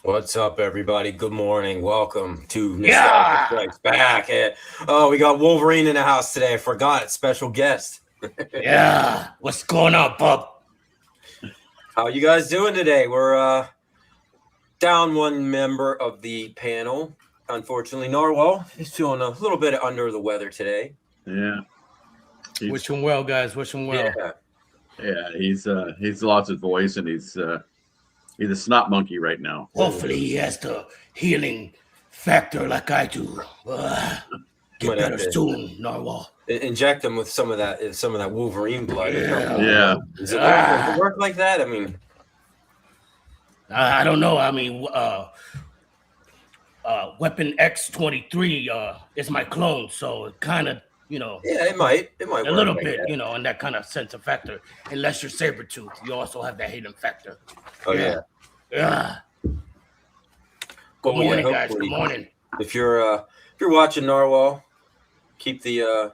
What's up, everybody? Good morning. Welcome to Nostalgia Strikes Back. Oh, we got Wolverine in the house today. I forgot. Special guest. Yeah. What's going on, bub? How you guys doing today? We're down one member of the panel. Unfortunately, Narwhal is feeling a little bit under the weather today. Yeah. Wish him well, guys. Wish him well. Yeah, he's lost his voice, and he's a snot monkey right now. Hopefully he has the healing factor like I do. Get better soon, Narwhal. Inject him with some of that Wolverine blood. Yeah. Does it work like that? I mean, I don't know. I mean, Weapon X-23 is my clone, so it kind of, Yeah, it might. A little bit, in that kind of sense of factor. Unless you're Sabretooth, you also have that hidden factor. Oh yeah. Good morning, guys. Good morning. If you're watching Narwhal, keep the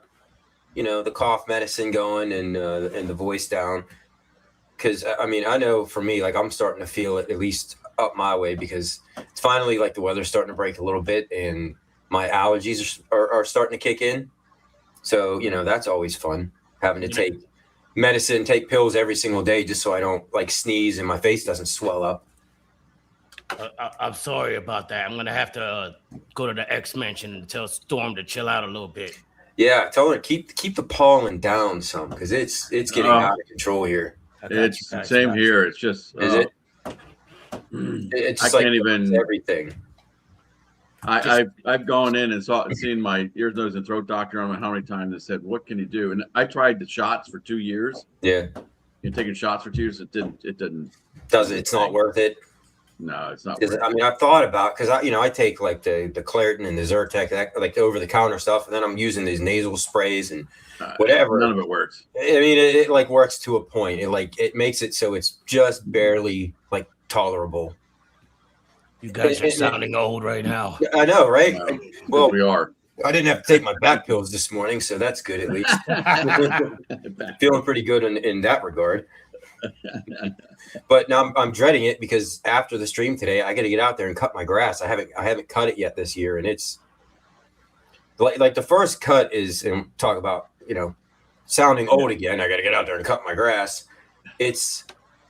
the cough medicine going and the voice down, because I mean, I know for me, like, I'm starting to feel it at least up my way, because it's finally like the weather's starting to break a little bit and my allergies are starting to kick in. So that's always fun, having to take medicine, take pills every single day just so I don't like sneeze and my face doesn't swell up. I'm sorry about that. I'm gonna have to go to the X Mansion and tell Storm to chill out a little bit. Yeah, tell her keep the pollen down some, because it's getting out of control here. It's the same here. It's just is it? It's just, I can't even everything. I've gone in and seen my ears, nose, and throat doctor. I don't know how many times they said, "What can you do?" And I tried the shots for 2 years. Yeah, you're taking shots for 2 years. It didn't. Does it? It's not worth it. No, it's not. Worth I mean, I've thought about, because I take like the Claritin and the Zyrtec, like the over the counter stuff, and then I'm using these nasal sprays and whatever. None of it works. I mean, it like works to a point. It makes it so it's just barely like tolerable. You guys are sounding old right now. I know, right? Well, we are. I didn't have to take my back pills this morning, so that's good at least. Feeling pretty good in that regard. But now I'm dreading it, because after the stream today, I got to get out there and cut my grass. I haven't cut it yet this year, and it's like the first cut is, and talk about sounding old again. I got to get out there and cut my grass.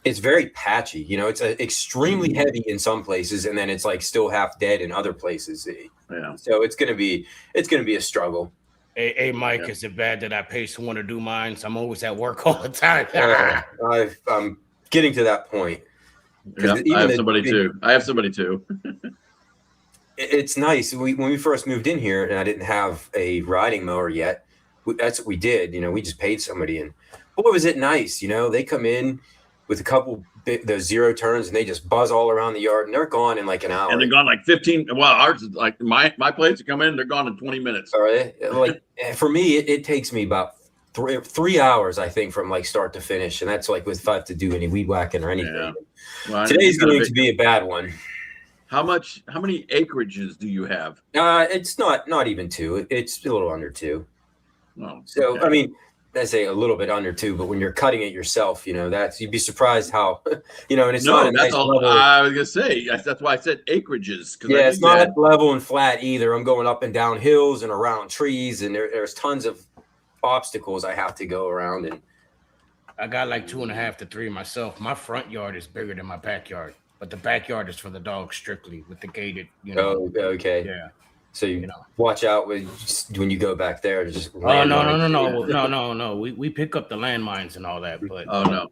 It's very patchy, it's extremely heavy in some places, and then it's like still half dead in other places. Yeah. So it's gonna be a struggle. Hey, Mike, is it bad that I pay someone to do mine? So I'm always at work all the time. I'm getting to that point. Yeah, I have somebody too. It's nice. When we first moved in here, and I didn't have a riding mower yet, that's what we did. We just paid somebody in. Boy, was it nice. They come in with a couple those zero turns, and they just buzz all around the yard, and they're gone in like an hour. And they're gone like 15. Well, ours is like my plates come in, they're gone in 20 minutes. All right. Like for me, it takes me about 3 hours, I think, from like start to finish, and that's like if I have to do any weed whacking or anything. Yeah. Well, today's going to be a bad one. How many acreages do you have? It's not even 2. It's a little under 2. Oh, so okay. I mean, I say a little bit under 2, but when you're cutting it yourself, you'd be surprised how, and it's not a nice level. I was gonna say that's why I said acreages. Yeah, it's not level and flat either. I'm going up and down hills and around trees, and there's tons of obstacles I have to go around. And I got like 2.5 to 3 myself. My front yard is bigger than my backyard, but the backyard is for the dogs strictly with the gated. Oh, okay. Yeah. So you watch out when you go back there to just. Oh no! We pick up the landmines and all that, but no.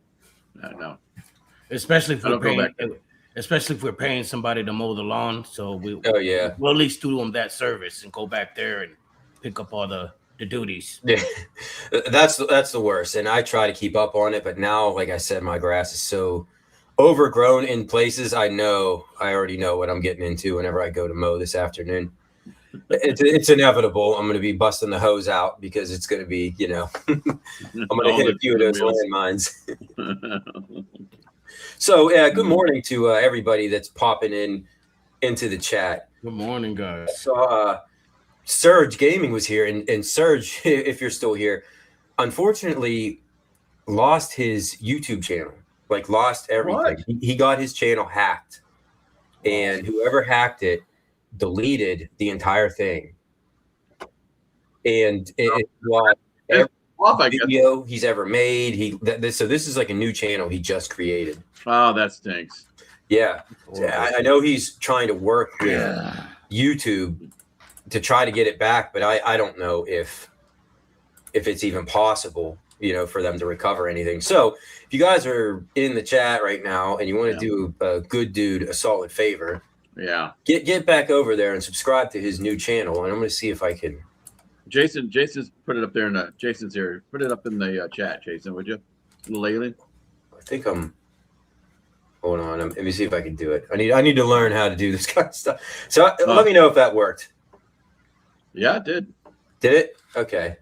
Especially if we're paying somebody to mow the lawn, so we'll at least do them that service and go back there and pick up all the duties. Yeah, that's the worst, and I try to keep up on it, but now, like I said, my grass is so overgrown in places. I already know what I'm getting into whenever I go to mow this afternoon. It's inevitable. I'm going to be busting the hose out, because it's going to be, I'm going to hit a few of those landmines. So, good morning to everybody that's popping into the chat. Good morning, guys. So, Surge Gaming was here, and Surge, if you're still here, unfortunately lost his YouTube channel. like lost everything. He got his channel hacked, and whoever hacked it deleted the entire thing, and it lost every video he's ever made. So this is like a new channel he just created. Oh, that stinks. Yeah, I know he's trying to work with YouTube to try to get it back, but I don't know if it's even possible, for them to recover anything. So if you guys are in the chat right now and you want to do a good dude a solid favor, get back over there and subscribe to his new channel. And I'm going to see if I can. Jason's put it up there Jason's here. Put it up in the chat, Jason, would you? Lately? I think I'm. Hold on. Let me see if I can do it. I need to learn how to do this kind of stuff. So let me know if that worked. Yeah, it did. Did it? Okay.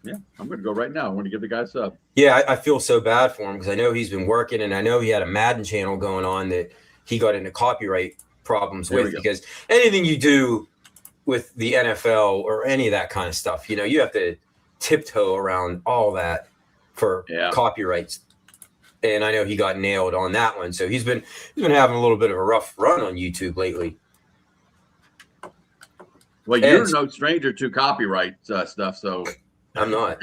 Yeah, I'm going to go right now. I want to give the guy a sub. Yeah, I feel so bad for him because I know he's been working, and I know he had a Madden channel going on that he got into copyright problems with, because anything you do with the NFL or any of that kind of stuff, you have to tiptoe around all that for copyrights. And I know he got nailed on that one. So he's been having a little bit of a rough run on YouTube lately. Well, you're no stranger to copyright stuff, so I'm not.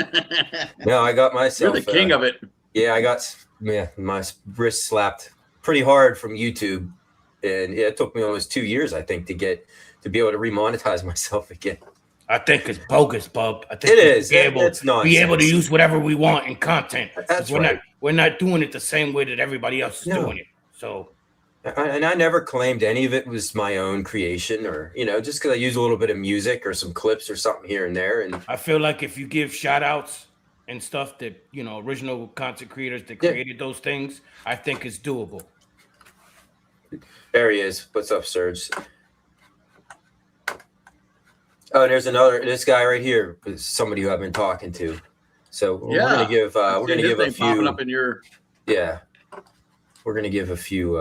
No, I got myself. You're the king of it. Yeah, I got my wrist slapped pretty hard from YouTube, and it took me almost 2 years, I think, to be able to remonetize myself again. I think it's bogus, Bub. I think it is. It's be able to use whatever we want in content. That's right. We're not doing it the same way that everybody else is doing it. So, and I never claimed any of it was my own creation, or just because I use a little bit of music or some clips or something here and there. And I feel like if you give shout outs and stuff that original content creators that created those things, I think it's doable. There he is. What's up, Serge? Oh, and there's this guy right here is somebody who I've been talking to. So we're gonna give a few up in your we're gonna give a few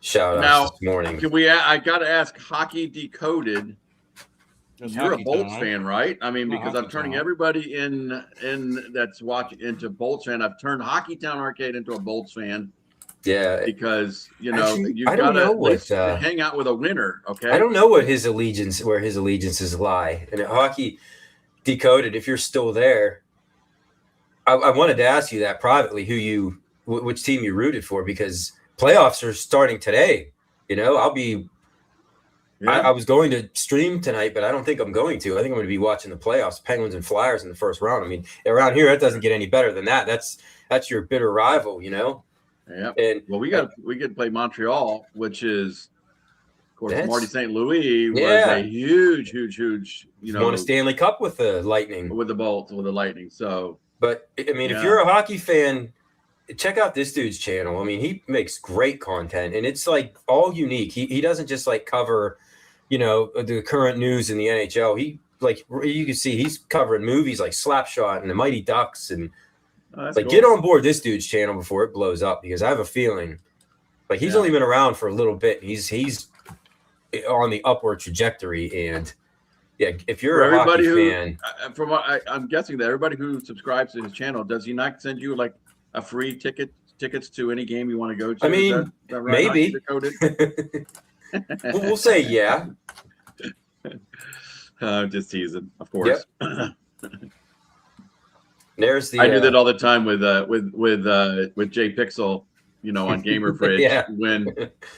shout outs now, this morning. I gotta ask Hockey Decoded. You're a Bolts fan, right? I mean, because I'm turning everybody in that's watching into Bolts fan. I've turned Hockey Town Arcade into a Bolts fan. Yeah, because you gotta hang out with a winner. Okay, I don't know where his allegiances lie. And at Hockey Decoded, if you're still there, I wanted to ask you that privately. Which team you rooted for, because playoffs are starting today. I'll be. Yeah. I was going to stream tonight, but I don't think I'm going to. I think I'm going to be watching the playoffs, Penguins and Flyers in the first round. I mean, around here, it doesn't get any better than that. That's your bitter rival, Yeah. And we get to play Montreal, which is, of course, Marty St. Louis was a huge. Won a Stanley Cup with the Lightning, with the Lightning. So, but I mean, if you're a hockey fan, check out this dude's channel. I mean, he makes great content, and it's like all unique. He doesn't just like cover, the current news in the NHL. He, like, you can see he's covering movies like Slapshot and the Mighty Ducks, and cool. Get on board this dude's channel before it blows up, because I have a feeling like he's only been around for a little bit. He's on the upward trajectory, and if you're a hockey fan, I'm guessing that everybody who subscribes to his channel, does he not send you like a free tickets to any game you want to go to? I mean, is that right? Maybe. We'll say yeah. Just teasing, of course. Yep. There's the. I do that all the time with Jay Pixel, on Gamer Fridge.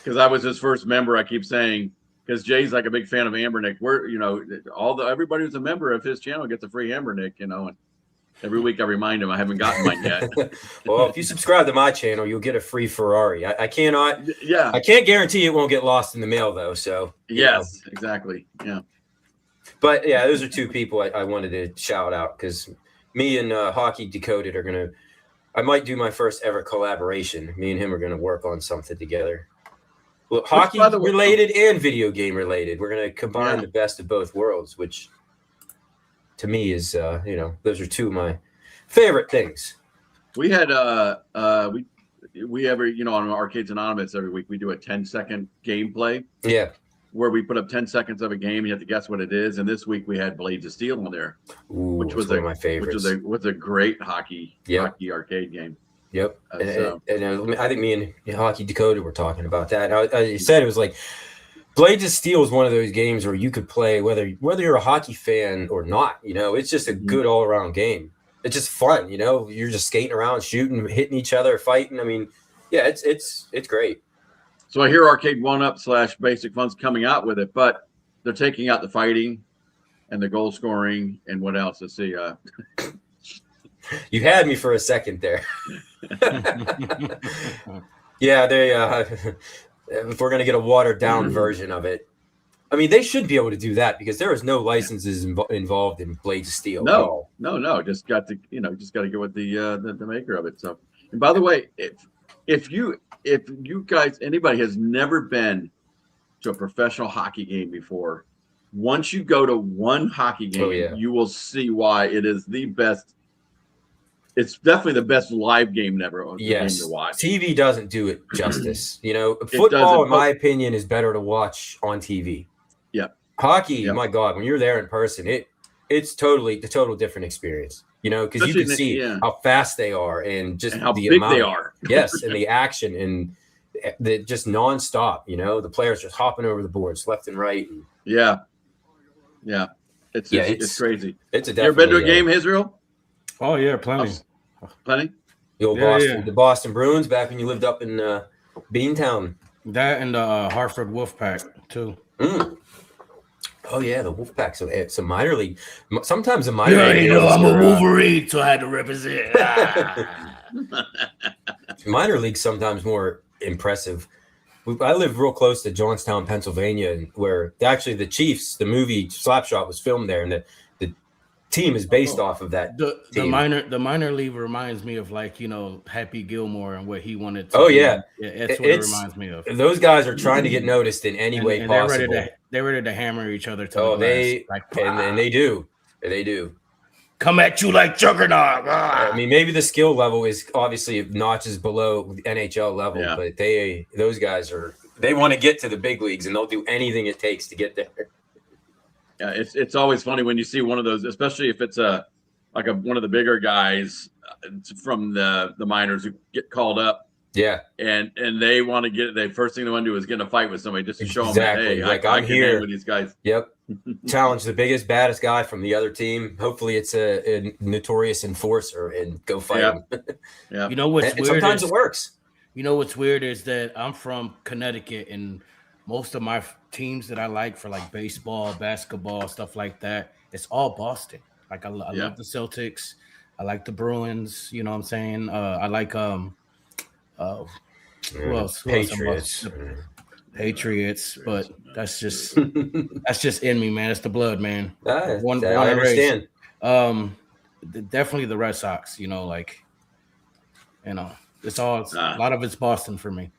Because I was his first member. I keep saying, because Jay's like a big fan of Ambernick. Everybody who's a member of his channel gets a free Ambernick. And every week I remind him I haven't gotten mine yet. Well, if you subscribe to my channel, you'll get a free Ferrari. I cannot. Yeah. I can't guarantee it won't get lost in the mail though. So. Yes, exactly. Yeah. But yeah, those are two people I wanted to shout out, because me and Hockey Decoded I might do my first ever collaboration. Me and him are going to work on something together. Well, hockey related and video game related. We're going to combine the best of both worlds, which to me is, those are two of my favorite things. We had, we on Arcades Anonymous every week, we do a 10-second gameplay. Yeah. Where we put up 10 seconds of a game, you have to guess what it is. And this week we had Blades of Steel on there, which was one of my favorites. Which was a great hockey arcade game. Yep. And I think me and Hockey Dakota were talking about that. I said it was like Blades of Steel is one of those games where you could play whether you're a hockey fan or not. It's just a good all around game. It's just fun. You're just skating around, shooting, hitting each other, fighting. I mean, yeah, it's great. So I hear Arcade 1-Up / Basic Fun's coming out with it, but they're taking out the fighting and the goal scoring and what else? Let's see. You had me for a second there. Yeah, they. If we're gonna get a watered down version of it, I mean, they should be able to do that because there is no licenses involved in Blades of Steel. No. Just got to get with the maker of it. So, and by the way, if you guys, anybody has never been to a professional hockey game before, once you go to one hockey game, you will see why it is the best. It's definitely the best live game ever. Yes, game to watch. TV doesn't do it justice. Football, in my opinion, is better to watch on TV. Yeah, hockey, my God, when you're there in person, it's totally the total different experience. Because you can see how fast they are and just how the big amount, they are. Yes, and the action and the just nonstop. The players just hopping over the boards left and right. Yeah, it's crazy. It's a. You ever been to a game, Israel? Oh yeah, plenty. Plenty. The old Boston, the Boston Bruins back when you lived up in Beantown. That and the Hartford Wolfpack too. Oh yeah, the Wolfpack. So it's a minor league. Sometimes a minor league. I'm a Wolverine, so I had to represent. Minor league sometimes more impressive. I live real close to Johnstown, Pennsylvania, where actually the Chiefs, the movie Slapshot, was filmed there, and the team is based off of that. The minor league reminds me of Happy Gilmore and what he wanted to do. Yeah, that's what it reminds me of. Those guys are trying to get noticed in any way possible. They're ready to hammer each other to the glass. And they do. They do. Come at you like Juggernaut. I mean, maybe the skill level is obviously notches below the NHL level, but those guys they want to get to the big leagues and they'll do anything it takes to get there. Yeah, it's always funny when you see one of those, especially if it's one of the bigger guys from the minors who get called up. Yeah, and they want to get the first thing they want to do is get in a fight with somebody just to show them, hey, I'm here with these guys. Yep, challenge the biggest, baddest guy from the other team. Hopefully, it's a notorious enforcer and go fight him. Yeah, you know what's weird? Sometimes it works. You know what's weird is that I'm from Connecticut and most of my teams that I like for like baseball, basketball, stuff like that, it's all Boston. Like I love the Celtics. I like the Bruins. You know what I'm saying? I like who else? Patriots. Patriots, but that's just in me, man. It's the blood, man. I understand. Definitely the Red Sox. It's all a lot of it's Boston for me.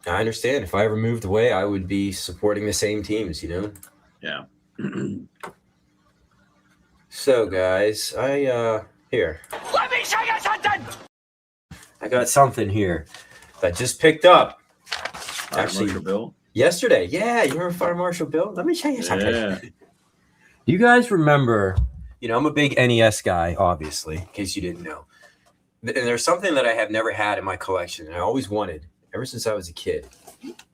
I understand. If I ever moved away, I would be supporting the same teams, Yeah. So, guys, here. Let me show you something! I got something here that just picked up. Actually, Marshal Bill? Yesterday. Yeah, you remember Fire Marshal Bill? Let me show you something. Yeah. You guys remember, I'm a big NES guy, obviously, in case you didn't know. And there's something that I have never had in my collection, and I always wanted. Ever since I was a kid.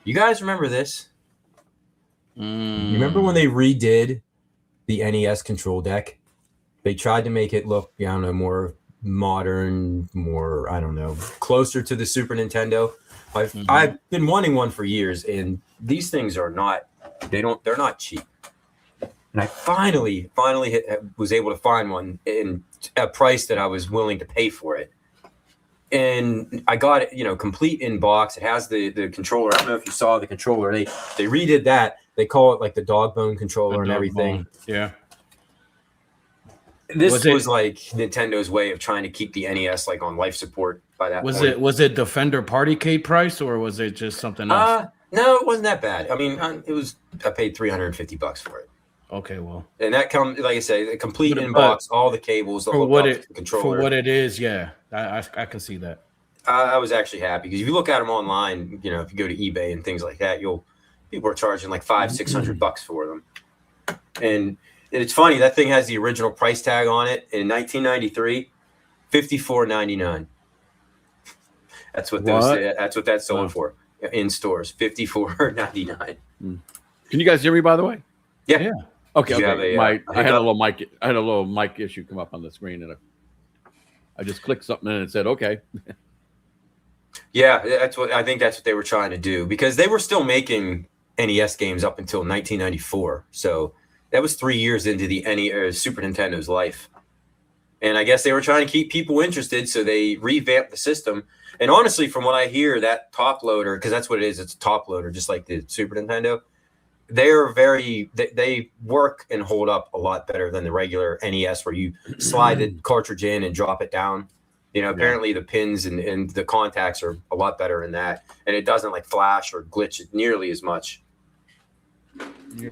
You guys remember this? You remember when they redid the NES control deck? They tried to make it look, more modern, more, closer to the Super Nintendo. I've been wanting one for years, and these things are they're not cheap. And I finally was able to find one in a price that I was willing to pay for it. And I got it, complete in box. It has the controller. I don't know if you saw the controller. They redid that. They call it like the dog bone controller and everything. Yeah. This was like Nintendo's way of trying to keep the NES on life support by that point. Was it Defender Partycade price or was it just something else? No, it wasn't that bad. I mean, I paid $350 for it. Okay, well. And that comes, like I say, complete in box, all the cables, the controller. For what it is, yeah. I can see that. I was actually happy because if you look at them online, if you go to eBay and things like that, people are charging like $500-$600 for them. And it's funny, that thing has the original price tag on it in 1993, $54.99. That's what that sold for in stores, $54.99. Can you guys hear me, by the way? Yeah. Okay. I had a little mic issue come up on the screen, and I just clicked something and it said, okay. Yeah, I think that's what they were trying to do, because they were still making NES games up until 1994. So that was 3 years into the Super Nintendo's life. And I guess they were trying to keep people interested, so they revamped the system. And honestly, from what I hear, that top loader, because that's what it is, it's a top loader, just like the Super Nintendo. They work and hold up a lot better than the regular NES, where you slide the cartridge in and drop it down. Apparently the pins and the contacts are a lot better in that, and it doesn't like flash or glitch nearly as much. You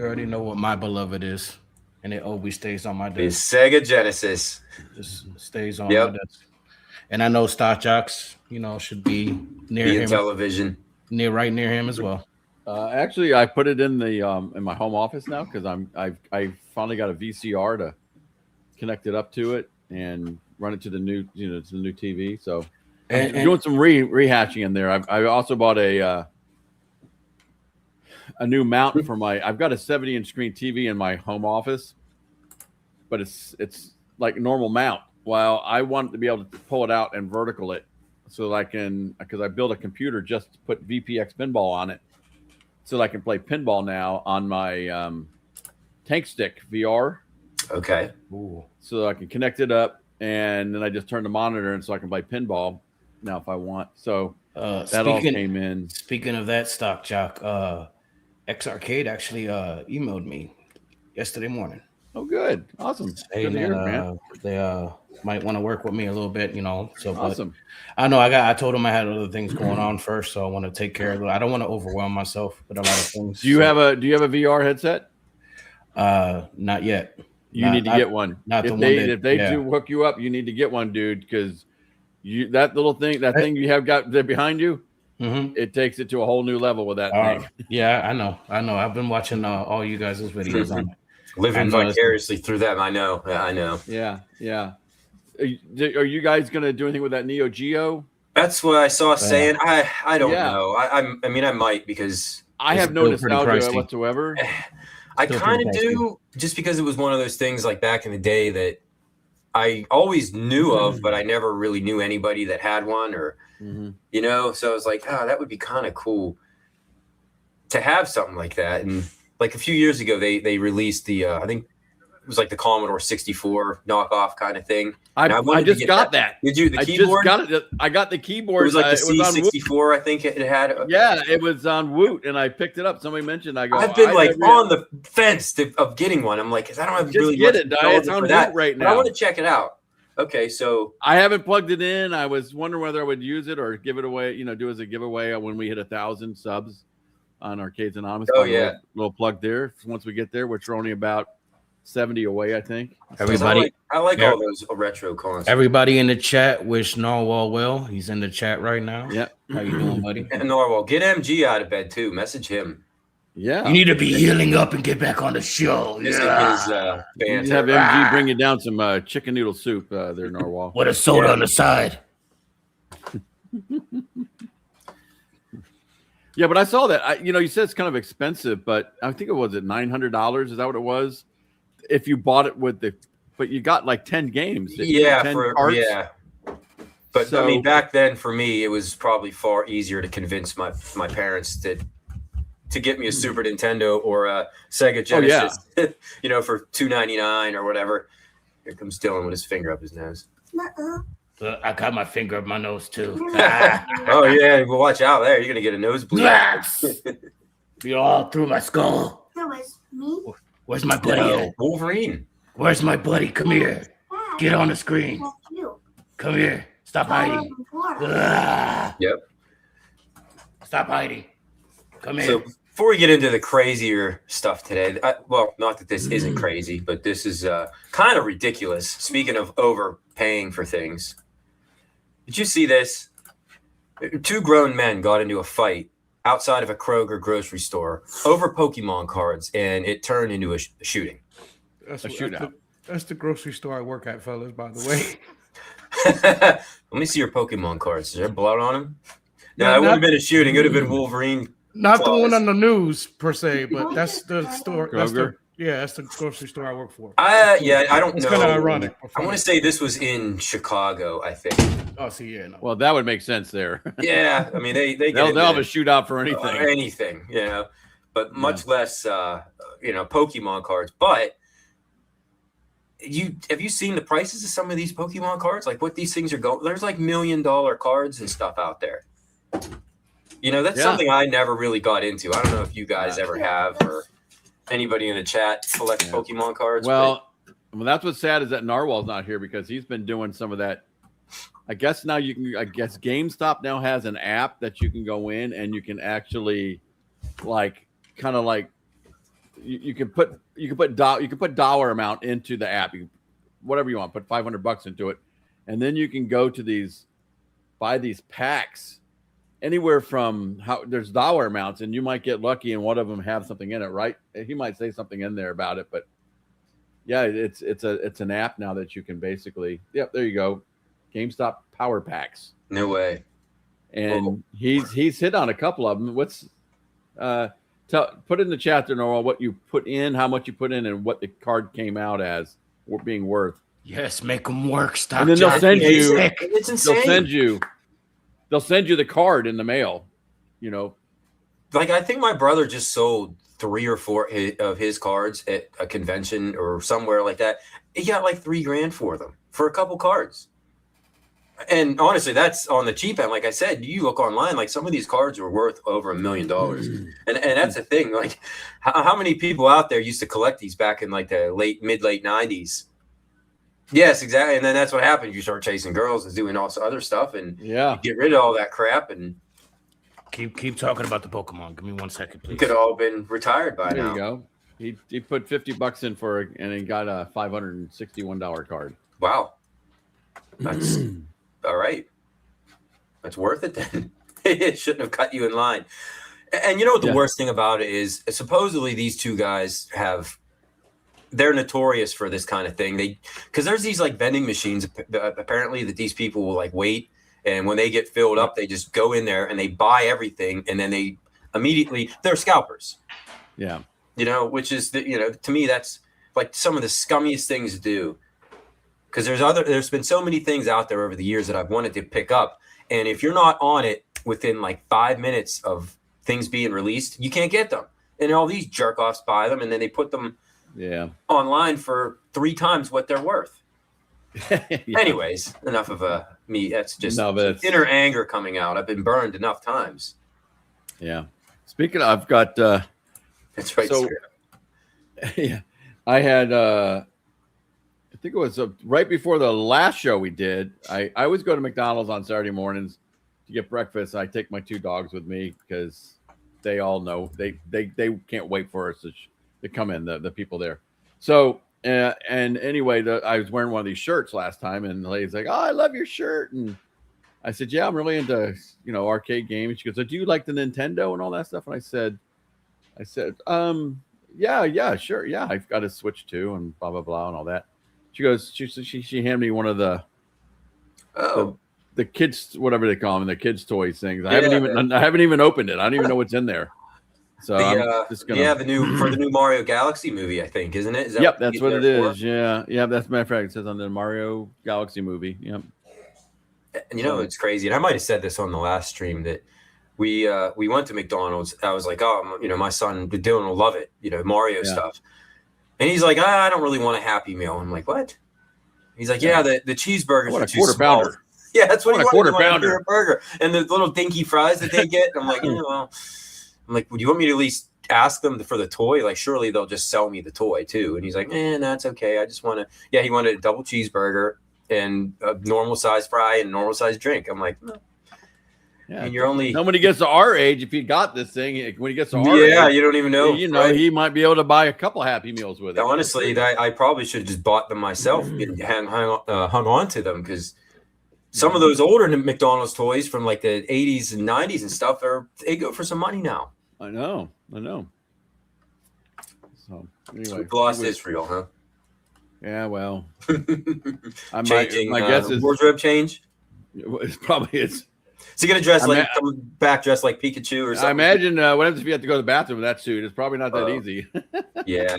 already know what my beloved is, and it always stays on my desk. The Sega Genesis just stays on my desk, and I know Stock Jocks, should be near him. Television, right near him as well. Actually, I put it in the in my home office now, because I finally got a VCR to connect it up to it and run it to the new to the new TV. So I'm doing some rehashing in there. I also bought a new mount for I've got a 70-inch screen TV in my home office, but it's like a normal mount. Well, I want to be able to pull it out and vertical it, so that because I built a computer just to put VPX pinball on it, so that I can play pinball now on my Tank Stick VR. Okay. Ooh. So I can connect it up, and then I just turn the monitor, and so I can play pinball now if I want. So that all came in. Speaking of that, Stock Jock, X Arcade actually emailed me yesterday morning. Oh, good. Awesome. Good to hear, man. They might want to work with me a little bit, So awesome. I know I told them I had other things going on first, so I want to take care of it. I don't want to overwhelm myself with a lot of things. Do you have a VR headset? Not yet. You need to get one. If they do hook you up, you need to get one, dude, because that thing you have got there behind you, it takes it to a whole new level with that thing. Yeah, I know. I've been watching all you guys' videos on it. Living vicariously through them. I know. Yeah. Are you guys gonna do anything with that Neo Geo? That's what I saw saying. I don't know. I might, because I have no nostalgia whatsoever. I kind of do, just because it was one of those things like back in the day that I always knew of, but I never really knew anybody that had one, or so I was like, that would be kind of cool to have something like that. And like a few years ago, they released the I think it was like the Commodore 64 knockoff kind of thing. I just got that. Did you? The keyboard? I got the keyboard. It was like the C64, I think it had. Yeah, it was on Woot, and I picked it up. Somebody mentioned. I've been on the fence of getting one. I'm like, because I don't have really get it. It's on Woot right now. But I want to check it out. Okay, so I haven't plugged it in. I was wondering whether I would use it or give it away. Do as a giveaway when we hit 1,000 subs on Arcades Anonymous. Oh yeah, little plug there. Once we get there, which we're only about 70 away, I think. Everybody, I like all those retro consoles. Everybody in the chat wish Narwhal well. He's in the chat right now. Yeah. How you doing, buddy? And Narwhal, get MG out of bed too. Message him. Yeah. You need to be healing up and get back on the show. This is you have MG bring you down some chicken noodle soup there, Narwhal. With a soda on the side. Yeah, but I saw that. You said it's kind of expensive, but I think it was at $900. Is that what it was? If you bought it but you got like 10 games. 10 carts. Yeah. But I mean, back then for me, it was probably far easier to convince my parents to get me a Super Nintendo or a Sega Genesis, for $2.99 or whatever. Here comes Dylan with his finger up his nose. I got my finger up my nose too. Oh yeah, well, watch out there. You're gonna get a nosebleed. You're all through my skull. That was me. Where's my buddy at? Wolverine. Where's my buddy? Come here. Get on the screen. Come here. Stop hiding. Yep. Stop hiding. Come here. So before we get into the crazier stuff today, not that this isn't crazy, but this is kind of ridiculous. Speaking of overpaying for things, did you see this? 2 grown men got into a fight outside of a Kroger grocery store over Pokemon cards, and it turned into a shooting. That's a shootout. That's the grocery store I work at, fellas, by the way. Let me see your Pokemon cards. Is there blood on them? No, it wouldn't have been a shooting. It would have been Wolverine. Not claws. the one on the news per se, but that's the store. That's the grocery store I work for. I don't know. It's kind of ironic. I want to say this was in Chicago, I think. Oh, see, yeah, no. Well, that would make sense there. Yeah, I mean they'll have a shootout for anything. Anything, you know, but much less Pokemon cards. But have you seen the prices of some of these Pokemon cards? Like what these things are going? There's like $1 million cards and stuff out there. You know, that's something I never really got into. I don't know if you guys ever have, or anybody in the chat collects Pokemon cards. Well, that's what's sad is that Narwhal's not here because he's been doing some of that. I guess now you can. I guess GameStop now has an app that you can go in and you can actually, you can put dollar amount into the app. Whatever you want, put $500 into it, and then you can go to buy these packs. Anywhere from there's dollar amounts, and you might get lucky, and one of them have something in it, right? He might say something in there about it, but yeah, it's an app now that you can basically. Yep, there you go, GameStop Power Packs. No way. And he's hit on a couple of them. What's put in the chat there, Noel, what you put in, how much you put in, and what the card came out as being worth. Yes, make them work. Stop. And then they'll send you. It's insane. They'll send you the card in the mail, you know. Like I think my brother just sold 3 or 4 of his cards at a convention or somewhere like that. He got like $3,000 for them for a couple cards. And honestly, that's on the cheap end. Like I said, you look online, like some of these cards are worth over $1 million. And that's the thing. Like how many people out there used to collect these back in like the mid late 90s? Yes, exactly. And then that's what happens. You start chasing girls and doing all this other stuff, and you get rid of all that crap. And keep talking about the Pokemon. Give me 1 second, please. You could have all been retired by now. There you go. He put $50 in for it, and he got a $561 card. Wow, that's all right. That's worth it then. It shouldn't have cut you in line. And you know what the worst thing about it is? Supposedly these two guys they're notorious for this kind of thing. Because there's these like vending machines apparently that these people will like wait, and when they get filled up, they just go in there and they buy everything, and then they immediately they're scalpers. Yeah, you know, which is to me that's like some of the scummiest things to do. Because there's been so many things out there over the years that I've wanted to pick up, and if you're not on it within like 5 minutes of things being released, you can't get them. And all these jerk offs buy them, and then they put them online for 3 times what they're worth. Anyways, enough of me. That's just inner anger coming out. I've been burned enough times. Yeah. Speaking of, I've got that's right. So, I had I think it was right before the last show we did. I always go to McDonald's on Saturday mornings to get breakfast. I take my 2 dogs with me because they all know they can't wait for us to come in, the people there. So and anyway, I was wearing one of these shirts last time, and the lady's like, "Oh, I love your shirt." And I said, "Yeah, I'm really into arcade games." She goes, "So do you like the Nintendo and all that stuff?" And I said, yeah, sure, yeah, I've got a Switch too, and blah blah blah and all that. She goes, she handed me one of the kids, whatever they call them, the kids' toys things. I haven't even opened it. I don't even know what's in there. So I'm just gonna the new Mario Galaxy movie, I think, isn't it? Yep, that's what it is. Yeah, that's matter of fact. It says on the Mario Galaxy movie. Yep. And it's crazy. And I might have said this on the last stream that we went to McDonald's. I was like, oh, my son Dylan will love it. Mario stuff. And he's like, I don't really want a Happy Meal. I'm like, what? He's like, yeah, the cheeseburgers are too small. Pounder. Yeah, that's what he wanted. A quarter burger. And the little dinky fries that they get. I'm like, I'm like, would you want me to at least ask them for the toy? Like, surely they'll just sell me the toy too. And he's like, that's okay. I just want to. Yeah, he wanted a double cheeseburger and a normal size fry and a normal size drink. I'm like, yeah. And you're only when he gets to our age, if he got this thing, when he gets to our age, you don't even know. Right? He might be able to buy a couple Happy Meals with it. Honestly, I probably should have just bought them myself and hung on to them, because some of those older McDonald's toys from like the 80s and 90s and stuff they go for some money now. I know. So anyway, we've lost Israel, huh? Yeah, well, Changing my guess is wardrobe change. It's probably is. Is he gonna dress come back dressed like Pikachu or something? I imagine what happens if you have to go to the bathroom with that suit? It's probably not that easy. Yeah,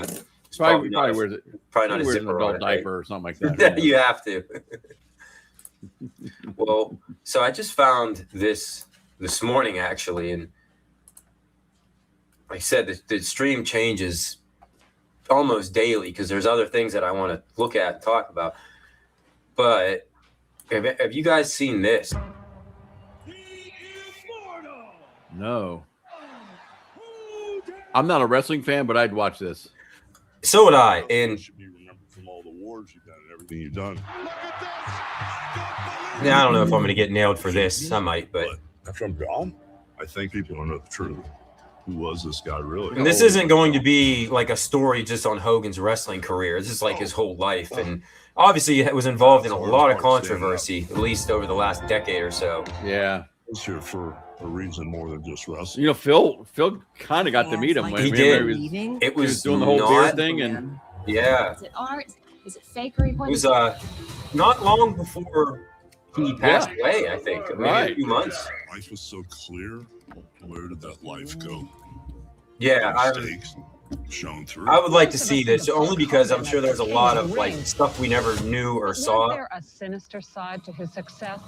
probably wears it. Probably not a wears an zipper adult diaper or something like that. You have to. Well, so I just found this morning actually, and like I said, the stream changes almost daily because there's other things that I want to look at and talk about. But have you guys seen this? No. I'm not a wrestling fan, but I'd watch this. So would I. And from all the wars you've done and everything you've done. Yeah, I don't know if I'm going to get nailed for this. I might, but after I'm gone, I think people don't know the truth. Who was this guy really? And this isn't going to be like a story just on Hogan's wrestling career. This is like his whole life. And obviously it was involved in a lot of controversy, at least over the last decade or so. Yeah. He's here for a reason more than just wrestling. You know, Phil kind of got to meet him. He did. It was doing the whole beer thing. And yeah. Is it art? Is it fakery? It was not long before he passed away, I think. Maybe a few months. Life was so clear. Where did that life go? Yeah, shown through. I would like to see this only because I'm sure there's a lot of like stuff we never knew or saw. Was there a sinister side to his success?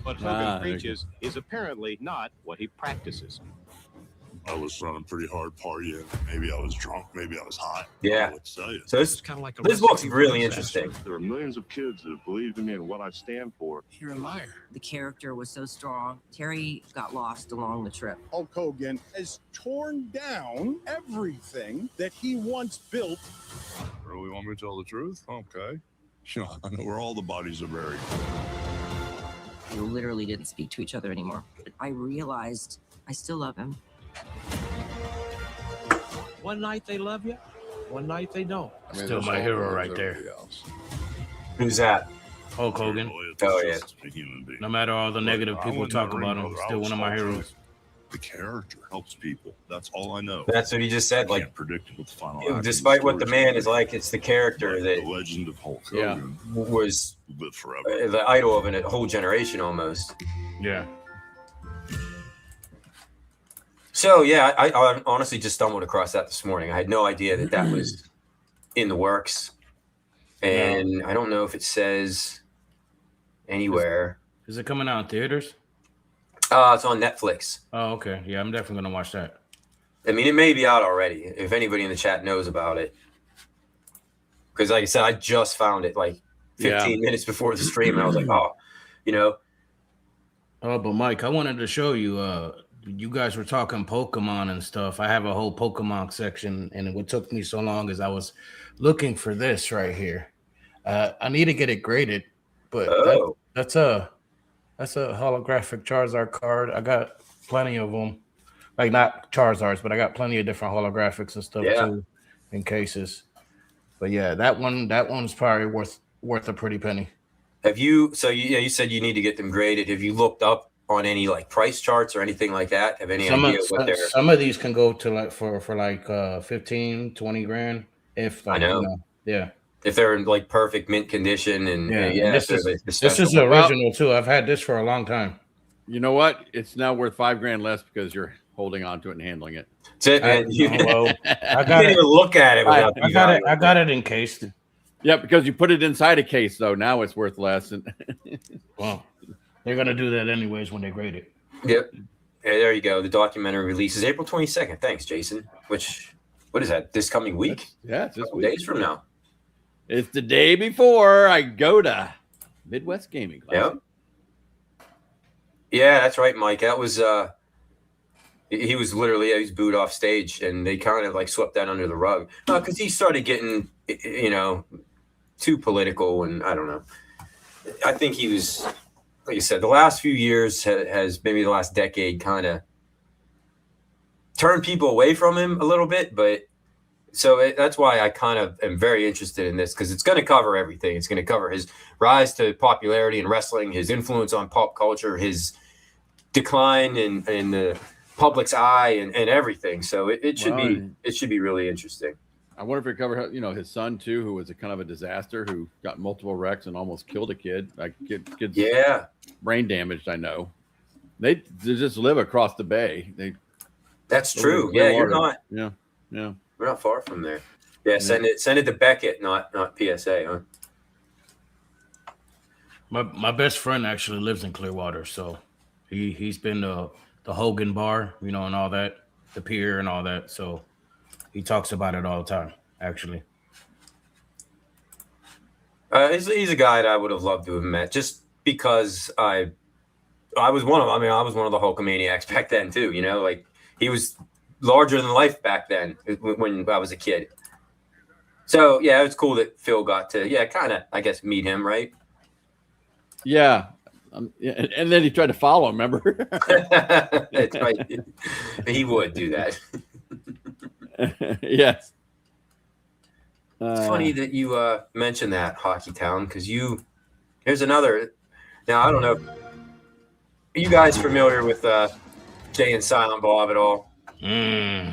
What Hogan preaches is apparently not what he practices. I was running pretty hard partying. Maybe I was drunk. Maybe I was high. Yeah. So it's kind of like this book's really interesting. There are millions of kids that have believed in me and what I stand for. You're a liar. The character was so strong. Terry got lost along the trip. Hulk Hogan has torn down everything that he once built. Really want me to tell the truth? Okay. You know, I know where all the bodies are buried. We literally didn't speak to each other anymore. I realized I still love him. One night they love you, one night they don't. Still my hero right there. Who's that? Hulk Hogan. Oh, yeah. No matter all the negative people talk about him, still one of my heroes. The character helps people. That's all I know. That's what he just said. Like, predict what the final despite what the man is like, it's the character that the legend of Hulk Hogan was live forever. The idol of a whole generation almost. Yeah. So yeah, I honestly just stumbled across that this morning. I had no idea that was in the works, and I don't know if it says anywhere. Is it coming out in theaters? It's on Netflix. Oh, okay. Yeah, I'm definitely gonna watch that. I mean, it may be out already if anybody in the chat knows about it. Because, like I said, I just found it like 15 minutes before the stream, and I was like, oh, you know. Oh, but Mike, I wanted to show you. You guys were talking Pokemon and stuff. I have a whole Pokemon section, and what took me so long is I was looking for this right here. I need to get it graded, but that's a holographic Charizard card. I got plenty of them, like not Charizards, but I got plenty of different holographics and stuff too in cases. But yeah, that one's probably worth a pretty penny. Have you? So you said you need to get them graded. Have you looked up on any like price charts or anything like that? Have any idea what they're? Some of these can go to like for like 15, 20 grand. If like, I know. Yeah. If they're in like perfect mint condition and this is the original too. I've had this for a long time. You know what? It's now worth $5,000 less because you're holding on to it and handling it. That's it, man. I can't even look at it. I got it encased. Yeah, because you put it inside a case, though. Now it's worth less. Well, they're gonna do that anyways when they grade it. Yep. Yeah, there you go. The documentary releases April 22nd. Thanks, Jason. What is that? This coming week? It's this week. Days from now. It's the day before I go to Midwest Gaming Class. Yep. Yeah, that's right, Mike. That was he was literally he was booed off stage, and they kind of like swept that under the rug because he started getting too political, and I don't know. I think he was, like you said, the last few years has maybe the last decade kind of turned people away from him a little bit, but that's why I kind of am very interested in this because it's going to cover everything. It's going to cover his rise to popularity in wrestling, his influence on pop culture, his decline in the public's eye, and everything. So it should be really interesting. I wonder if it covered, his son too, who was a kind of a disaster, who got multiple wrecks and almost killed a kid. Like kids, brain damaged. I know. They just live across the bay. That's true. Yeah, you're not. Yeah. We're not far from there. Yeah, send it to Beckett, not PSA, huh? My best friend actually lives in Clearwater, so he's been to the Hogan bar, and all that, the pier and all that. So he talks about it all the time, actually. He's a guy that I would have loved to have met, just because I was one of them. I mean, I was one of the Hulkamaniacs back then too. Like he was larger than life back then when I was a kid. So yeah, it was cool that Phil got to kind of, I guess, meet him, right? Yeah. And then he tried to follow him, remember? That's right. He would do that. Yes. It's funny that you mentioned that, Hockey Town, because here's another. Now, I don't know. Are you guys familiar with Jay and Silent Bob at all? I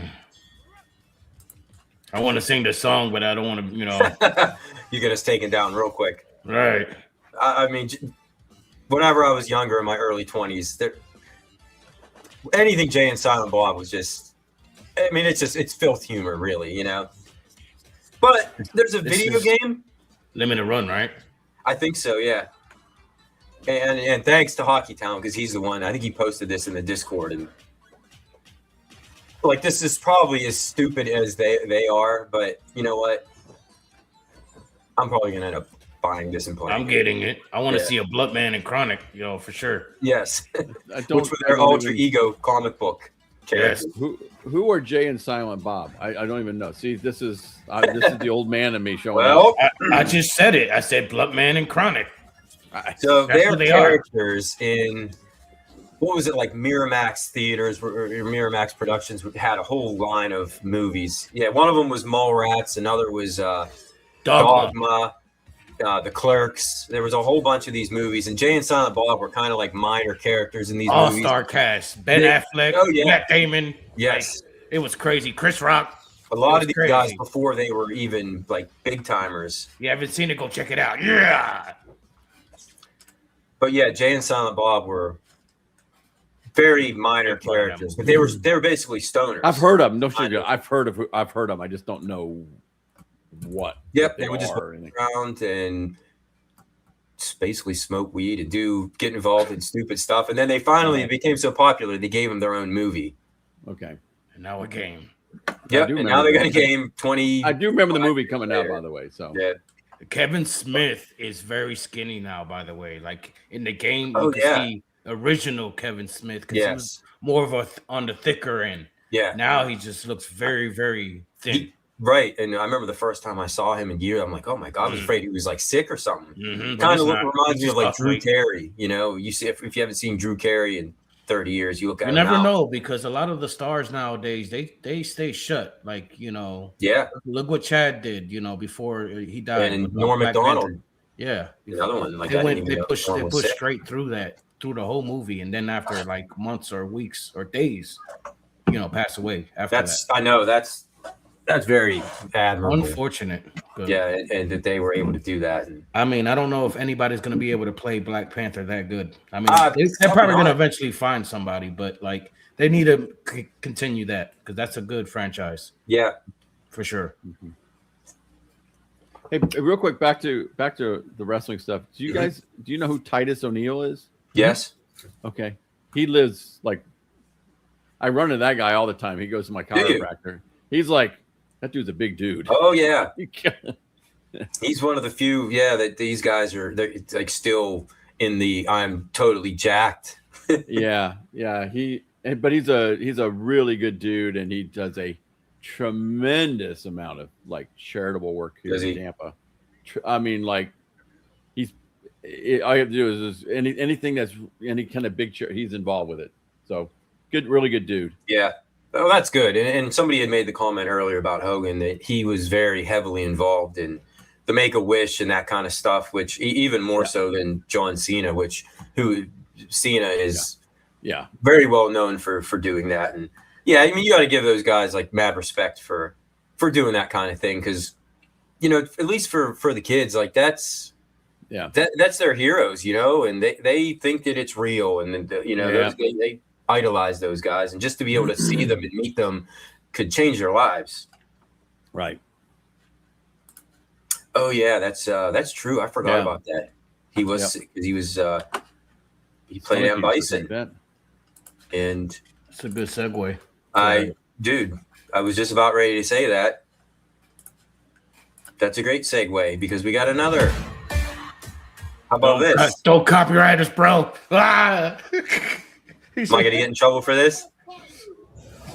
want to sing the song, but I don't want to, You get us taken down real quick. Right. I mean, whenever I was younger, in my early 20s, anything Jay and Silent Bob was just, I mean, it's filth humor, really, But there's a video game. Limited Run, right? I think so, yeah. And thanks to Hockey Town, because he's the one, I think he posted this in the Discord, and like, this is probably as stupid as they are, but you know what? I'm probably gonna end up buying this and playing. I'm getting it. I want to see a Bloodman and Chronic, for sure. Yes. Which were their alter ego comic book characters. Yes. Who are Jay and Silent Bob? I don't even know. See, this is the old man in me showing up. I just said it. I said Bloodman and Chronic. So they're characters in, what was it, like Miramax Theaters or Miramax Productions had a whole line of movies. Yeah, one of them was Mallrats, another was Dogma, The Clerks. There was a whole bunch of these movies, and Jay and Silent Bob were kind of like minor characters in these movies. All-star cast. Ben Affleck, Matt Damon. Yes. Like, it was crazy. Chris Rock. A lot of these guys before they were even like big timers. You haven't seen it, go check it out. Yeah. But yeah, Jay and Silent Bob were very minor characters, but they were basically stoners. I've heard of them. No shit. I've heard of them. I just don't know what. Yep, they would just walk around and basically smoke weed and get involved in stupid stuff, and then they finally became so popular they gave them their own movie. Okay, and now a game. Yep, and now they got a game. 20. I do remember the movie coming out, by the way. So yeah. Kevin Smith is very skinny now, by the way. Like in the game, you can see original Kevin Smith because he was more of on the thicker end. Yeah. Now he just looks very, very thin. Right. And I remember the first time I saw him in years, I'm like, oh my God, I was afraid he was like sick or something. Kind of reminds me of like Drew Carey. You see, if you haven't seen Drew Carey in 30 years, you look at him. You never know, because a lot of the stars nowadays, they stay shut. Like, look what Chad did, before he died. And Norm McDonald. Yeah. Another one. Like they pushed straight through the whole movie. And then after like months or weeks or days, pass away after that. I know that's very admirable. Unfortunate. Yeah, and that they were able to do that. I mean, I don't know if anybody's going to be able to play Black Panther that good. I mean, they're probably going to eventually find somebody, but like they need to continue that because that's a good franchise. Yeah, for sure. Mm-hmm. Hey, real quick, back to the wrestling stuff. Do you know who Titus O'Neil is? Yes. Okay, he lives like. I run into that guy all the time. He goes to my chiropractor. He's like. That dude's a big dude. Oh yeah, he's one of the few. Yeah, that these guys they're like still in the I'm totally jacked. yeah. But he's a really good dude, and he does a tremendous amount of like charitable work here in Tampa. I mean, like all you have to do is anything that's any kind of big charity, he's involved with it. So really good dude. Yeah. Oh, that's good. And somebody had made the comment earlier about Hogan that he was very heavily involved in the Make-A-Wish and that kind of stuff, which even more so than John Cena, Cena is very well known for doing that. And yeah, I mean, you got to give those guys like mad respect for for doing that kind of thing, because at least for the kids, like that's their heroes, and they think that it's real, and then they idolize those guys, and just to be able to see them and meet them could change their lives. Right. Oh yeah, that's true. I forgot about that. He was because he played M. Bison, and it's a good segue. I was just about ready to say that. That's a great segue because we got another. How about this? Don't copyright us, bro. Ah! Am I going to get in trouble for this?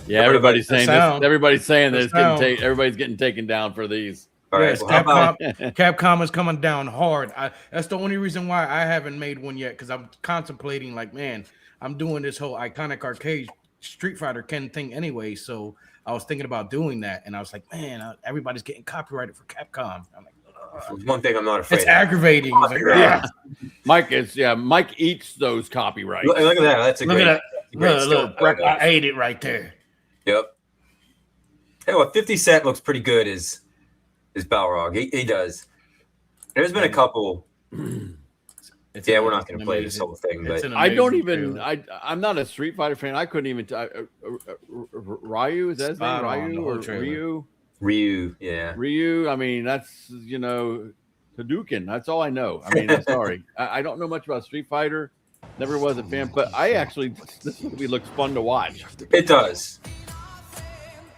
Yeah, everybody's saying this. Everybody's saying this. Everybody's getting taken down for these. All right. Yes, Capcom is coming down hard. That's the only reason why I haven't made one yet, because I'm contemplating, like, man, I'm doing this whole iconic arcade Street Fighter Ken thing anyway. So I was thinking about doing that, and I was like, man, everybody's getting copyrighted for Capcom. I'm like, one thing I'm not afraid. It's aggravating. Mike eats those copyrights. Look at that. That's a great. Look, I ate it right there. Yep. Hey, well, 50 Cent looks pretty good as Balrog. He does. There's been a couple. We're not going to play this whole thing, but I don't even. I'm not a Street Fighter fan. I couldn't even. Ryu, is that his name? Ryu or Ryu? Ryu, yeah. Ryu. I mean, that's Hadouken. That's all I know. I mean, I'm sorry. I don't know much about Street Fighter. Never was a fan, but this movie looks fun to watch. It does.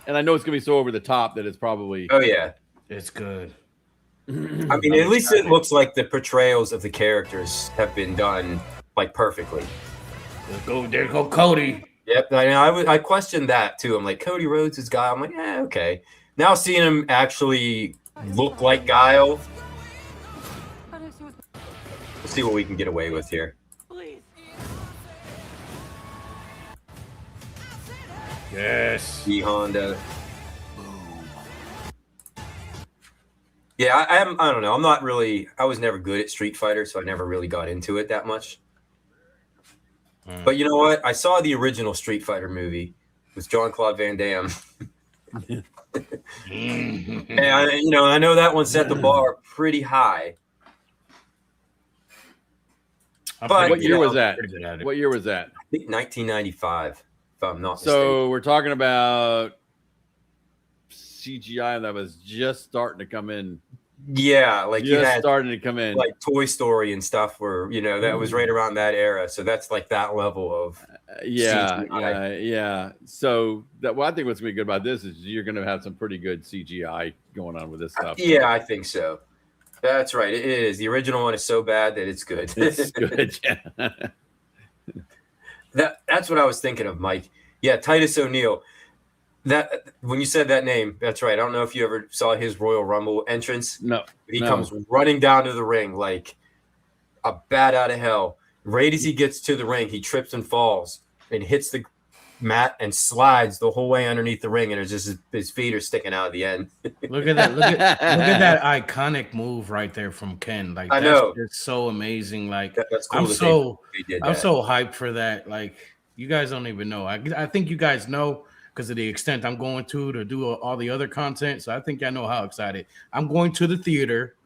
And I know it's gonna be so over the top that it's probably. Oh yeah, it's good. I mean, at least it looks like the portrayals of the characters have been done like perfectly. There go Cody. Yep, I questioned that too. I'm like, Cody Rhodes is Guile. I'm like, okay. Now seeing him actually look like Guile, we'll see what we can get away with here. Yes. E Honda. Yeah, I don't know. I'm not really. I was never good at Street Fighter, so I never really got into it that much. But you know what? I saw the original Street Fighter movie with Jean-Claude Van Damme. And I know that one set the bar pretty high. But what year was that? What year was that? I think 1995. If I'm not mistaken. So we're talking about CGI that was just starting to come in. Yeah, like just you had starting to come in, like Toy Story and stuff. Where that was right around that era. So that's like that level of yeah. So I think what's gonna be good about this is you're gonna have some pretty good CGI going on with this stuff. Yeah, I think so. That's right. It is. The original one is so bad that it's good. It's good. Yeah. That's what I was thinking of, Mike. Yeah, Titus O'Neil. That when you said that name, that's right. I don't know if you ever saw his Royal Rumble entrance. No. He comes running down to the ring like a bat out of hell. Right as he gets to the ring, he trips and falls and hits the mat and slides the whole way underneath the ring, and it's just his feet are sticking out at the end. Look at that! Look at that iconic move right there from Ken. Like I know it's so amazing. Like that's cool. I'm so hyped for that. Like you guys don't even know. I think you guys know because of the extent I'm going to do all the other content. So I think I know how excited I'm going to the theater,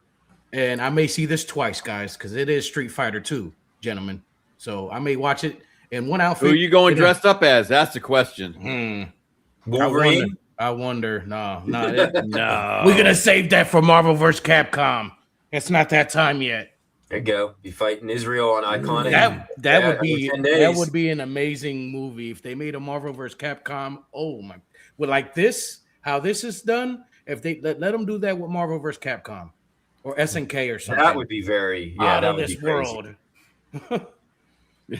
and I may see this twice, guys, because it is Street Fighter 2, gentlemen. So I may watch it in one outfit. Who are you going dressed up as? That's the question. Wolverine? I wonder. No. We're gonna save that for Marvel vs. Capcom. It's not that time yet. There you go. Be fighting Israel on Iconic. That would be an amazing movie if they made a Marvel vs. Capcom. Oh my! Well, like this, how this is done. If they let them do that with Marvel vs. Capcom or SNK or something, that would be very out of this world.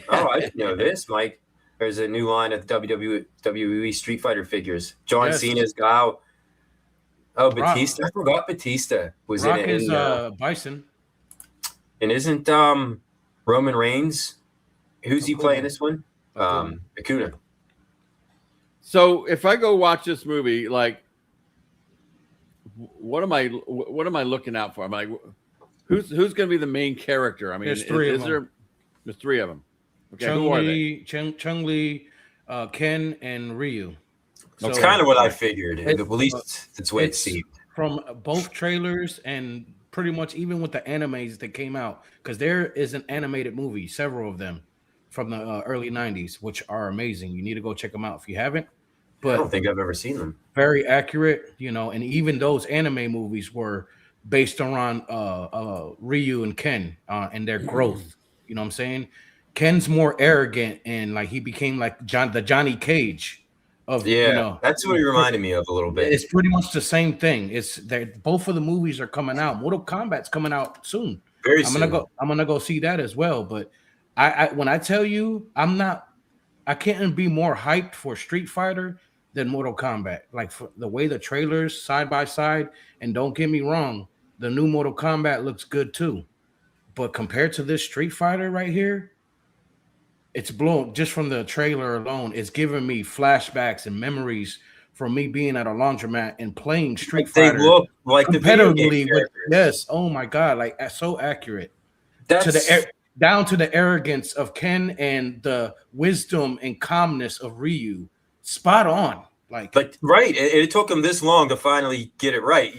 Oh, I didn't know this, Mike. There's a new line of WWE Street Fighter figures. John Cena's Guile. Oh, Batista. I forgot Batista was Rock in it. Is Bison. And isn't Roman Reigns? Who's he playing this one? Acuna. So if I go watch this movie, like, what am I looking out for? I'm like, who's going to be the main character? I mean, there's three of them. Okay, who are they? Chun-Li, Ken, and Ryu. It's So, kind of what I figured. At it- least that's what it seemed. from both trailers and pretty much even with the animes that came out, because there is an animated movie, several of them from the early 90s, which are amazing. You need to go check them out if you haven't. But I don't think I've ever seen them. very accurate, and even those anime movies were based around Ryu and Ken and their growth. You know what I'm saying? Ken's more arrogant and like he became like the Johnny Cage of that's what he reminded me of a little bit. It's pretty much the same thing. It's that both of the movies are coming out. Mortal Kombat's coming out soon. Very soon. I'm gonna go see that as well. But I when I tell you I can't be more hyped for Street Fighter than Mortal Kombat. Like for the way the trailers side by side, and don't get me wrong, the new Mortal Kombat looks good too. But compared to this Street Fighter right here, it's blown just from the trailer alone. It's giving me flashbacks and memories from me being at a laundromat and playing Street Fighter. They look like the video game competitively. Yes, oh my god, like so accurate. That's Down to the arrogance of Ken and the wisdom and calmness of Ryu. Spot on. Like right. It took them this long to finally get it right.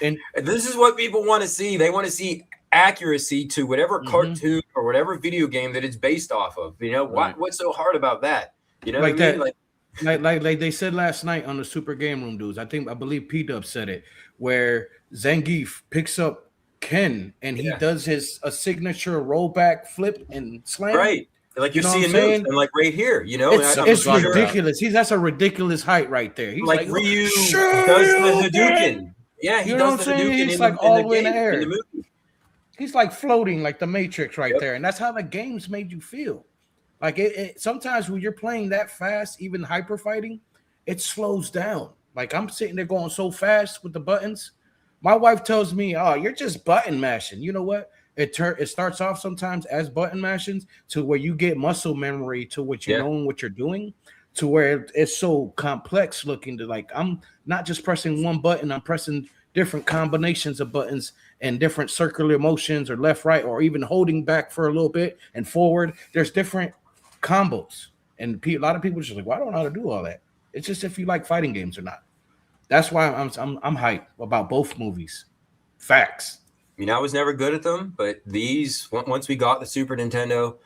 And this is what people want to see. They want to see accuracy to whatever cartoon or whatever video game that it's based off of. What's so hard about that? Like that. Like they said last night on the Super Game Room dudes. I believe P-Dub said it, where Zangief picks up Ken and he does a signature rollback flip and slam. Right. Like you're seeing moves and like right here, it's ridiculous. That's a ridiculous height right there. He's like Ryu does the Hadouken. Yeah, he does the Hadouken. He's like all the way in the air. He's like floating like the Matrix right there. And that's how the games made you feel. Like it sometimes when you're playing that fast, even hyper fighting, it slows down. Like I'm sitting there going so fast with the buttons. My wife tells me, "Oh, you're just button mashing." You know what? It starts off sometimes as button mashing to where you get muscle memory to what you know what you're doing, to where it's so complex looking to like I'm not just pressing one button, I'm pressing different combinations of buttons and different circular motions or left, right, or even holding back for a little bit and forward. There's different combos. And a lot of people are just like, well, I don't know how to do all that. It's just if you like fighting games or not. That's why I'm hyped about both movies. Facts. I mean, I was never good at them, but these, once we got the Super Nintendo,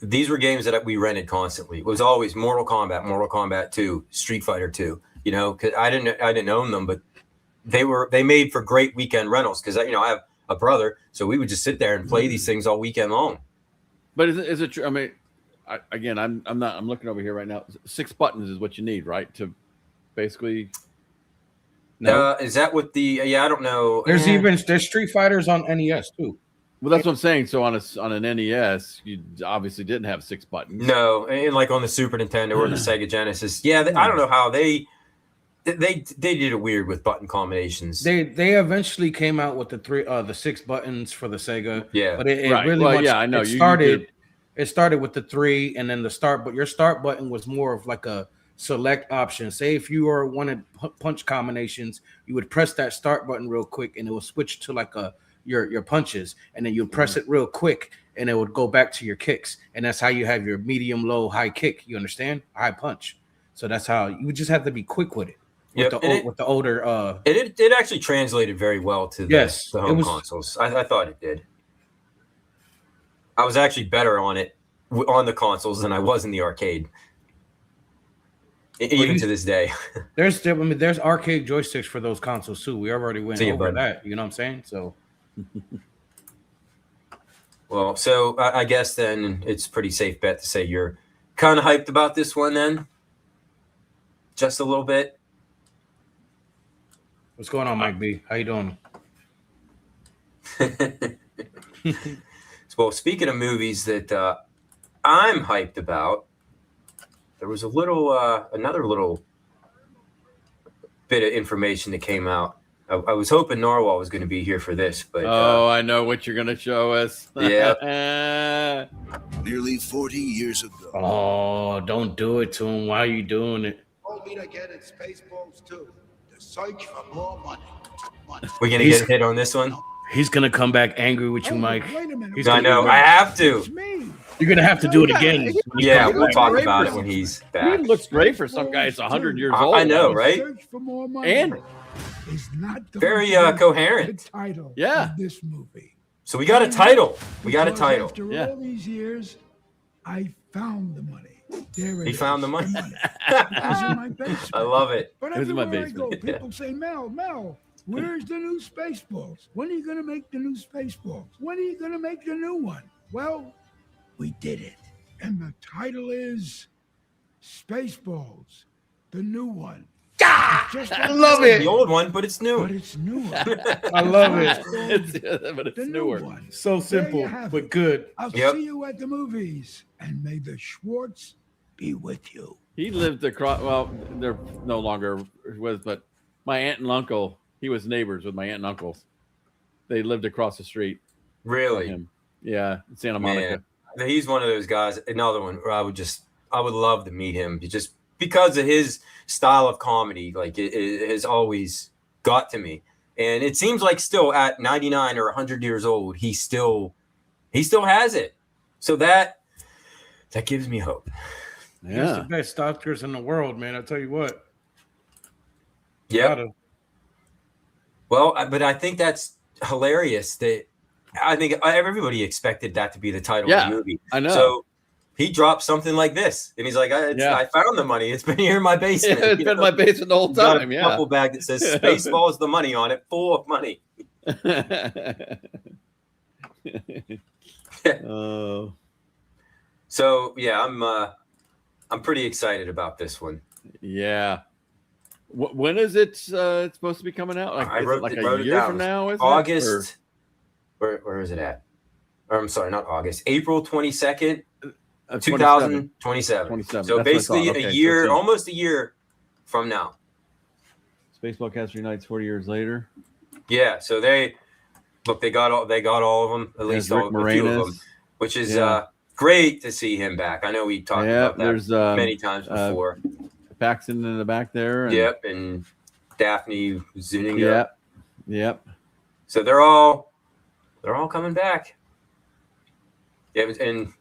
these were games that we rented constantly. It was always Mortal Kombat 2, Street Fighter 2, because I didn't own them, but they made for great weekend rentals because I have a brother, so we would just sit there and play these things all weekend long. But is it true? I mean, I'm looking over here right now. 6 buttons is what you need, right? To basically. No, is that what the? I don't know. There's Street Fighters on NES too. Well, that's what I'm saying. So on an NES, you obviously didn't have 6 buttons. No, and like on the Super Nintendo or the Sega Genesis, I don't know how they did it weird with button combinations. They eventually came out with the 6 buttons for the Sega. Yeah, but it really I know. It started with the 3, and then the start. But your start button was more of like a select option. Say if you wanted punch combinations, you would press that start button real quick, and it will switch to like your punches, and then you press it real quick, and it would go back to your kicks, and that's how you have your medium, low, high kick. You understand? High punch. So that's how you just have to be quick with it. With the older, it actually translated very well to the home consoles. I thought it did. I was actually better on it on the consoles than I was in the arcade. Even to this day. There's arcade joysticks for those consoles too. We already went over that. You know what I'm saying? So well, so I guess then it's a pretty safe bet to say you're kind of hyped about this one then. Just a little bit. What's going on, Mike B? How you doing? Well, speaking of movies that I'm hyped about, there was another little bit of information that came out. I was hoping Narwhal was going to be here for this, but I know what you're going to show us. Yeah. Nearly 40 years ago. Oh, don't do it to him. Why are you doing it? Told me to get in Spaceballs too. To search for more money. We're going to get hit on this one. He's going to come back angry with you, Mike. Wait a minute. I know. I have to. It's me. You're gonna have to do it again. Yeah, we'll talk about it when he's back. He looks great for some guy that's 100 years old. I know, right? Search for more money And is not very going to be coherent. The title Yeah. of this movie. So we got a title. We got a Because title. After Yeah. all these years, I found the money. There it He is, found the money. It was in my basement. I love it. But It was in my everywhere I go, basement. people say, Mel, where's the new Spaceballs? When are you going to make the new Spaceballs? When are you going to make the new one? Well, we did it. And the title is Spaceballs, the new one. Just I love The it. old one, but it's new. But it's newer. I love it. But it's The new newer. one. So There you simple, have but it. good. I'll Yep. see you at the movies. And may the Schwartz be with you. He lived across. Well, they're no longer with, but my aunt and uncle. He was neighbors with my aunt and uncles. They lived across the street from Really? him. Yeah, in Santa Monica. Man, he's one of those guys. Another one where I would love to meet him just because of his style of comedy. Like it has always got to me, and it seems like still at 99 or 100 years old, he still has it. So that gives me hope. He's the Yeah. best doctors in the world, man. I tell you what. Yeah. Well, but I think that's hilarious. That I think everybody expected that to be the title of the movie. I know. So he dropped something like this, and he's like, I found the money. It's been here in my basement. Yeah, it's been in my basement the whole Got time. a Yeah. duffel bag that says Spaceballs the money on it, full of money. Oh. So yeah, I'm pretty excited about this one. Yeah. When is it it's supposed to be coming out? Like, I is wrote it like it- a wrote it year down. from now? Is August. Where is it at? Or, I'm sorry, not August. April 22nd, 2027. 27. So That's what I basically thought. Okay, a so year, it's almost a year from now. Spaceball Cast reunites 40 years later. Yeah. So they got all of them, at least Rick a few of them, Moranis. which is Yeah. great to see him back. I know we talked about that there's many times before. Paxton in the back there. And, Yep, and Daphne Zuniga. Yep. Yep. So they're all coming back. Yeah, and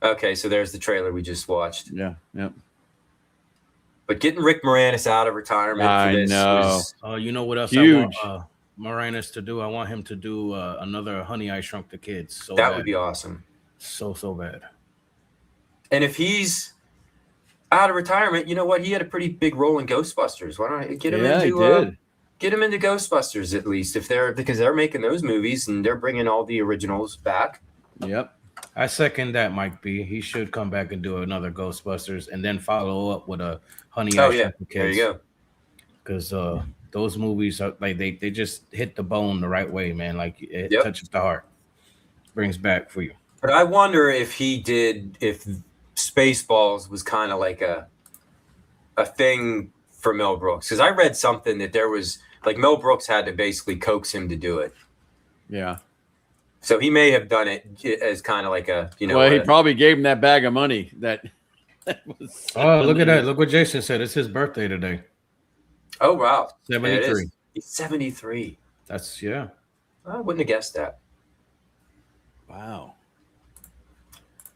okay, so there's the trailer we just watched. Yeah. Yep. But getting Rick Moranis out of retirement I for this know. was You know what else Huge. I want Moranis to do? I want him to do another Honey, I Shrunk the Kids. So that bad. would be awesome. so bad. And if he's out of retirement, you know what? He had a pretty big role in Ghostbusters. Why don't I get him Yeah, he into did. get him into Ghostbusters at least because they're making those movies and they're bringing all the originals back. Yep. I second that, Mike B. He should come back and do another Ghostbusters and then follow up with a Honey, Oh I yeah, Shrunk the Kids. there you go. Because those movies are like they just hit the bone the right way, man. Like it Yep. touches the heart, brings back for you. But I wonder if Spaceballs was kind of like a thing for Mel Brooks, because I read something that there was like Mel Brooks had to basically coax him to do it. Yeah. So he may have done it as kind of like a, Well, he probably gave him that bag of money that was. Oh, look at that. Look what Jason said. It's his birthday today. Oh, wow. 73. Yeah, it is. He's 73. That's, yeah. I wouldn't have guessed that. Wow.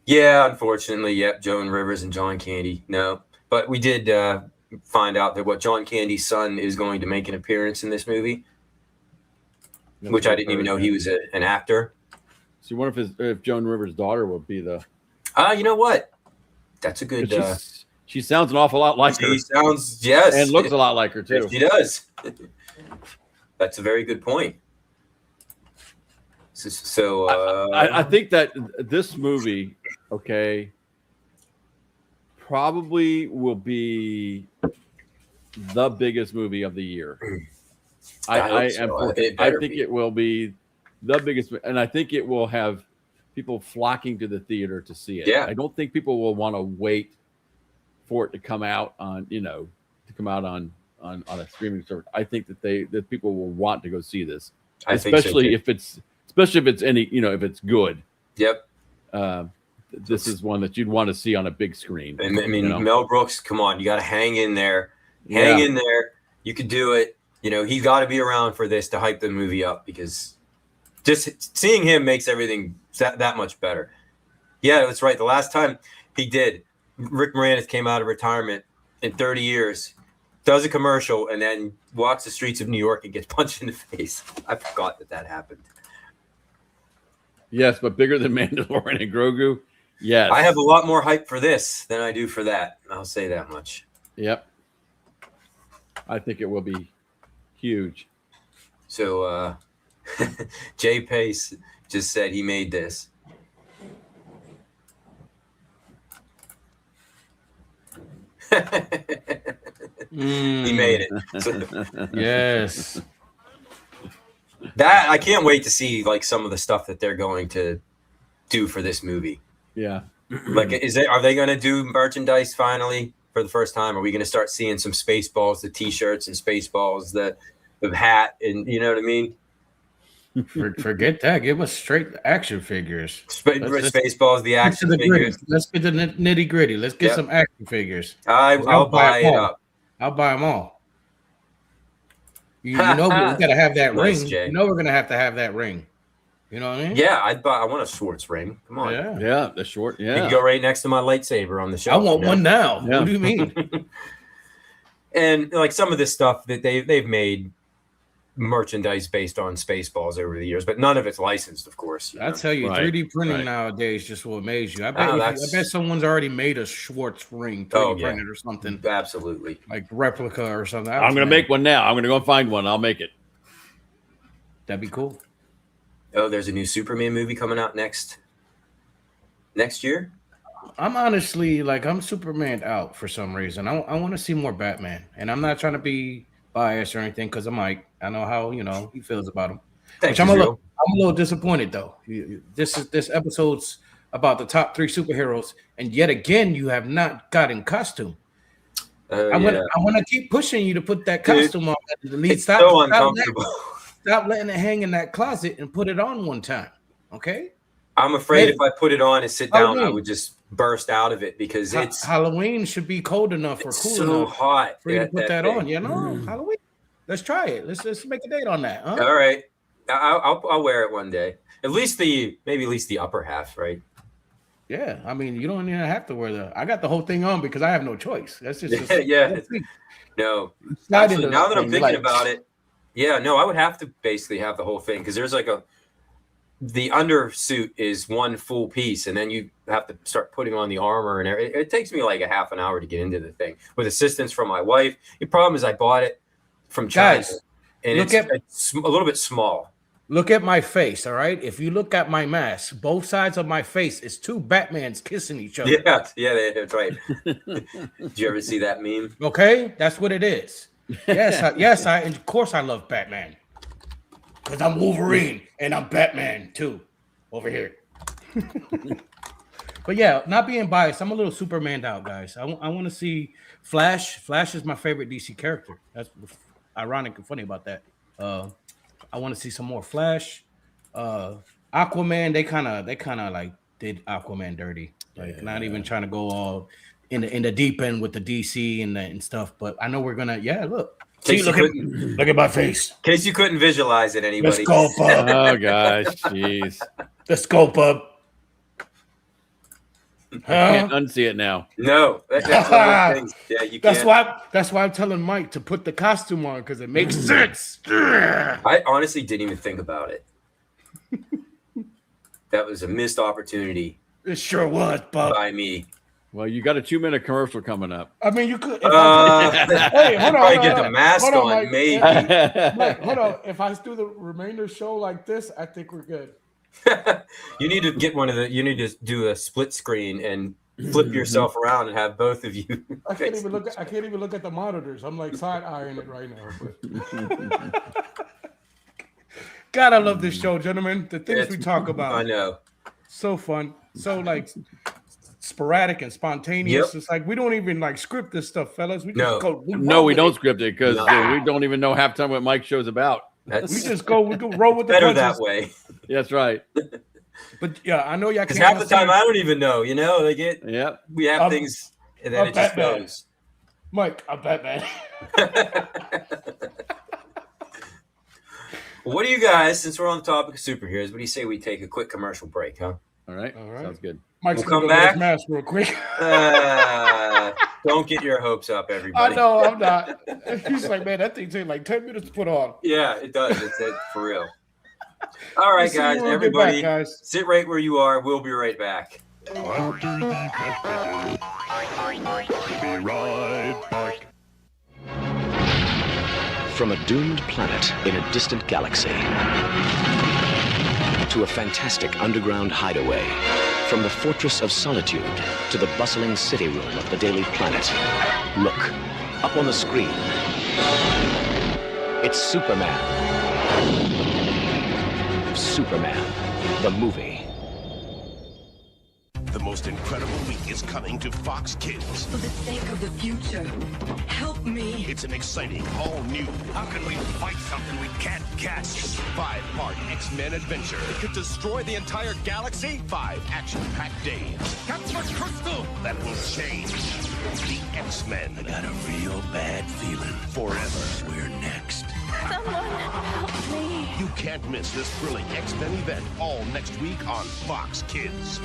Yeah, unfortunately, yep. Joan Rivers and John Candy. No, but we did find out that John Candy's son is going to make an appearance in this movie, which I didn't even know he was an actor. So, what if Joan Rivers' daughter would be the? You know what? That's a good. She sounds an awful lot like her. She sounds, yes, and looks a lot like her too. She does. That's a very good point. So I think that this movie, okay, probably will be the biggest movie of the year. I think it will be the biggest, and I think it will have people flocking to the theater to see it. Yeah. I don't think people will want to wait for it to come out on, on a streaming service. I think that people will want to go see this, especially if it's any, if it's good. Yep. This is one that you'd want to see on a big screen. And I mean, Mel Brooks, come on, you got to hang in there. Hang in there. You could do it. He's got to be around for this to hype the movie up, because just seeing him makes everything that much better. Yeah, that's right. The last time he did, Rick Moranis came out of retirement in 30 years, does a commercial, and then walks the streets of New York and gets punched in the face. I forgot that happened. Yes, but bigger than Mandalorian and Grogu. Yes. I have a lot more hype for this than I do for that. I'll say that much. Yep. I think it will be huge. So Jay Pace just said he made this. He made it. So, yes. That I can't wait to see like some of the stuff that they're going to do for this movie. Yeah. Like, are they going to do merchandise finally for the first time? Are we going to start seeing some Spaceballs, the T-shirts and Spaceballs, the hat, and you know what I mean? Forget that. Give us straight action figures. Spaceballs, the action figures. Let's get the nitty gritty. Let's get some action figures. I'll buy it up. I'll buy them all. You know we gotta have that ring. Jay. You know we're gonna have to have that ring. You know what I mean? Yeah, I want a Schwartz ring. Come on. Yeah, the short. Yeah, you can go right next to my lightsaber on the shelf. I want one now. Yeah. What do you mean? And like some of this stuff that they've made merchandise based on Spaceballs over the years, but none of it's licensed, of course. I tell you, 3D printing nowadays just will amaze you. I bet someone's already made a Schwartz ring 3D printed or something. Absolutely. Like replica or something. I'm going to make one now. I'm going to go find one. I'll make it. That'd be cool. Oh, there's a new Superman movie coming out next year? I'm honestly like, I'm Superman out for some reason. I want to see more Batman, and I'm not trying to be biased or anything because I'm like, I know how he feels about him. I'm a little disappointed though. This episode's about the top 3 superheroes, and yet again you have not gotten costume. I want to keep pushing you to put that costume on. It's so uncomfortable. Stop letting it hang in that closet and put it on one time. Okay. I'm afraid if I put it on and sit down, I would just burst out of it because it's Halloween should be cold enough or cool so enough hot for you to put that on. You know, Halloween. Let's try it. Let's make a date on that. Huh? All right, I'll wear it one day. At least the upper half, right? Yeah, I mean, you don't even have to wear I got the whole thing on because I have no choice. That's just yeah. No, actually, now that I'm thinking about it, yeah, no, I would have to basically have the whole thing because there's like the undersuit is one full piece, and then you have to start putting on the armor and everything. It takes me like a half an hour to get into the thing with assistance from my wife. The problem is I bought it from China, and it's a little bit small. Look at my face, all right? If you look at my mask, both sides of my face is 2 Batmans kissing each other. Yeah, that's right. Did you ever see that meme? Okay, that's what it is. Yes, of course I love Batman. Because I'm Wolverine and I'm Batman too over here. But yeah, not being biased, I'm a little Supermaned out, guys. I want to see Flash. Flash is my favorite DC character. That's ironic and funny about that. I want to see some more Flash. Aquaman, they kind of like did Aquaman dirty. Like not even trying to go all in the deep end with the DC and stuff. But I know we're gonna look. See, look at my face. In case you couldn't visualize it, anybody. The scope up. Oh gosh, jeez. The scope up. Can't unsee it now. No, that's one of those things. Yeah, you can't. That's why I'm telling Mike to put the costume on because it makes sense. I honestly didn't even think about it. That was a missed opportunity. It sure was, Bob. By me. Well, you got a 2-minute commercial coming up. I mean, you could. Hey, hold on. Get the mask on, Mike. maybe. Mike, hold on. If I do the remainder show like this, I think we're good. You need to get you need to do a split screen and flip yourself around and have both of you. I can't even look at the monitors. I'm like side eyeing it right now. God, I love this show, gentlemen. The things we talk about. I know. So fun. So like sporadic and spontaneous. Yep. It's like we don't even like script this stuff, fellas. We just go. We don't script it because we don't even know half time what Mike's show's about. We just go. We go roll with the better punches. that way. That's right. But yeah, I know y'all. Because half the time I don't even know. You know, they get. Yeah. We have things, and then it just goes. Mike, I'm Batman. Well, what do you guys? Since we're on the topic of superheroes, what do you say we take a quick commercial break, huh? All right. Sounds good. Mike's we'll gonna come go get his back. mask real quick. Don't get your hopes up, everybody. I know, I'm not. He's like, man, that thing takes like 10 minutes to put on. Yeah, it does. It's for real. All right, We'll see you guys, when we get everybody, back, guys. sit right where you are. We'll be right back. Be right back. From a doomed planet in a distant galaxy to a fantastic underground hideaway, from the Fortress of Solitude to the bustling city room of the Daily Planet. Look, up on the screen. It's Superman. Superman, the movie. The most incredible week is coming to Fox Kids. For the sake of the future, help me. It's an exciting, all-new. How can we fight something we can't catch? 5-part X-Men adventure. It could destroy the entire galaxy? 5 action-packed days. Captain Crystal! That will change the X-Men. I got a real bad feeling. Forever. We're next. Someone help me. You can't miss this thrilling X-Men event all next week on Fox Kids.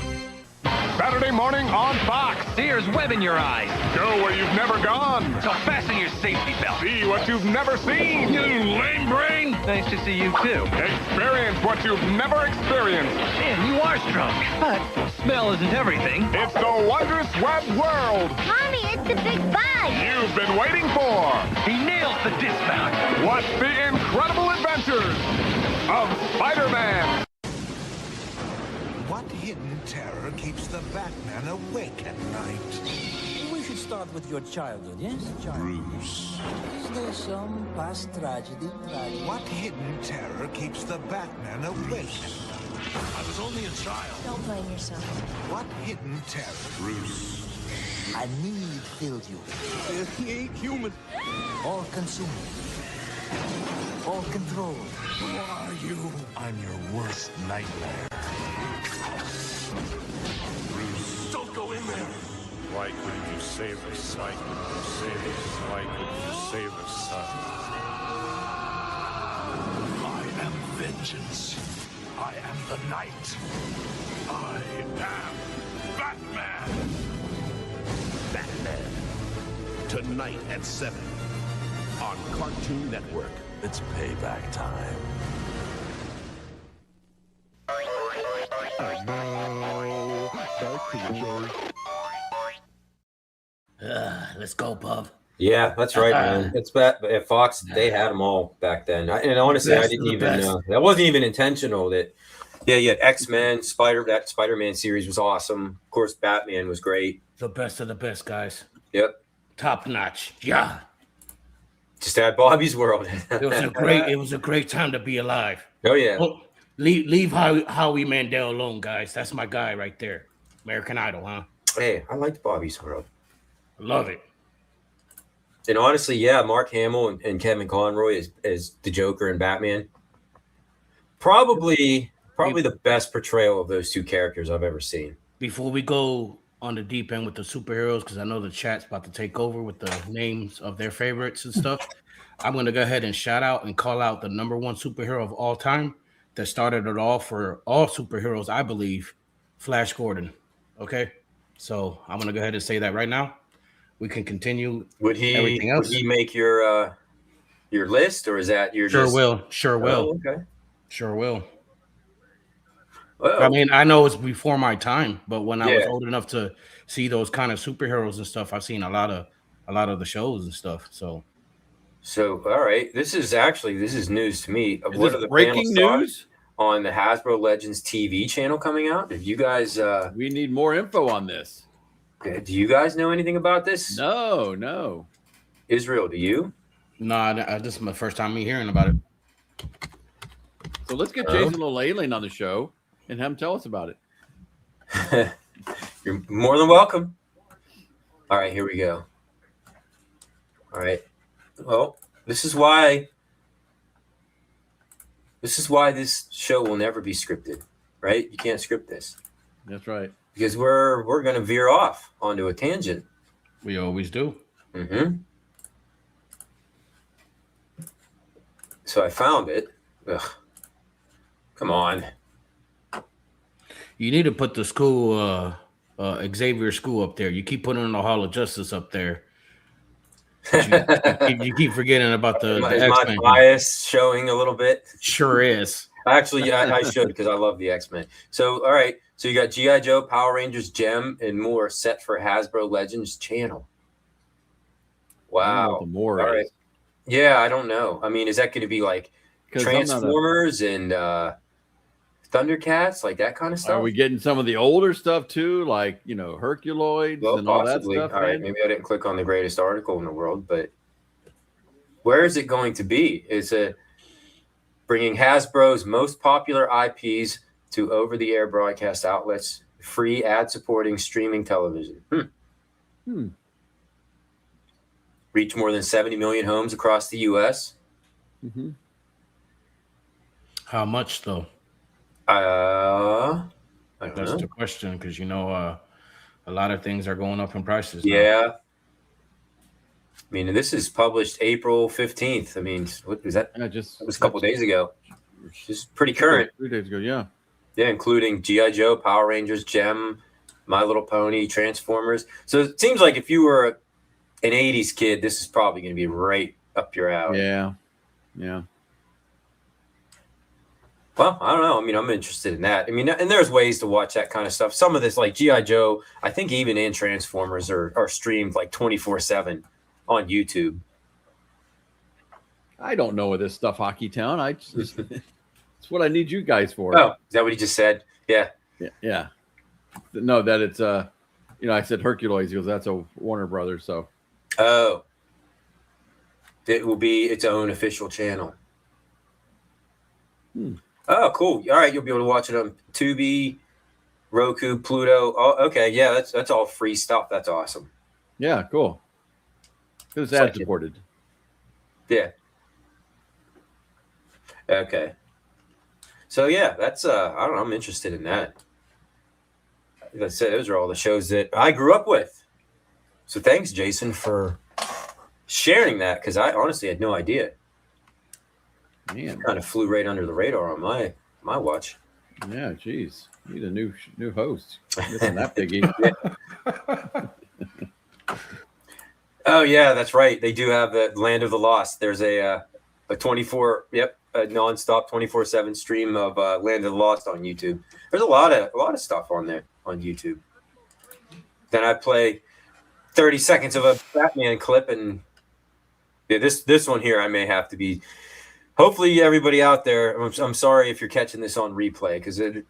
Saturday morning on Fox. There's web in your eyes. Go where you've never gone. So fasten your safety belt. See what you've never seen. You lame brain. Nice to see you too. Experience what you've never experienced. Man, you are strong. But smell isn't everything. It's the wondrous web world. Mommy, it's the big bug. You've been waiting for. He nails the dismount. What's the incredible adventures of Spider-Man? What hidden terror keeps the Batman awake at night? We should start with your childhood, yes, child? Bruce. Is there some past tragedy? What hidden terror keeps the Batman awake? I was only a child. Don't blame yourself. What hidden terror? Bruce. A need filled you. He ain't human. All consuming. All controlled. Who are you? I'm your worst nightmare. Bruce. Don't go in there. Why couldn't you save us? Why couldn't you save us? Why couldn't you save us, son? I am vengeance. I am the night. I am Batman. Batman. Tonight at 7 on Cartoon Network. It's payback time. Let's go, Bub. Yeah, that's right, man. It's at Fox. They had them all back then, and honestly, I didn't even know. That wasn't even intentional. That, yeah, you had X-Men, that Spider-Man series was awesome. Of course, Batman was great. The best of the best, guys. Yep, top notch. Yeah. Just at Bobby's World. It was a great time to be alive. Oh yeah. Well, leave Howie Mandel alone, guys. That's my guy right there. American Idol, huh? Hey, I liked Bobby's World. Love it. And honestly, yeah, Mark Hamill and Kevin Conroy as the Joker and Batman. Probably the best portrayal of those two characters I've ever seen. Before we go on the deep end with the superheroes, because I know the chat's about to take over with the names of their favorites and stuff, I'm going to go ahead and shout out and call out the number one superhero of all time that started it all for all superheroes, I believe, Flash Gordon. Okay? So I'm going to go ahead and say that right now. We can continue. Everything else. Would he make your list, or is that your? Sure just... will. Sure will. Oh, okay. Sure will. Well, I mean, I know it's before my time, but when I was old enough to see those kind of superheroes and stuff, I've seen a lot of the shows and stuff. So all right, this is news to me. What are the breaking news on the Hasbro Legends TV channel coming out? Did you guys? We need more info on this. Do you guys know anything about this? No. Israel, do you? No, this is my first time hearing about it. So let's get Jason O'Layland on the show and have him tell us about it. You're more than welcome. All right, here we go. All right. Well, this is why this show will never be scripted, right? You can't script this. That's right. Because we're going to veer off onto a tangent. We always do. Mm-hmm. So I found it. Ugh. Come on. You need to put the school Xavier School up there. You keep putting the Hall of Justice up there. You keep forgetting about the X-Men. My bias showing a little bit? Sure is. Actually, I should, because I love the X-Men. So, all right. So you got G.I. Joe, Power Rangers, Gem, and more set for Hasbro Legends channel. Wow. All right. Yeah, I don't know. I mean, is that going to be like Transformers and Thundercats, like that kind of stuff? Are we getting some of the older stuff too, like Herculoids and all that stuff? All right, maybe I didn't click on the greatest article in the world, but where is it going to be? Is it bringing Hasbro's most popular IPs to over-the-air broadcast outlets, free ad-supporting streaming television? Reach more than 70 million homes across the U.S. Mm-hmm. How much though? I don't That's know. the question, because a lot of things are going up in prices. Yeah. Now. I mean, this is published April 15th. I mean, what was that? It was a couple days ago. Just pretty current. 3 days ago, yeah. Yeah, including G.I. Joe, Power Rangers, Gem, My Little Pony, Transformers. So it seems like if you were an 80s kid, this is probably going to be right up your alley. Yeah. Yeah. Well, I don't know. I mean, I'm interested in that. I mean, and there's ways to watch that kind of stuff. Some of this, like G.I. Joe, I think even in Transformers are streamed like 24/7 on YouTube. I don't know this stuff, Hockey Town. It's what I need you guys for. Oh, is that what he just said? Yeah. Yeah. No, that it's I said Herculoids. He goes, that's a Warner Brothers. So. Oh. It will be its own official channel. Oh, cool. All right, you'll be able to watch it on Tubi, Roku, Pluto. Oh, okay, yeah, that's all free stuff. That's awesome. Yeah, cool. It's ad supported. Yeah. Okay. So yeah, that's I don't know. I'm interested in that. Like I said, those are all the shows that I grew up with. So thanks, Jason, for sharing that, because I honestly had no idea. Man, kind of flew right under the radar on my watch. Yeah, geez, need a new host. Missing that biggie. Oh yeah, that's right. They do have the Land of the Lost. There's a 24, a nonstop 24/7 stream of Land of the Lost on YouTube. There's a lot of stuff on there on YouTube. Then I play 30 seconds of a Batman clip, and this one here I may have to be. Hopefully, everybody out there, I'm sorry if you're catching this on replay, because it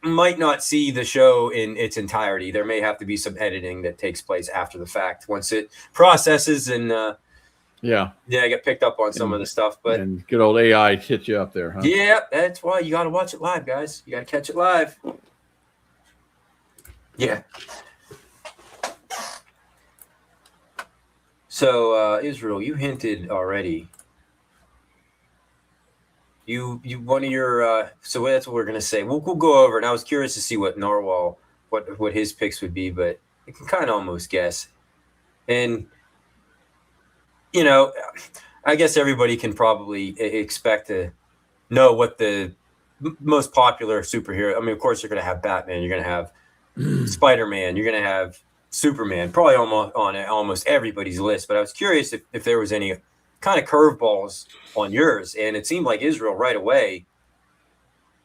might not see the show in its entirety. There may have to be some editing that takes place after the fact once it processes and I get picked up on some of the stuff. But and good old AI hit you up there, huh? Yeah, that's why you got to watch it live, guys. You got to catch it live. Yeah. So Israel, you hinted already. You one of your so that's what we're gonna say. We'll go over, and I was curious to see what Narwhal what his picks would be, but you can kind of almost guess. And I guess everybody can probably expect to know what the most popular superhero. I mean, of course, you're gonna have Batman, you're gonna have Spider-Man, you're gonna have Superman, probably almost on almost everybody's list. But I was curious if there was any kind of curveballs on yours, and it seemed like Israel right away.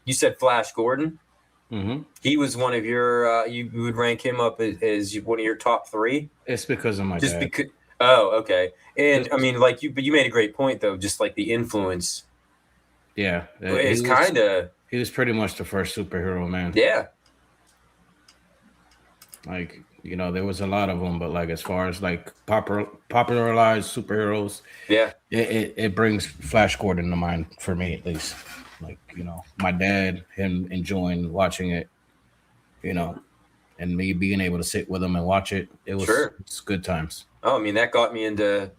You said Flash Gordon. Mm-hmm. He was one of your. You would rank him up as one of your top 3. It's because of my dad. Because. Oh, okay. And I mean, but you made a great point though. Just like the influence. Yeah, it's kind of. He was pretty much the first superhero, man. Yeah. Like. There was a lot of them, but like as far as like popularized superheroes, it brings Flash Gordon to mind for me at least. Like my dad, him enjoying watching it, and me being able to sit with him and watch it. It was it's good times. Oh, I mean that got me into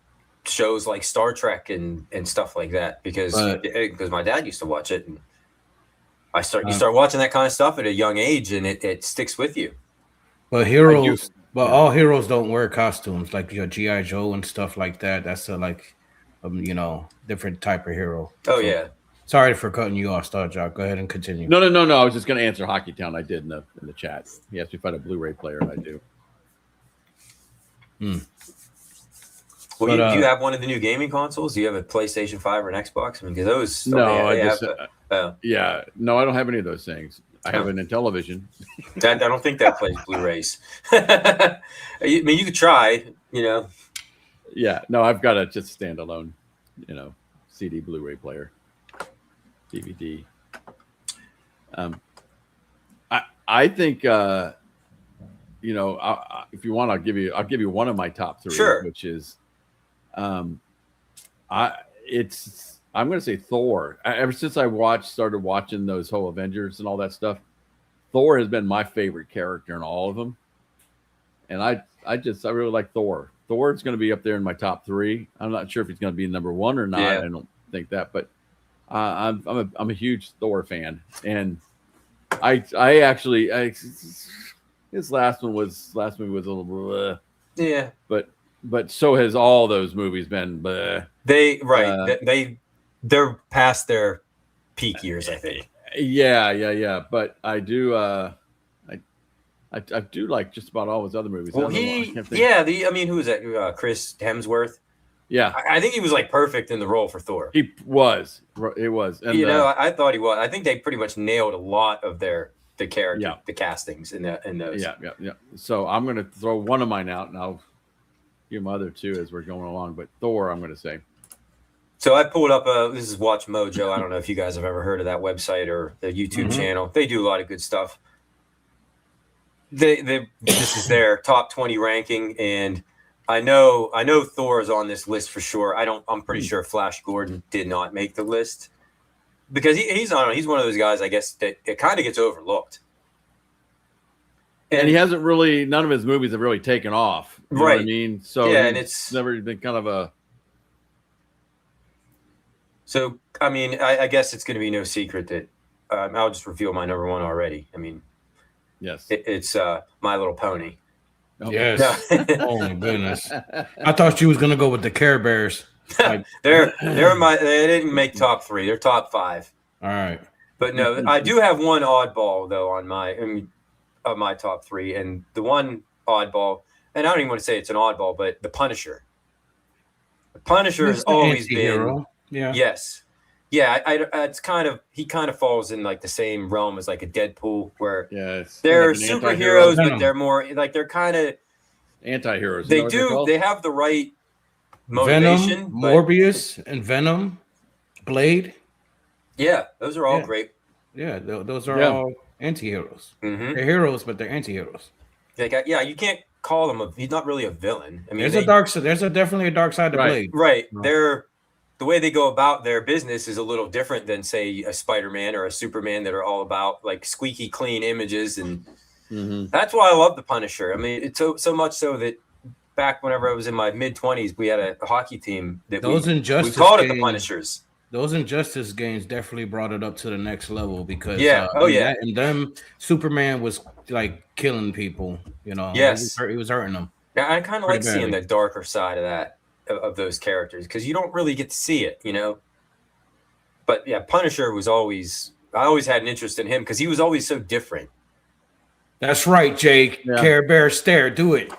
shows like Star Trek and stuff like that because my dad used to watch it, and you start watching that kind of stuff at a young age, and it sticks with you. But heroes, all heroes don't wear costumes like your G.I. Joe and stuff like that. That's a different type of hero. Oh yeah. Sorry for cutting you off, Star Jock. Go ahead and continue. No. I was just going to answer Hockey Town. I did in the chat. He asked me if I had a Blu-ray player, and I do. Well, do you have one of the new gaming consoles? Do you have a PlayStation 5 or an Xbox? I mean, because those. No, yeah, no, I don't have any of those things. I have an Intellivision. I don't think that plays Blu-rays. I mean, you could try, Yeah, no, I've got a just standalone, CD Blu-ray player, DVD. I think if you want, I'll give you one of my top 3, sure. Which is, I'm going to say Thor. Ever since I started watching those whole Avengers and all that stuff, Thor has been my favorite character in all of them. And I really like Thor. Thor's going to be up there in my top 3. I'm not sure if he's going to be number 1 or not. Yeah. I don't think that, but I'm a huge Thor fan. And I actually his last movie was a little bleh. Yeah. But so has all those movies been bleh. They're past their peak years, I think. Yeah. But I do I do like just about all his other movies. Well, who is that? Chris Hemsworth. Yeah, I think he was like perfect in the role for Thor. It was, and, I thought he was. I think they pretty much nailed a lot of the character, the castings in those. Yeah. So I'm going to throw one of mine out, and I'll give my other 2 as we're going along. But Thor, I'm going to say. So I pulled up. This is Watch Mojo. I don't know if you guys have ever heard of that website or the YouTube channel. They do a lot of good stuff. This is their top 20 ranking, and I know Thor is on this list for sure. I'm pretty sure Flash Gordon did not make the list because he's one of those guys, I guess, that it kind of gets overlooked. And he hasn't really, none of his movies have really taken off. You know what I mean? So yeah, and it's never been kind of a. So, I mean, I guess it's going to be no secret that I'll just reveal my number 1 already. I mean, yes, it's My Little Pony. Oh. Yes. Oh my goodness. I thought you was going to go with the Care Bears. Like, they didn't make top 3. They're top 5. All right. But no, I do have one oddball though on my top 3, and the one oddball, and I don't even want to say it's an oddball, but the Punisher. The Punisher has always been. Yeah. Yes. Yeah. It's he kind of falls in like the same realm as like a Deadpool, where they're like superheroes, but they're more like they're kind of anti-heroes. They have the right motivation. Venom, Morbius, and Venom, Blade. Yeah, those are all great. Yeah, those are all anti-heroes. Mm-hmm. They're heroes, but they're anti-heroes. You can't call him he's not really a villain. I mean, there's definitely a dark side to Blade. Right. The way they go about their business is a little different than, say, a Spider-Man or a Superman that are all about like squeaky clean images, and that's why I love the Punisher. I mean, it's so much so that back whenever I was in my mid-20s, we had a hockey team that we called it the Punishers. Those Injustice games definitely brought it up to the next level because and them Superman was like killing people. Yes, he was hurting them. Yeah, I kind of like seeing the darker side of that. Of those characters, because you don't really get to see it, But yeah, Punisher I always had an interest in him because he was always so different. That's right, Jake. Yeah. Care Bear stare, do it.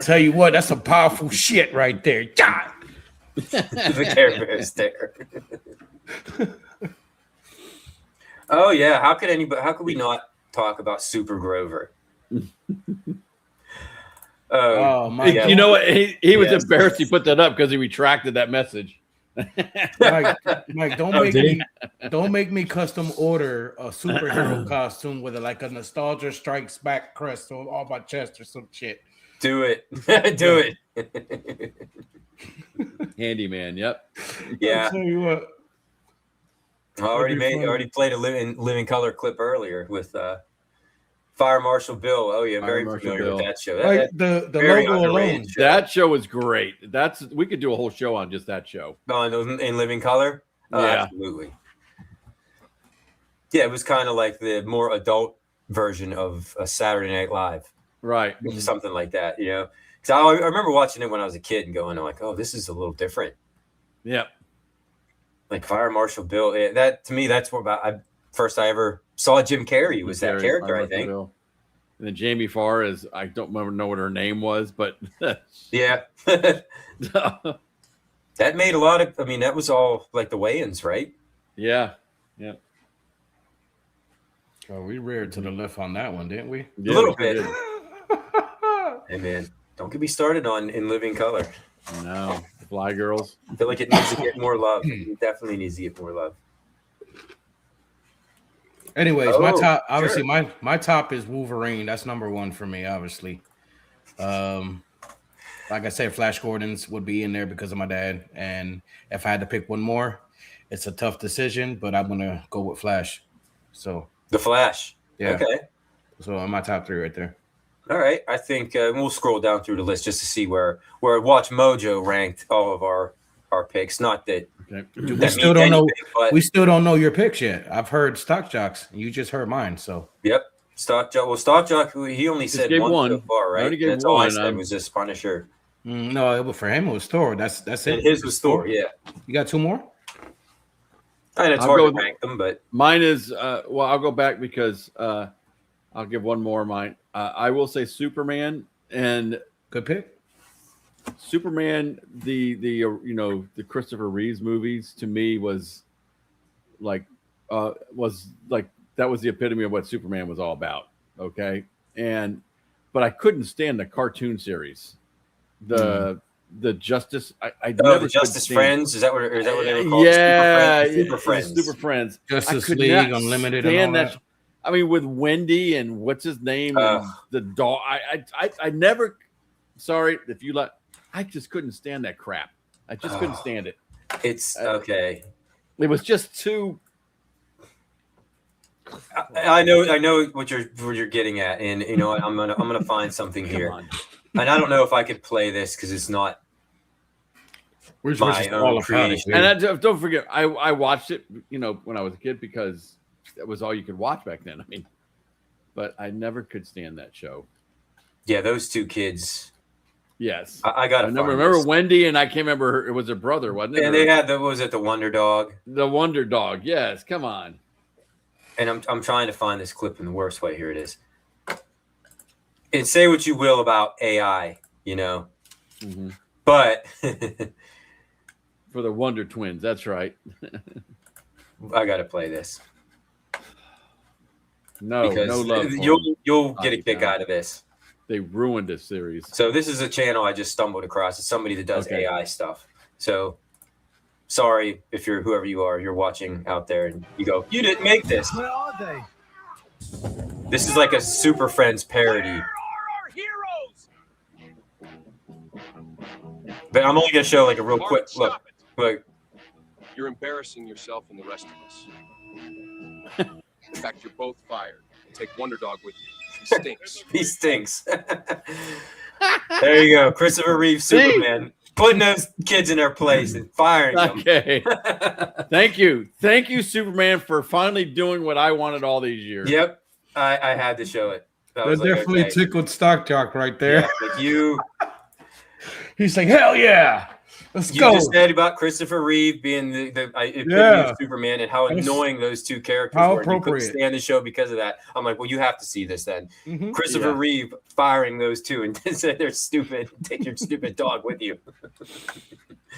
Tell you what, that's some powerful shit right there. God. The Care Bear stare. Oh yeah, how could we not talk about Super Grover? My God. You know what? He was embarrassed he put that up because he retracted that message. Mike, don't make me custom order a superhero costume with a Nostalgia Strikes Back crest on my chest or some shit. Do it. Do it. Handyman, yep. Yeah. I'll tell you what. I already played a living color clip earlier with Fire Marshal Bill. Oh yeah, very familiar with that show. The logo alone. Show. That show was great. We could do a whole show on just that show. In living color? Oh, yeah, absolutely. Yeah, it was kind of like the more adult version of a Saturday Night Live. Right. Something like that, Because I remember watching it when I was a kid and going like, oh, this is a little different. Yeah. Like Fire Marshal Bill. That to me, that's what first I ever saw Jim Carrey was that character. I think. Bill. And then Jamie Farr I don't know what her name was, but yeah. That made a lot of. I mean, that was all like the Wayans, right? Yeah. Oh, we reared to the left on that one, didn't we? Yeah, a little bit. Hey man, don't get me started on In Living Color. No, Fly Girls. I feel like it needs to get more love. It definitely needs to get more love. Anyways, my top, obviously, my top is Wolverine. That's number one for me, obviously. Like I said, Flash Gordon's would be in there because of my dad. And if I had to pick one more, it's a tough decision, but I'm gonna go with Flash. So The Flash. Yeah. Okay. So I'm my top 3 right there. All right. I think we'll scroll down through the list just to see where Watch Mojo ranked all of our picks. Not that we still don't know. We still don't know your picks yet. I've heard Stock Jocks. You just heard mine. So yep. Stock Jock. Well, Stock Jock. He only said one so far, right? That's all I said was just Punisher. No, for him it was Thor. That's it. And his was Thor. Yeah. You got 2 more? And it's hard to rank them, but mine is well, I'll go back because I'll give one more of mine. I will say Superman, and good pick. Superman, the Christopher Reeves movies to me was like that was the epitome of what Superman was all about. Okay, but I couldn't stand the cartoon series. The Justice, I never the Justice Friends. Is that what they were called? Yeah, Super Friends. Super Friends. Justice League Unlimited and all that. I mean, with Wendy and what's his name, and the dog. I never. Sorry if you let. I just couldn't stand that crap. I just couldn't stand it. It's okay. It was just too. I know what you're getting at, and you know I'm gonna find something here. And I don't know if I could play this because it's not my own creation. And don't forget, I watched it, when I was a kid because that was all you could watch back then. I mean, but I never could stand that show. Yeah, those 2 kids. Yes, I got to remember Wendy, and I can't remember it was her brother, wasn't it? And they had the Wonder Dog. The Wonder Dog, yes. Come on. And I'm trying to find this clip in the worst way. Here it is. And say what you will about AI, but for the Wonder Twins, that's right. I got to play this. No love. You'll get a kick out of this. They ruined this series. So this is a channel I just stumbled across. It's somebody that does AI stuff. So sorry if you're whoever you are, you're watching out there and you go, you didn't make this. Where are they? This is like a Super Friends parody. But I'm only going to show like a real quick look. Look. You're embarrassing yourself and the rest of us. In fact, you're both fired. Take Wonder Dog with you. He stinks. He stinks. There you go. Christopher Reeve, Superman. Putting those kids in their place and firing them. Okay. Thank you, Superman, for finally doing what I wanted all these years. Yep. I had to show it. That definitely tickled Stock Jock right there. Yeah, like you... He's like, hell yeah. Let's go. You just said about Christopher Reeve being the epitome of Superman and how annoying those 2 characters were. You couldn't stand the show because of that. I'm like, well, you have to see this then. Mm-hmm. Christopher Reeve firing those 2 and said they're stupid. Take your stupid dog with you.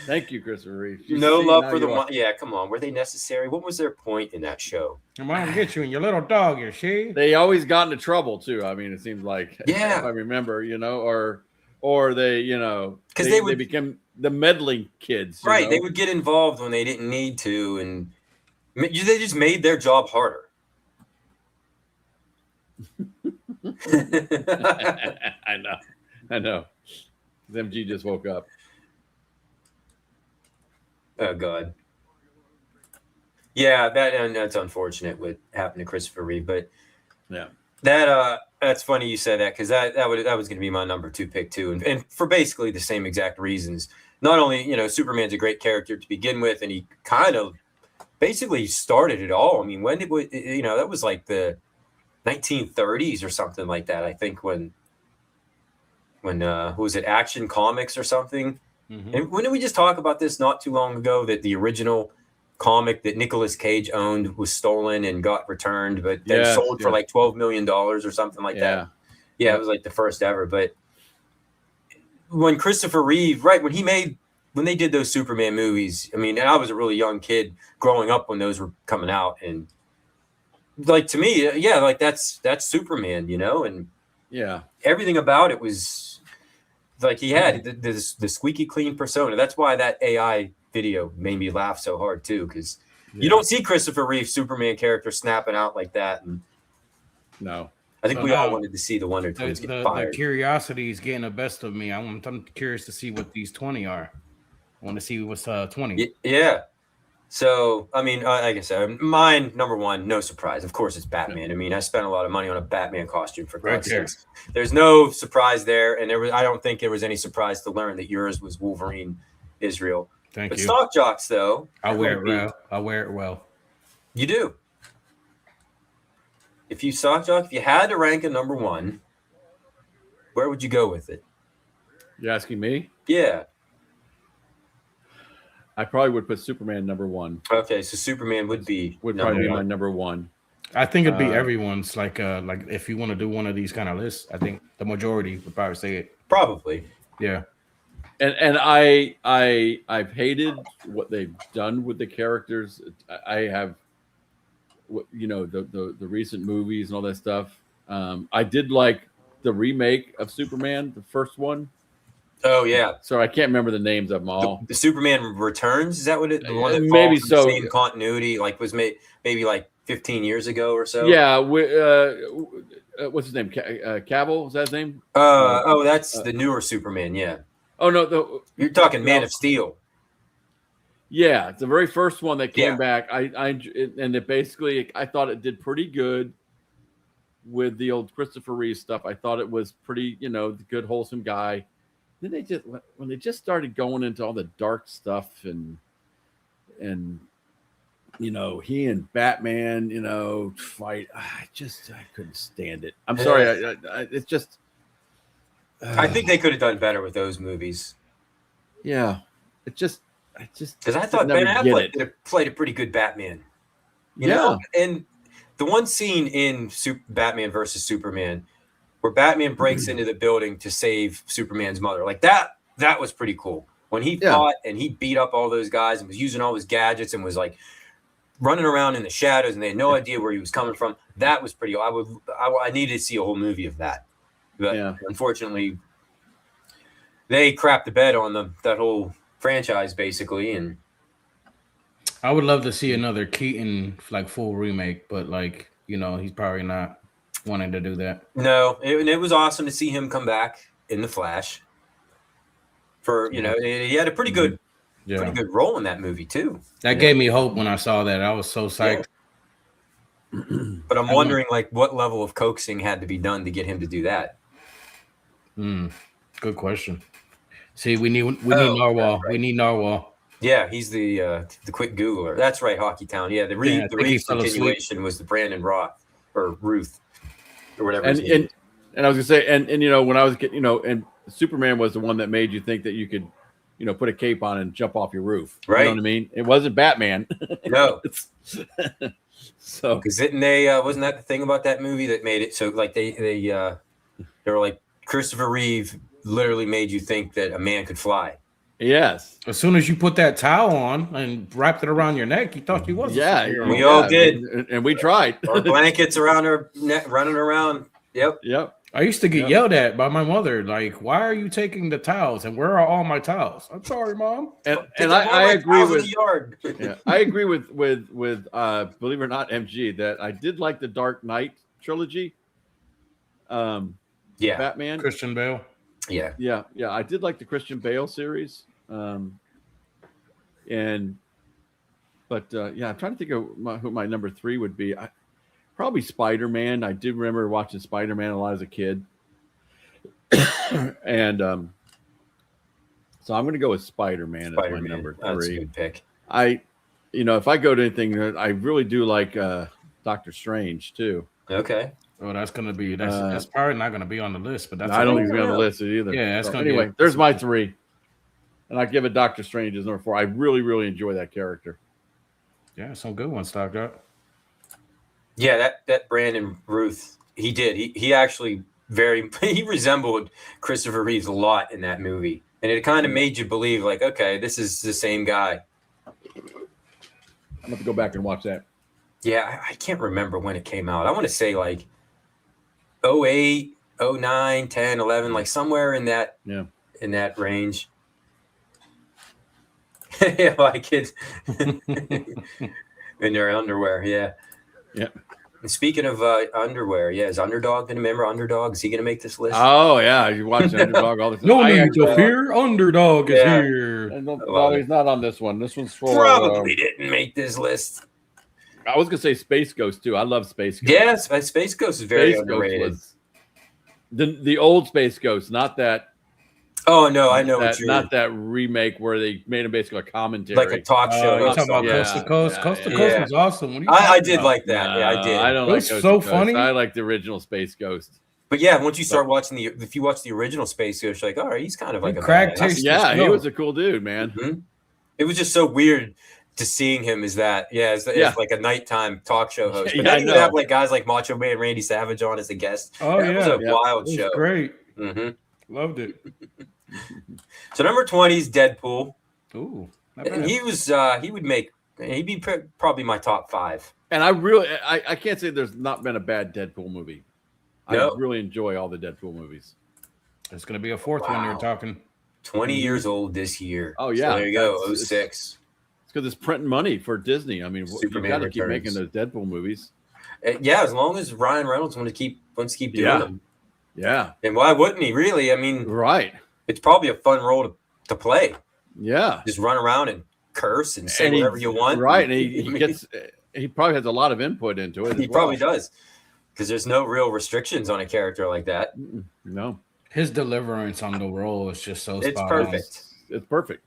Thank you, Christopher Reeve. No love for the one. Yeah, come on. Were they necessary? What was their point in that show? I'm gonna get you and your little dog, you see? They always got into trouble too. I mean, it seems like if I remember, or they, because they became the meddling kids. Right. They would get involved when they didn't need to. And they just made their job harder. I know. MG just woke up. Oh, God. Yeah, that's unfortunate what happened to Christopher Reeve. But yeah. That's funny you said that because that was going to be my number 2 pick too, and for basically the same exact reasons. Not only Superman's a great character to begin with, and he kind of basically started it all. I mean, when did that was like the 1930s or something like that. I think when was it Action Comics or something? Mm-hmm. And when did we just talk about this not too long ago that the original comic that Nicolas Cage owned was stolen and got returned, but then sold for like $12 million or something like that. Yeah, it was like the first ever. But when Christopher Reeve, right, when they did those Superman movies, I mean, and I was a really young kid growing up when those were coming out, and like to me, like that's Superman, you know, and everything about it was like he had the squeaky clean persona. That's why that AI video made me laugh so hard too, because you don't see Christopher Reeve Superman character snapping out like that. And I think we all wanted to see the Wonder Twins get fired. The curiosity is getting the best of me. I'm curious to see what these 20 are. I want to see what's 20. Yeah. So, I mean, like I said, mine, number one, no surprise. Of course, it's Batman. I mean, I spent a lot of money on a Batman costume for God's sakes. There's no surprise there, and I don't think there was any surprise to learn that yours was Wolverine Israel. Thank you. Stock jocks, though, I wear it well. I wear it well. You do. If you had to rank a number one, where would you go with it? You're asking me? Yeah. I probably would put Superman number one. Okay, so Superman would probably be my number one. I think it'd be everyone's. Like if you want to do one of these kind of lists, I think the majority would probably say it. Probably, yeah. And I've hated what they've done with the characters. I have, you know, the recent movies and all that stuff. I did like the remake of Superman, the first one. Oh yeah. So I can't remember the names of them all. The Superman Returns, is that what it? The one that maybe so. The same continuity, like was maybe like 15 years ago or so. Yeah. What's his name? Cavill, is that his name? That's the newer Superman. Yeah. Oh no, you're talking Man of Steel. Yeah, the very first one that came back. And it basically, I thought it did pretty good with the old Christopher Reeve stuff. I thought it was pretty, you know, the good wholesome guy. Then when they just started going into all the dark stuff and you know, he and Batman, you know, fight. I couldn't stand it. I'm sorry. It's just. I think they could have done better with those movies. Yeah, because I thought Ben Affleck played a pretty good Batman. You know? And the one scene in Batman versus Superman, where Batman breaks into the building to save Superman's mother, like that was pretty cool. When he fought and he beat up all those guys and was using all his gadgets and was like running around in the shadows and they had no idea where he was coming from. That was pretty. I needed to see a whole movie of that, but unfortunately, they crapped the bed on that whole franchise basically. And I would love to see another Keaton like full remake, but like, you know, he's probably not wanting to do that. No, it was awesome to see him come back in The Flash. For, you know, he had a pretty good role in that movie too. That gave me hope when I saw that. I was so psyched. But I'm wondering, like, what level of coaxing had to be done to get him to do that? Good question. See, we need Narwhal. Right. We need Narwhal. Yeah, he's the quick Googler. That's right, Hockey Town. Yeah, the Reeves continuation was the Brandon Roth or Ruth or whatever. And I was gonna say, and you know, when I was getting, you know, and Superman was the one that made you think that you could, you know, put a cape on and jump off your roof. Right. You know what I mean? It wasn't Batman. No. So because wasn't that the thing about that movie that made it so like they were like Christopher Reeve literally made you think that a man could fly. Yes. As soon as you put that towel on and wrapped it around your neck, you thought you was. Yeah, we all did, and we tried. Our blankets around our neck, running around. Yep. I used to get yelled at by my mother, like, "Why are you taking the towels? And where are all my towels?" I'm sorry, Mom. And I agree with yard. I agree with believe it or not, MG, that I did like the Dark Knight trilogy. Batman, Christian Bale. Yeah. I did like the Christian Bale series. I'm trying to think of who my number 3 would be. Probably Spider-Man. I did remember watching Spider-Man a lot as a kid. And so I'm going to go with Spider-Man as my number 3. That's a good pick. If I go to anything, I really do like Doctor Strange too. Okay. Oh, that's going to be that's probably not going to be on the list, but that's I don't think it's going to be on the list either. Yeah, that's going anyway. There's my 3, and I give it Doctor Strange as number 4. I really, really enjoy that character. Yeah, some good ones, Dr. Yeah, that Brandon Ruth, he did. He actually he resembled Christopher Reeves a lot in that movie. And it kind of made you believe, like, okay, this is the same guy. I'm going to go back and watch that. Yeah, I can't remember when it came out. I want to say like 08, 09, 10, 11, like somewhere in that range. Yeah, like kids in their underwear. Yeah. Yeah. And speaking of underwear, is Underdog going to remember Underdog? Is he going to make this list? Oh, yeah. You watch Underdog all the time. No need to fear. Underdog is here. No, he's not on this one. This one's for probably didn't make this list. I was going to say Space Ghost, too. I love Space Ghost. Yes, Space Ghost is very underrated. The old Space Ghost, not that. Oh, no, I know what not that remake where they made him basically a commentary. Like a talk show. You're talking about Coast to Coast? Coast to Coast was awesome. I did like that. Yeah, I did. I don't it like was Coast so to Coast. funny. I like the original Space Ghost. But yeah, once you start watching if you watch the original Space Ghost, you're like, all right, he's kind of like a crack badass. taste. Yeah, he was a cool dude, man. Mm-hmm. It was just so weird to seeing him as that. As like a nighttime talk show host. But then you have like guys like Macho Man Randy Savage on as a guest. Oh, It was a wild it was show. Great. Mm-hmm. Loved it. So number 20 is Deadpool. Ooh. And he'd be probably my top 5. And I can't say there's not been a bad Deadpool movie. I really enjoy all the Deadpool movies. There's going to be a fourth one you're talking. 20 years old this year. Oh, yeah. So there you go, 06. It's because it's printing money for Disney. I mean, you've got to keep making those Deadpool movies. Yeah, as long as Ryan Reynolds wants to keep doing them. Yeah. And why wouldn't he, really? I mean, right. It's probably a fun role to play. Yeah. Just run around and curse and say whatever you want. Right. And he probably has a lot of input into it. He probably does. Because there's no real restrictions on a character like that. No. His deliverance on the role is just so It's perfect. It's perfect.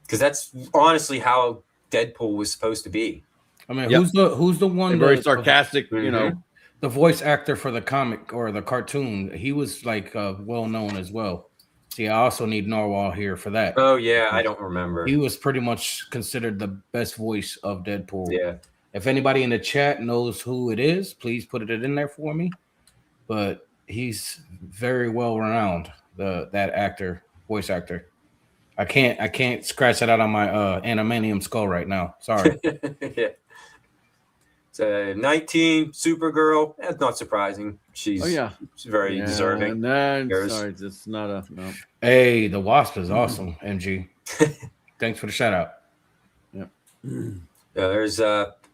Because that's honestly how Deadpool was supposed to be. I mean, who's the one very sarcastic, you know. The voice actor for the comic or the cartoon, he was like well known as well. See, I also need Narwhal here for that. Oh yeah, I don't remember. He was pretty much considered the best voice of Deadpool. Yeah. If anybody in the chat knows who it is, please put it in there for me. But he's very well renowned. That actor, voice actor. I can't scratch that out on my animanium skull right now. Sorry. Yeah. 19, Supergirl. That's not surprising. She's very deserving. Sorry, it's not a no. Hey, the Wasp is awesome, MG. Thanks for the shout out. Yep. There's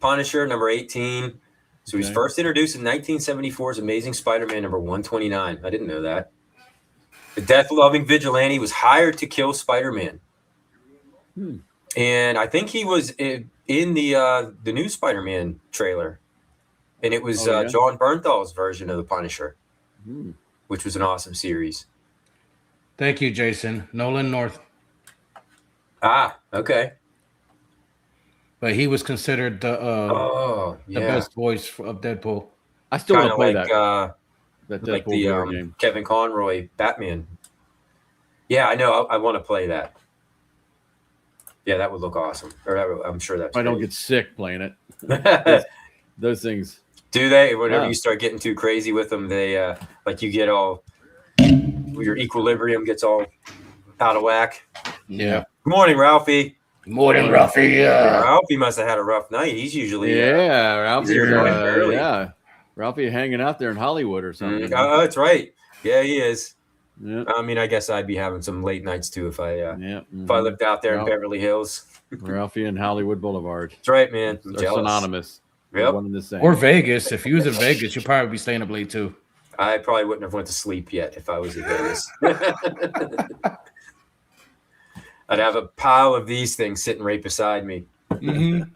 Punisher, number 18. So he's first introduced in 1974's Amazing Spider-Man number 129. I didn't know that. The death-loving vigilante was hired to kill Spider-Man. And I think he was in the new Spider-Man trailer. And it was John Bernthal's version of the Punisher, which was an awesome series. Thank you, Jason. Nolan North. Ah, okay. But he was considered the best voice of Deadpool. I still want to play like, that like Deadpool the game. Kevin Conroy Batman. Yeah, I know. I want to play that. Yeah, that would look awesome. Or I'm sure that's. I don't get sick playing it. those things. Do they? Whenever you start getting too crazy with them, they like you get all your equilibrium gets all out of whack. Yeah. Good morning, Ralphie. Good morning, Ralphie. Ralphie must have had a rough night. He's usually Ralphie. early. Ralphie hanging out there in Hollywood or something. Oh, that's right. Yeah, he is. Yeah. I mean, I guess I'd be having some late nights too if I lived out there in Beverly Hills. Ralphie and Hollywood Boulevard. That's right, man. I'm They're jealous. synonymous. Yep. One and the same. Or Vegas. If you was in Vegas, you'd probably be staying up late too. I probably wouldn't have went to sleep yet if I was in Vegas. I'd have a pile of these things sitting right beside me. The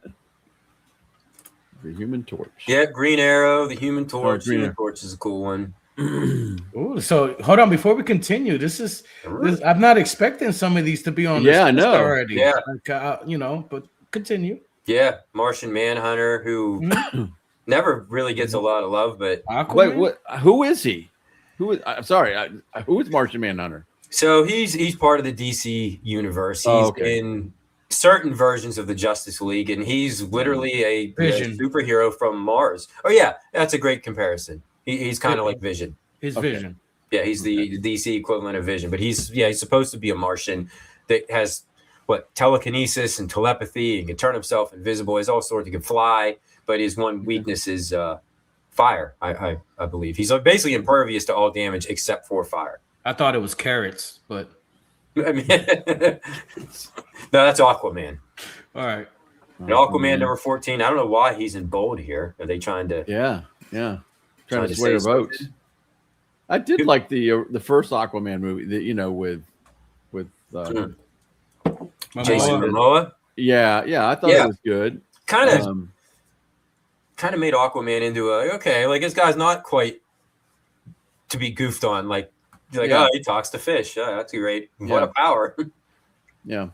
Human Torch. Yeah, Green Arrow, the Human Torch. Human Torch is a cool one. Ooh, so hold on before we continue. This I'm not expecting some of these to be on this I list know. already. Yeah. Like, but continue. Yeah, Martian Manhunter, who never really gets a lot of love, but Wait, what? Who is he? I'm sorry. Who is Martian Manhunter? So he's part of the DC universe. He's in certain versions of the Justice League, and he's literally a Vision. superhero from Mars. Oh yeah, that's a great comparison. He's kind of like Vision. His Vision. Yeah, he's the DC equivalent of Vision, but he's supposed to be a Martian that has telekinesis and telepathy and can turn himself invisible. He's all sorts. He can fly, but his one weakness is fire. I believe he's basically impervious to all damage except for fire. I thought it was carrots, but I mean, no, that's Aquaman. All right. And Aquaman number 14. I don't know why he's in bold here. Are they trying to? Yeah. Trying to sway their votes. I did like the first Aquaman movie. With Jason Momoa. Yeah. I thought it was good. Kind of made Aquaman into this guy's not quite to be goofed on. He talks to fish. Yeah, that's great. What a power. Yeah.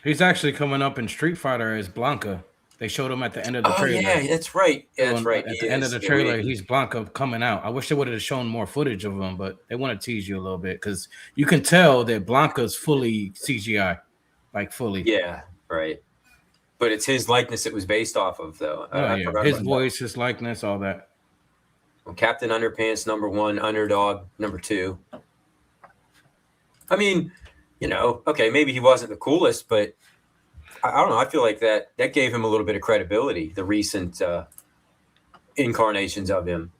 He's actually coming up in Street Fighter as Blanca. They showed him at the end of the trailer. Yeah, that's right. Yeah, that's right. At the end of the trailer, he's Blanca coming out. I wish they would have shown more footage of him, but they want to tease you a little bit because you can tell that Blanca's fully CGI, fully. Yeah, right. But it's his likeness it was based off of, though. His voice, his likeness, all that. Well, Captain Underpants, number 1. Underdog, number 2. I mean, maybe he wasn't the coolest, but I don't know. I feel like that gave him a little bit of credibility, the recent incarnations of him.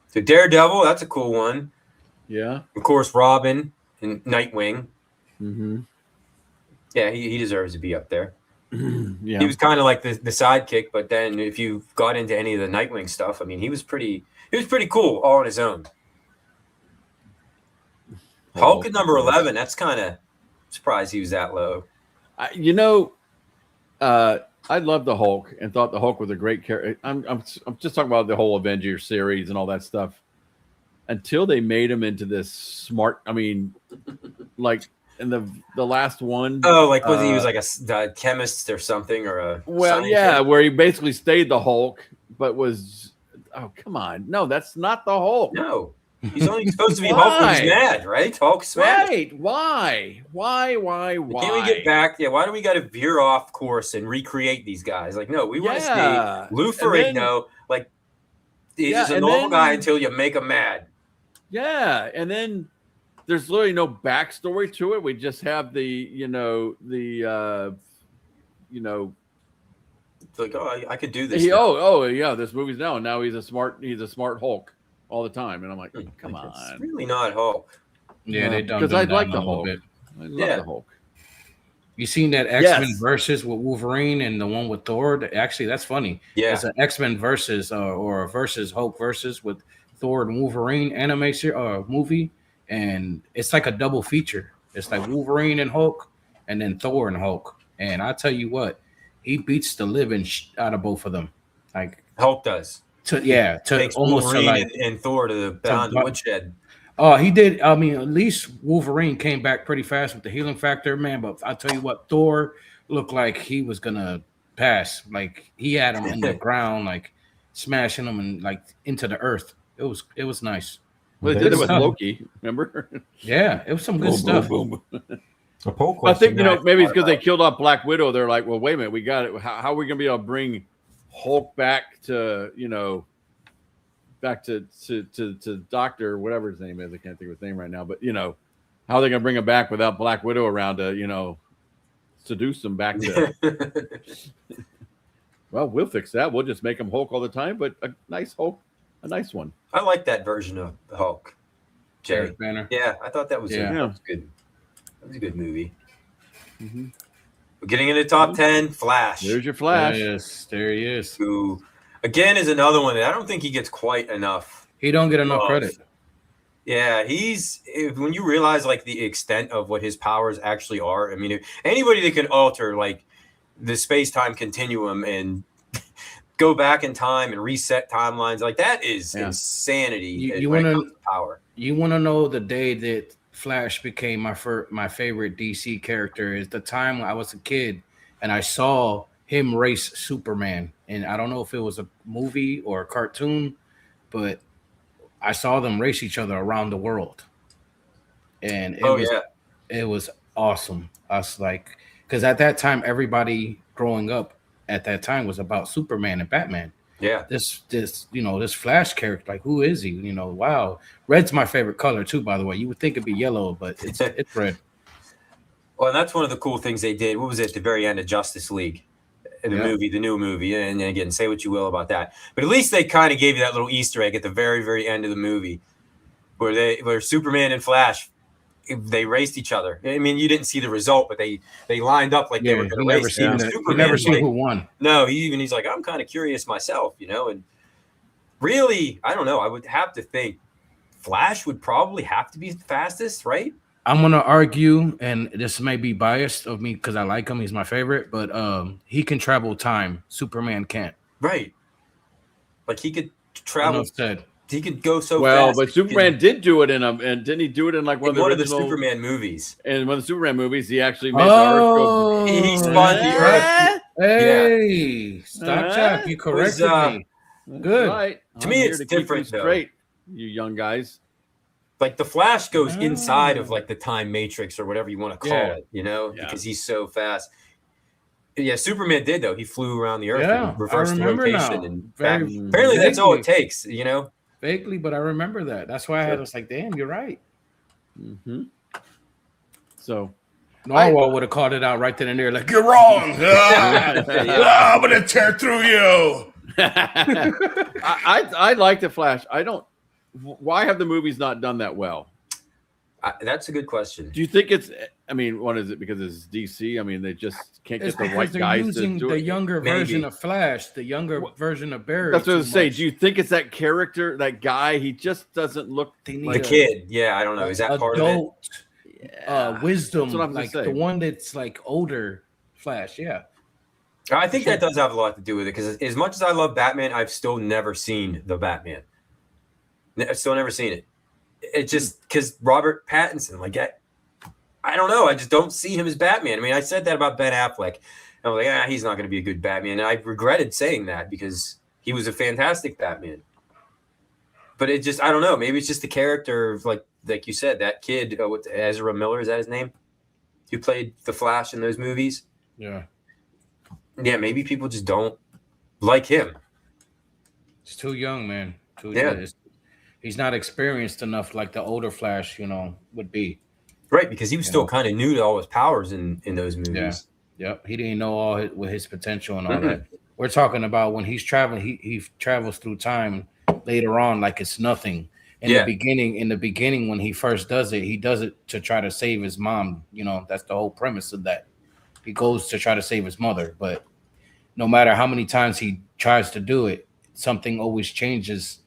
So Daredevil, that's a cool one. Yeah. Of course, Robin and Nightwing. Mm-hmm. Yeah, he deserves to be up there. Yeah. He was kind of like the sidekick, but then if you got into any of the Nightwing stuff, I mean, he was pretty cool all on his own. Hulk at number 11. That's kind of surprised he was that low. I loved the Hulk and thought the Hulk was a great character. I'm just talking about the whole Avengers series and all that stuff. Until they made him into this smart. I mean, like in the last one. Oh, was he was like a chemist or something or a scientist? Where he basically stayed the Hulk, but was come on, no, that's not the Hulk. No. He's only supposed to be Hulk when he's mad, right? Hulk's mad. Right. Why? Can't we get back? Yeah, why do we got to veer off course and recreate these guys? No, we want to stay Lou Ferrigno. He's just a normal guy until you make him mad. Yeah, and then there's literally no backstory to it. We just have It's like, I could do this. This movie's now he's a smart Hulk all the time, and I'm like, come on, it's really not Hulk. Yeah, they done because I like the a little Hulk. bit. I love the Hulk. You seen that X-Men versus with Wolverine and the one with Thor? Actually, that's funny. Yeah, it's an X-Men versus or a versus Hulk versus with Thor and Wolverine animation movie, and it's like a double feature. It's like Wolverine and Hulk, and then Thor and Hulk. And I tell you what, he beats the living out of both of them. Like Hulk does. Takes almost Wolverine and Thor to the beyond the woodshed. Oh, he did. I mean, at least Wolverine came back pretty fast with the healing factor, man. But I tell you what, Thor looked like he was gonna pass. Like he had him in the ground, like smashing him and like into the earth. It was nice. Well, they did it with Loki, remember? Yeah, it was some good stuff. Boom. I think maybe it's because they killed off Black Widow. They're like, well, wait a minute, we got it. How are we gonna be able to bring Hulk back to back to Doctor whatever his name is? I can't think of his name right now, but how are they gonna bring him back without Black Widow around to seduce him back to? Well, we'll fix that. We'll just make him Hulk all the time, but a nice Hulk, a nice one. I like that version of Hulk. Jerry Banner. Yeah, I thought that was good. That was a good movie. Mm-hmm. We're getting into the top 10. Flash. There's your Flash. Yes, there he is. Who, again, is another one that I don't think he gets quite enough. He don't get enough credit. Yeah, when you realize the extent of what his powers actually are. I mean, anybody that can alter the space-time continuum and go back in time and reset timelines, that is insanity. You want to power. You want to know the day that Flash became my favorite DC character is the time when I was a kid and I saw him race Superman. And I don't know if it was a movie or a cartoon, but I saw them race each other around the world. And it was awesome. I was like, because at that time, everybody growing up at that time was about Superman and Batman. Yeah. This this Flash character, like, who is he? Wow. Red's my favorite color too, by the way. You would think it'd be yellow, but it's red. Well, and that's one of the cool things they did. What was it at the very end of Justice League? The new movie. And again, say what you will about that. But at least they kind of gave you that little Easter egg at the very, very end of the movie where Superman and Flash, they raced each other. I mean, you didn't see the result, but they lined up like they were going to race. You never see who won. No, he's like, I'm kind of curious myself, and really, I don't know. I would have to think Flash would probably have to be the fastest, right? I'm going to argue, and this may be biased of me because I like him. He's my favorite, but he can travel time. Superman can't. Right. Like he could travel. He could go so fast. But Superman did do it and didn't he do it in like one of the Superman movies? In one of the Superman movies, he actually made the Earth go. He spun the Earth. Hey, stop Jack. You corrected me. Good. Right. To me, it's different. Straight, you young guys. Like the Flash goes inside of like the time matrix or whatever you want to call it, because he's so fast. Yeah, Superman did though. He flew around the Earth and reversed the rotation, and apparently that's all it takes, Vaguely, but I remember that. That's why I was like, "Damn, you're right." Mm-hmm. So, Narwhal would have called it out right then and there, like, "You're wrong. I'm gonna tear through you." I like the Flash. I don't. Why have the movies not done that well? That's a good question. Do you think it's? I mean, what is it? Because it's DC. I mean, they just can't get the right guys to do it. The younger version of Flash, the younger version of Barry. That's what I was saying. Do you think it's that character, that guy? He just doesn't look like the kid. Yeah, I don't know. Is that part of it? Wisdom, like the one that's like older Flash. Yeah. I think that does have a lot to do with it because as much as I love Batman, I've still never seen the Batman. I've still never seen it. It's just because Robert Pattinson, like I don't know. I just don't see him as Batman. I mean, I said that about Ben Affleck. I was like, he's not going to be a good Batman. And I regretted saying that because he was a fantastic Batman. But it just, I don't know. Maybe it's just the character of, like you said, that kid, Ezra Miller, is that his name? Who played the Flash in those movies? Yeah. Yeah, maybe people just don't like him. He's too young, man. Young. He's not experienced enough like the older Flash, would be. Right, because he was still kind of new to all his powers in those movies. Yeah. Yep. He didn't know all his potential and all that. We're talking about when he's traveling, he travels through time later on like it's nothing. In the beginning, when he first does it, he does it to try to save his mom. That's the whole premise of that. He goes to try to save his mother, but no matter how many times he tries to do it, something always changes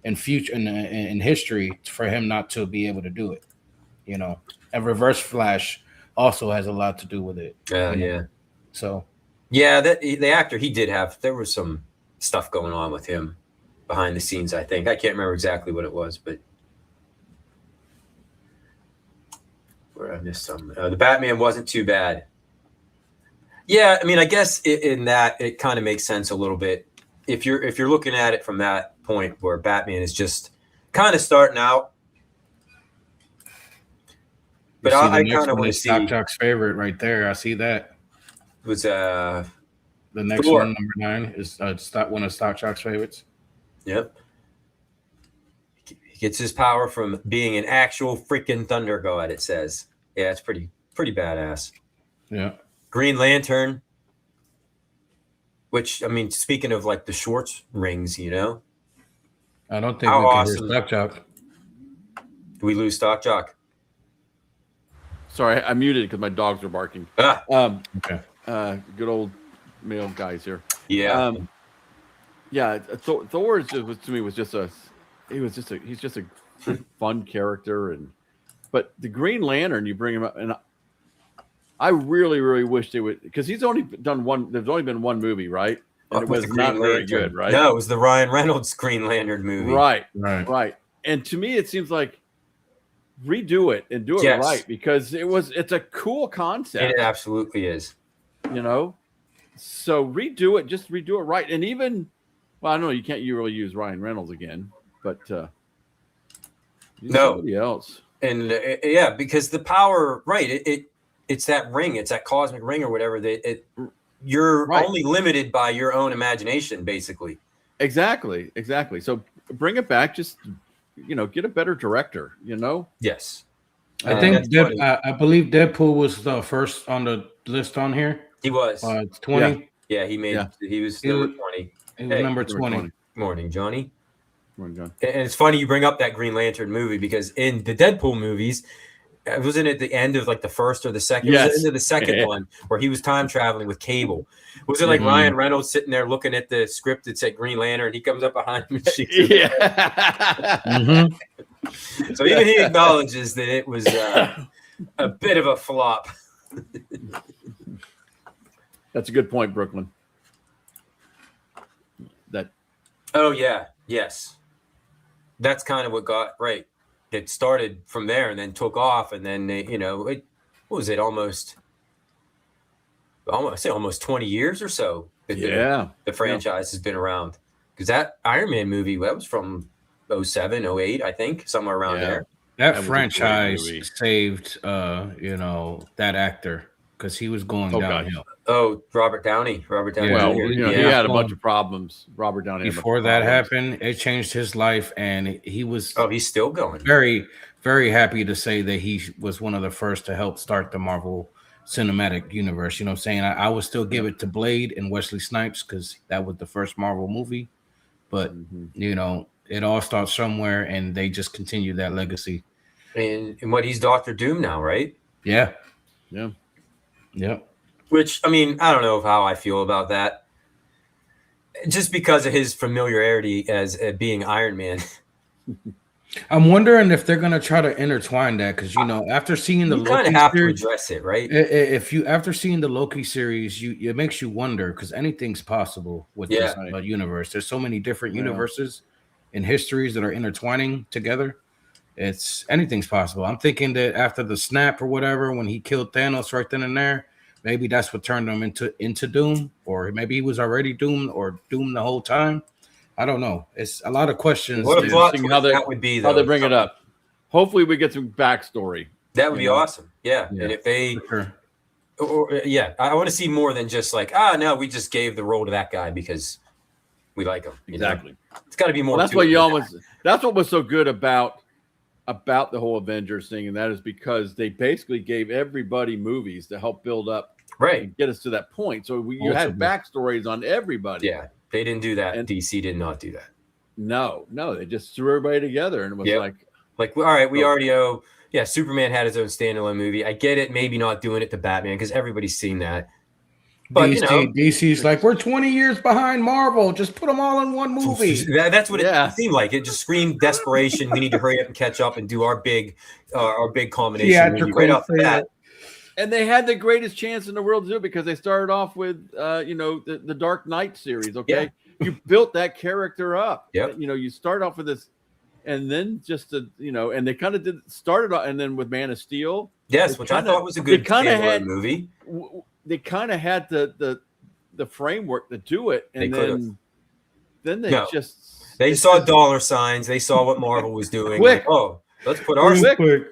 in history for him not to be able to do it. And Reverse Flash also has a lot to do with it. Yeah. So. Yeah, the actor there was some stuff going on with him behind the scenes. I think I can't remember exactly what it was, but where I missed some. The Batman wasn't too bad. Yeah, I mean, I guess in that it kind of makes sense a little bit if you're looking at it from that point where Batman is just kind of starting out. But I kind of want to see Stock Jock's favorite right there. I see that. Was the next Thor. one, number 9, is one of Stock Jock's favorites. Yep. He gets his power from being an actual freaking thunder god, it says. Yeah, it's pretty badass. Yeah. Green Lantern. Which, I mean, speaking of like the Schwartz rings, I don't think How we can awesome. hear Stock Jock. Do we lose Stock Jock? Sorry, I muted because my dogs are barking. Okay. Good old male guys here. Yeah. Thor is to me was just he's just a fun character, but the Green Lantern, you bring him up, and I really, really wish they would, because he's only done one. There's only been one movie, right? And it was not very good, right? No, it was the Ryan Reynolds Green Lantern movie. Right. And to me, it seems like redo it and do it right, because it's a cool concept. It absolutely is. So redo it, just redo it right. And even, well, I know you can't really use Ryan Reynolds again, but no, somebody else. And because the power, right? it's that ring, it's that cosmic ring or whatever that you're only limited by your own imagination, basically. Exactly. So bring it back. Just get a better director. Yes. I think I believe Deadpool was the first on the list on here. He was 20. Yeah, he was number 20. He was number 20. Morning, Johnny. Morning, John. And it's funny you bring up that Green Lantern movie because in the Deadpool movies, wasn't it the end of like the first or the second? Yes. It was the end of the second one where he was time traveling with Cable. Was it like Ryan Reynolds sitting there looking at the script that said Green Lantern and he comes up behind him and shoots him? Yeah. So even he acknowledges that it was a bit of a flop. That's a good point, Brooklyn. Oh yeah, yes. That's kind of what got right. It started from there and then took off, and then what was it? Almost 20 years or so. The franchise has been around because that Iron Man movie that was from 07, 08, I think, somewhere around there. That franchise saved that actor because he was going downhill. Oh, Robert Downey. Well, he had a bunch of problems. Robert Downey. Before that happened, it changed his life, and he was. Oh, he's still going. Very, very happy to say that he was one of the first to help start the Marvel Cinematic Universe. You know what I'm saying? I would still give it to Blade and Wesley Snipes because that was the first Marvel movie. But it all starts somewhere, and they just continue that legacy. And what he's Dr. Doom now, right? Yeah. Which, I mean, I don't know how I feel about that. Just because of his familiarity as being Iron Man. I'm wondering if they're going to try to intertwine that because, after seeing the Loki kind of have series, to address it, right? After seeing the Loki series, it makes you wonder because anything's possible with this universe. There's so many different universes and histories that are intertwining together. Anything's possible. I'm thinking that after the snap or whatever, when he killed Thanos right then and there, maybe that's what turned him into Doom, or maybe he was already doomed or doomed the whole time. I don't know. It's a lot of questions. What a plot that would be, though. How they bring it up. Hopefully we get some backstory. That would be awesome. Yeah. And if they I want to see more than just like, no, we just gave the role to that guy because we like him. Exactly. It's got to be more. Well, that's what was so good about the whole Avengers thing, and that is because they basically gave everybody movies to help build up and get us to that point. So you had backstories on everybody. Yeah, they didn't do that. And DC did not do that. No, they just threw everybody together, and it was like all right, we already owe. Yeah, Superman had his own standalone movie. I get it, maybe not doing it to Batman because everybody's seen that. But DC's like, we're 20 years behind Marvel. Just put them all in one movie. That's what it seemed like. It just screamed desperation. We need to hurry up and catch up and do our big culmination movie right off the bat. And they had the greatest chance in the world to do it because they started off with, the Dark Knight series. Okay, you built that character up. Yep. You start off with this, and then and they kind of started off, and then with Man of Steel. Yes, which I thought was a good standalone movie. They kind of had the framework to do it, and then they saw dollar signs. They saw what Marvel was doing. Quick. Like, let's put ours. Quick.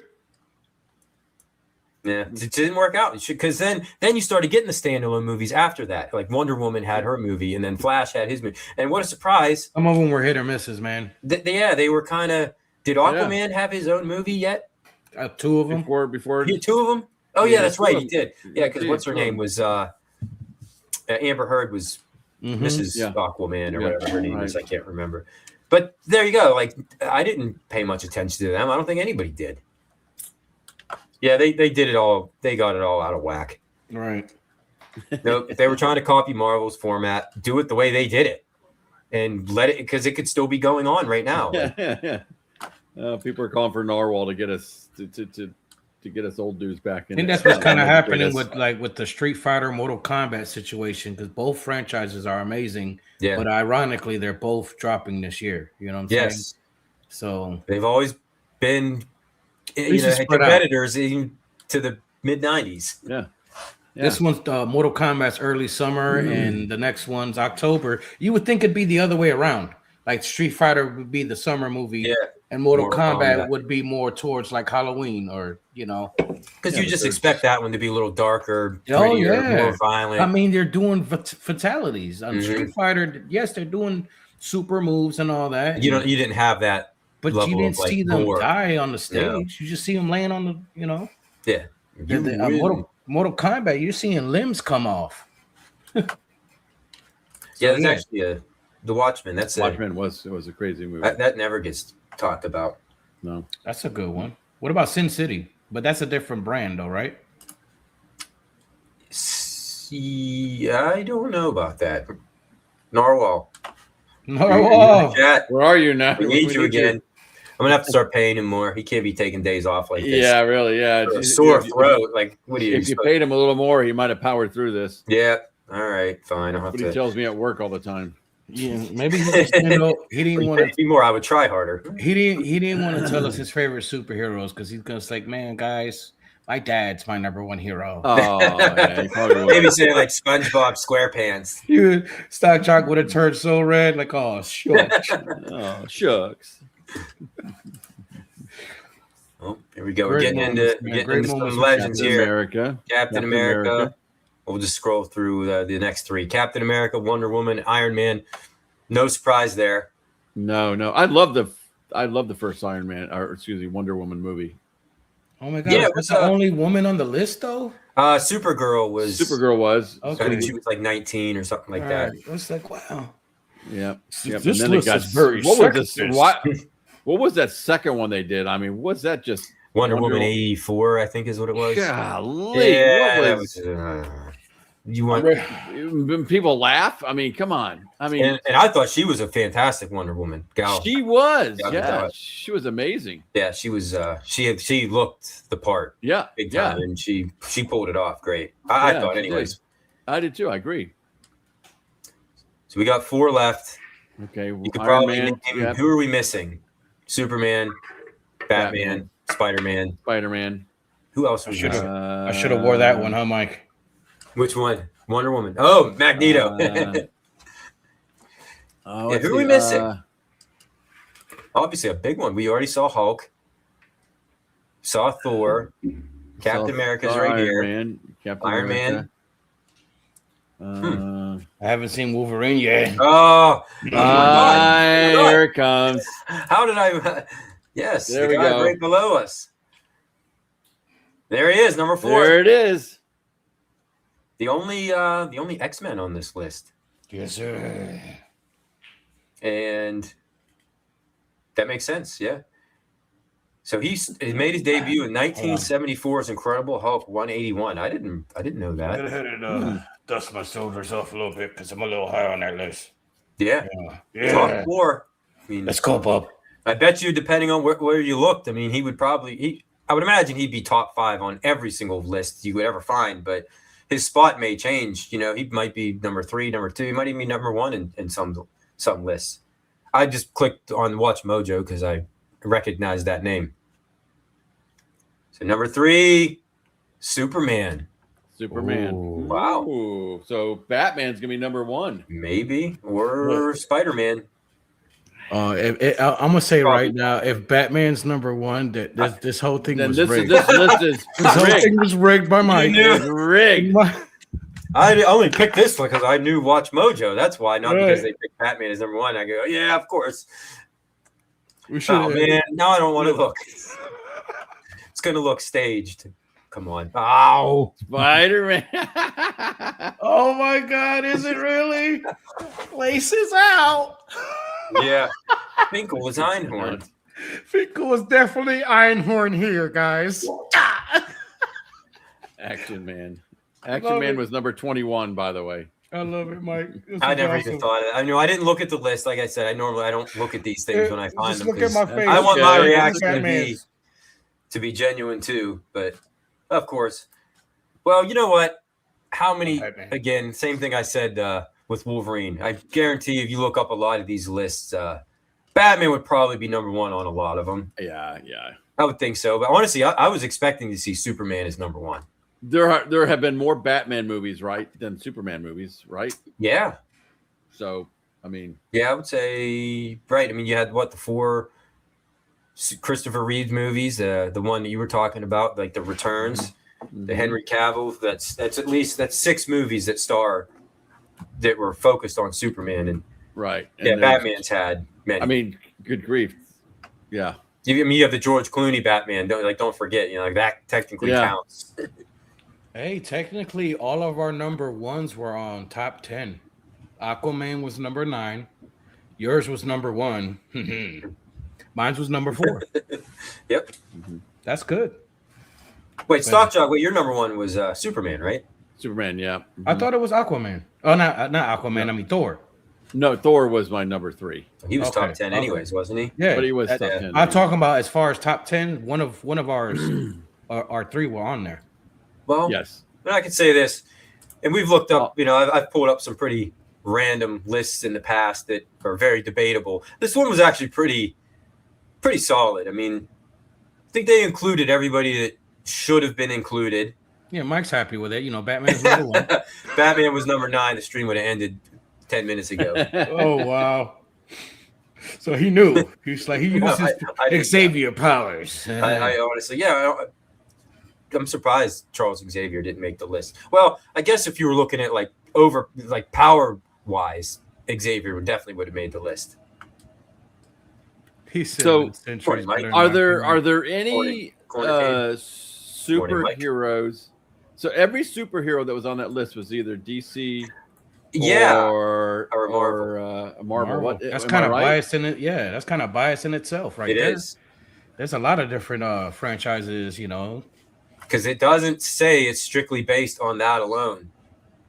Yeah, it didn't work out because then you started getting the standalone movies after that. Like Wonder Woman had her movie, and then Flash had his movie. And what a surprise! Some of them were hit or misses, man. They were kind of. Did Aquaman have his own movie yet? Two of them. Before two of them. Oh yeah, that's right. He did. Yeah, because what's her name was Amber Heard was Mrs. Aquaman or whatever her name is. I can't remember. But there you go. Like I didn't pay much attention to them. I don't think anybody did. Yeah, they did it all. They got it all out of whack. Right. No, if they were trying to copy Marvel's format, do it the way they did it, and let it because it could still be going on right now. People are calling for Narwhal to get us to get us old dudes back in. I think that's what's kind of happening with the Street Fighter Mortal Kombat situation because both franchises are amazing. Yeah. But ironically, they're both dropping this year. You know what I'm saying? Yes. So they've always been competitors even to the mid 90s. Yeah. This one's Mortal Kombat's early summer, and the next one's October. You would think it'd be the other way around like Street Fighter would be the summer movie, and Mortal Kombat would be more towards like Halloween, or because you just expect that one to be a little darker, prettier, more violent. I mean, they're doing fatalities on Street Fighter. Yes, they're doing super moves and all that. You didn't have that, but you didn't see them die on the stage. You just see them laying on the, Yeah. Mortal Kombat, you're seeing limbs come off. That's actually the Watchmen. Watchmen was a crazy movie. That never gets talked about. No, that's a good one. What about Sin City? But that's a different brand, though, right? I don't know about that. Narwhal. Where are you now? We need you again. I'm gonna have to start paying him more. He can't be taking days off like this. Yeah, really. Yeah, a sore throat. Like, what do you? If you paid him a little more, he might have powered through this. Yeah. All right. Fine. I'll have to. He tells me at work all the time. Yeah, maybe he just, he didn't want to be more. I would try harder. He didn't want to tell us his favorite superheroes because he's gonna say, "Man, guys, my dad's my number one hero." Oh, yeah, maybe say like SpongeBob SquarePants. You Stock Jock would have turned so red, like, oh shucks. Oh shucks. Oh, here we go. We're getting into some legends here. Captain America. We'll just scroll through the next three: Captain America, Wonder Woman, Iron Man. No surprise there. No. I love the first Iron Man, or excuse me, Wonder Woman movie. Oh my god! Yeah, was the only woman on the list though? Supergirl was. Okay. I think she was like 19 or something like that. I was like, wow. Yeah. This list is very. What was that second one they did? I mean, was that just Wonder Woman 84? I think is what it was. Golly, yeah, you want people laugh? I mean, come on. I mean, and I thought she was a fantastic Wonder Woman. She was. Yeah, she was amazing. Yeah, she was. She looked the part. Yeah, big time, and she pulled it off great. I thought, anyways. I did too. I agree. So we got 4 left. Okay, you could probably name. Who are we missing? Superman, Batman, Spider-Man. Who else? I should have wore that one, huh, Mike? Which one? Wonder Woman. Oh, Magneto. Who are we missing? Obviously, a big one. We already saw Hulk. Saw Thor. Captain America's right here. Iron Man. I haven't seen Wolverine yet. Oh, here it comes. How did I? Yes, there we go. Right below us. There he is, number 4. There it is. The only X-Men on this list. Yes, sir. And that makes sense, yeah. So he made his debut in 1974's Incredible Hulk 181. I didn't know that. Go ahead and dust my shoulders off a little bit because I'm a little high on that list. Yeah. Top 4. I mean, let's go, Bob. I bet you, depending on where you looked, I mean, he would probably I would imagine he'd be top 5 on every single list you would ever find, but his spot may change. He might be number 3, number 2. He might even be number 1 in some lists. I just clicked on Watch Mojo because I recognized that name. So number 3, Superman. Ooh, wow. Ooh, so Batman's gonna be number 1, maybe, or Spider-Man. I'm gonna say right now, if Batman's number 1, that this whole thing was rigged. This list is this whole thing was rigged by Mike. Rigged. I only picked this one because I knew Watch Mojo. That's why, not because they picked Batman as number 1. I go, yeah, of course. Oh man, now I don't want to look. It's gonna look staged. Come on. Ow. Spider-Man. Oh my God, is it really? Laces out. Yeah. Finkel was Einhorn. Finkel was definitely Einhorn here, guys. Action Man. Action Man was number 21, by the way. I love it, Mike. I never even thought of it. I know I didn't look at the list. Like I said, I don't look at these things when I find them. Look at my face. I want my reaction to be genuine too. But of course, well, you know what? How many? Again, same thing I said with Wolverine. I guarantee if you look up a lot of these lists, Batman would probably be number 1 on a lot of them. Yeah. I would think so. But honestly, I was expecting to see Superman as number 1. There have been more Batman movies, right, than Superman movies, right? Yeah. So I mean, yeah, I would say right. I mean, you had the 4 Christopher Reeve movies, the one that you were talking about, like the Returns, the Henry Cavill. That's 6 movies that were focused on Superman, and right. And yeah, Batman's had many. I mean, good grief. Yeah. You have the George Clooney Batman. Don't forget, that technically counts. Hey, technically, all of our number 1s were on top 10. Aquaman was number 9. Yours was number 1. Mine was number 4. Yep. That's good. Wait, Stock Jock, your number 1 was Superman, right? Superman, yeah. I thought it was Aquaman. Oh, not Aquaman. I mean Thor. No, Thor was my number 3. He was top 10 anyways, wasn't he? Yeah, but he was top 10. I'm talking about as far as top 10. One of ours, our 3 were on there. Well, yes. But I can say this, and we've looked up. I've pulled up some pretty random lists in the past that are very debatable. This one was actually pretty solid. I mean, I think they included everybody that should have been included. Yeah, Mike's happy with it. Batman's number 1. Batman was number 9. The stream would have ended 10 minutes ago. Oh wow! So he knew. He's like he uses Xavier powers. I honestly, I'm surprised Charles Xavier didn't make the list. Well, I guess if you were looking at power wise, Xavier would have made the list. He said, so are there any superheroes? So every superhero that was on that list was either DC, or Marvel. What? That's kind of biased in it. Yeah, that's kind of biased in itself, right? It is. There's a lot of different franchises, because it doesn't say it's strictly based on that alone.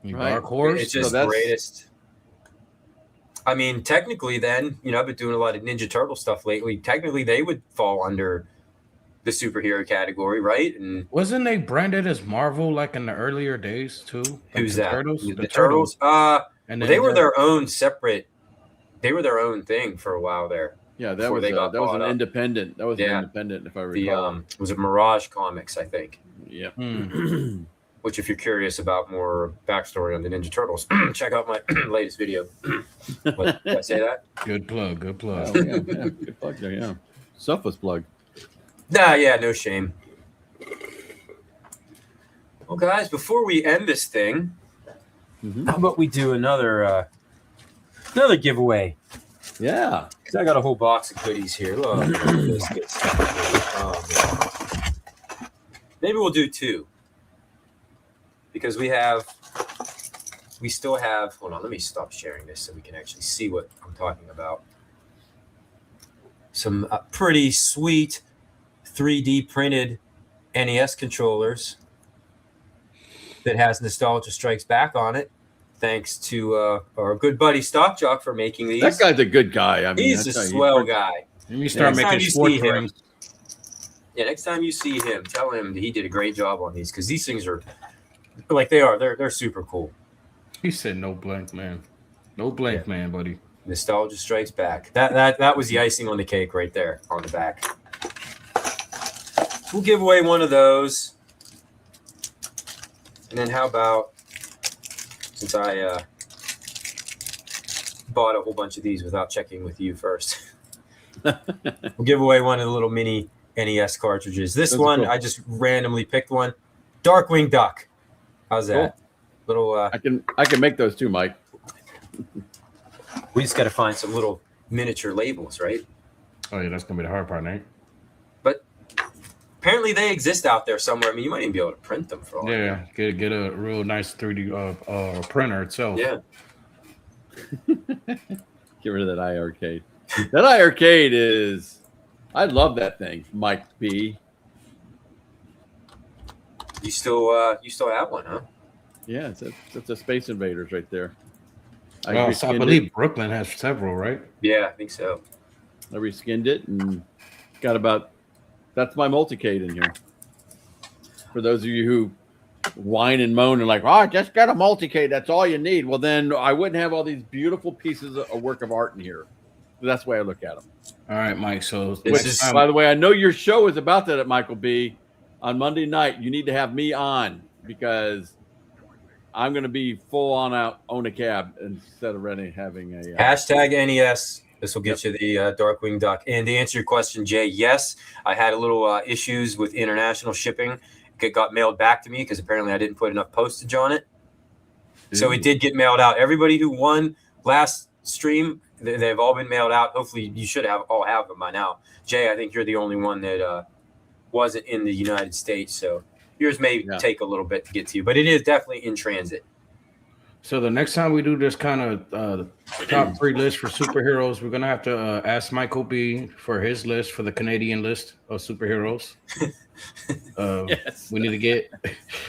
Dark Horse. It's just greatest. I mean, technically, then I've been doing a lot of Ninja Turtle stuff lately. Technically, they would fall under the superhero category, right? And wasn't they branded as Marvel in the earlier days too? Who's that? Turtles? The Turtles. And they were their own separate. They were their own thing for a while there. Yeah, that was an independent. That was an independent, if I recall. Was it Mirage Comics? I think. Yeah. Which, if you're curious about more backstory on the Ninja Turtles, check out my latest video. Did I say that? Good plug. Good plug. Oh, yeah, good plug there. Yeah, selfless plug. Nah, yeah, no shame. Well, guys, before we end this thing, how about we do another giveaway? Yeah, because I got a whole box of goodies here. Look, biscuits. Oh, maybe we'll do 2 because we still have. Hold on, let me stop sharing this so we can actually see what I'm talking about. Some pretty sweet 3D printed NES controllers that has Nostalgia Strikes Back on it. Thanks to our good buddy Stock Jock for making these. That guy's a good guy. I mean, he's a swell guy. You start making sport games. Yeah, next time you see him, tell him that he did a great job on these because these things are they're super cool. He said no blank man. No blank man, buddy. Nostalgia Strikes Back. That was the icing on the cake right there on the back. We'll give away one of those. And then how about, since I bought a whole bunch of these without checking with you first, we'll give away one of the little mini NES cartridges. This one, cool. I just randomly picked one. Darkwing Duck. How's that? Cool. Little. I can make those too, Mike. We just got to find some little miniature labels, right? Oh yeah, that's gonna be the hard part, Nate. But apparently they exist out there somewhere. I mean, you might even be able to print them for all. Yeah, get a real nice 3D printer itself. Yeah. Get rid of that iArcade. That iArcade is. I love that thing, Mike B. You still have one, huh? Yeah, it's a Space Invaders right there. I believe Brooklyn has several, right? Yeah, I think so. I reskinned it and got about. That's my multicade in here. For those of you who whine and moan and like, oh, just got a multicade. That's all you need. Well, then I wouldn't have all these beautiful pieces of work of art in here. That's the way I look at them. All right, Mike. So, by the way, I know your show is about that at Michael B. On Monday night. You need to have me on because I'm going to be full on out own a cab instead of having a hashtag NES. This will get you the Darkwing Duck. And to answer your question, Jay, yes, I had a little issues with international shipping. It got mailed back to me because apparently I didn't put enough postage on it. So it did get mailed out. Everybody who won last stream, they've all been mailed out. Hopefully you should all have them by now. Jay, I think you're the only one that wasn't in the United States. So yours may take a little bit to get to you, but it is definitely in transit. So the next time we do this kind of top 3 list for superheroes, we're going to have to ask Michael B for his list for the Canadian list of superheroes. Yes. We need to get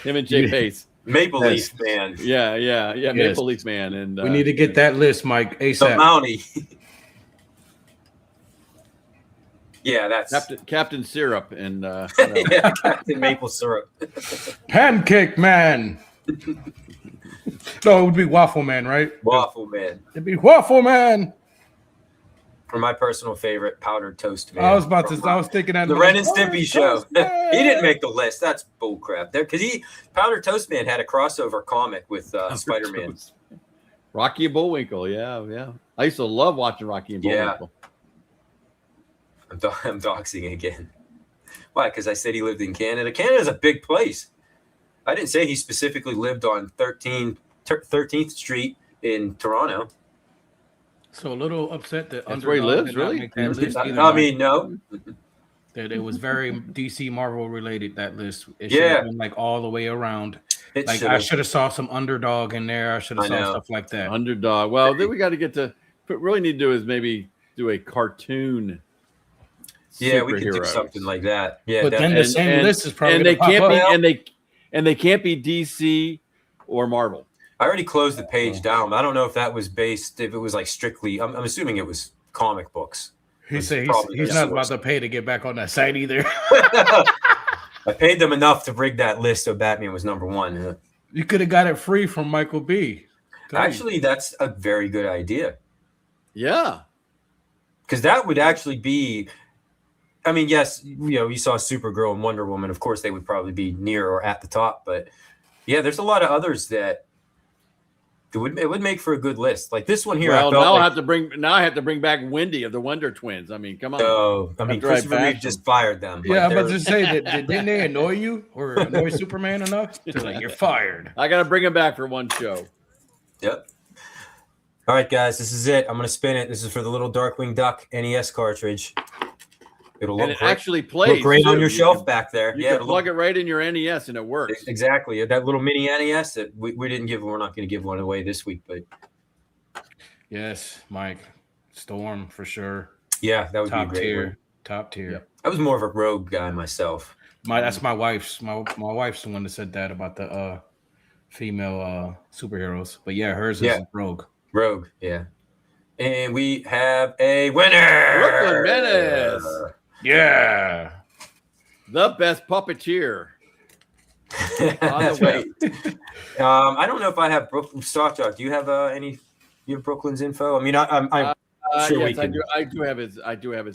him and Jay Pace. Maple Leaf man. Yeah. Yes. Maple Leaf man. And we need to get that list, Mike, ASAP. The Mountie. Yeah, that's Captain Syrup and yeah, Captain Maple Syrup. Pancake Man. No, it would be Waffle Man, right? Waffle Man. It'd be Waffle Man. For my personal favorite, Powdered Toast Man. I was thinking that the Ren and Stimpy show. He didn't make the list. That's bullcrap. There, because Powdered Toast Man had a crossover comic with Spider-Man. Rocky and Bullwinkle. Yeah. I used to love watching Rocky and Bullwinkle. I'm doxing again. Why? Because I said he lived in Canada. Canada's a big place. I didn't say he specifically lived on 13th Street in Toronto. So a little upset that that's where he lives, really? I mean, no. That it was very DC Marvel related, that list. It should have been like all the way around. I should have saw some Underdog in there. I should have saw stuff like that. Underdog. Well, then we got to get to what we really need to do is maybe do a cartoon. Yeah, we could do something like that. Yeah, but then the same list is probably and they can't be and they can't be DC or Marvel. I already closed the page down. I don't know if that was based, if it was like strictly. I'm assuming it was comic books. He's not about to pay to get back on that site either. I paid them enough to rig that list so Batman was number 1. You could have got it free from Michael B. Actually, that's a very good idea. Yeah, because that would actually be. I mean, yes, you saw Supergirl and Wonder Woman. Of course, they would probably be near or at the top. But yeah, there's a lot of others that it would make for a good list. Like this one here. Well, now I have to bring back Wendy of the Wonder Twins. I mean, come on. Oh, I mean, Christopher Reeve just fired them. Yeah, I'm about to say that didn't they annoy you or annoy Superman enough to like you're fired? I got to bring him back for one show. Yep. All right, guys, this is it. I'm gonna spin it. This is for the little Darkwing Duck NES cartridge. It'll look great. Actually plays. Look great on your shelf back there. You can plug it right in your NES and it works. Exactly. That little mini NES that we didn't give. We're not going to give one away this week, but yes, Mike, Storm for sure. Yeah, that would be a great tier. one. Top tier. Yeah. I was more of a Rogue guy myself. That's my wife's. My wife's the one that said that about the female superheroes. But yeah, hers is Rogue. Rogue. Yeah. And we have a winner. Brooklyn Menace. Yeah. The best puppeteer. On the web. I don't know if I have Brooklyn Stock Talk. Do you have any? You have Brooklyn's info? I mean, I'm sure yes, we can. I do have his.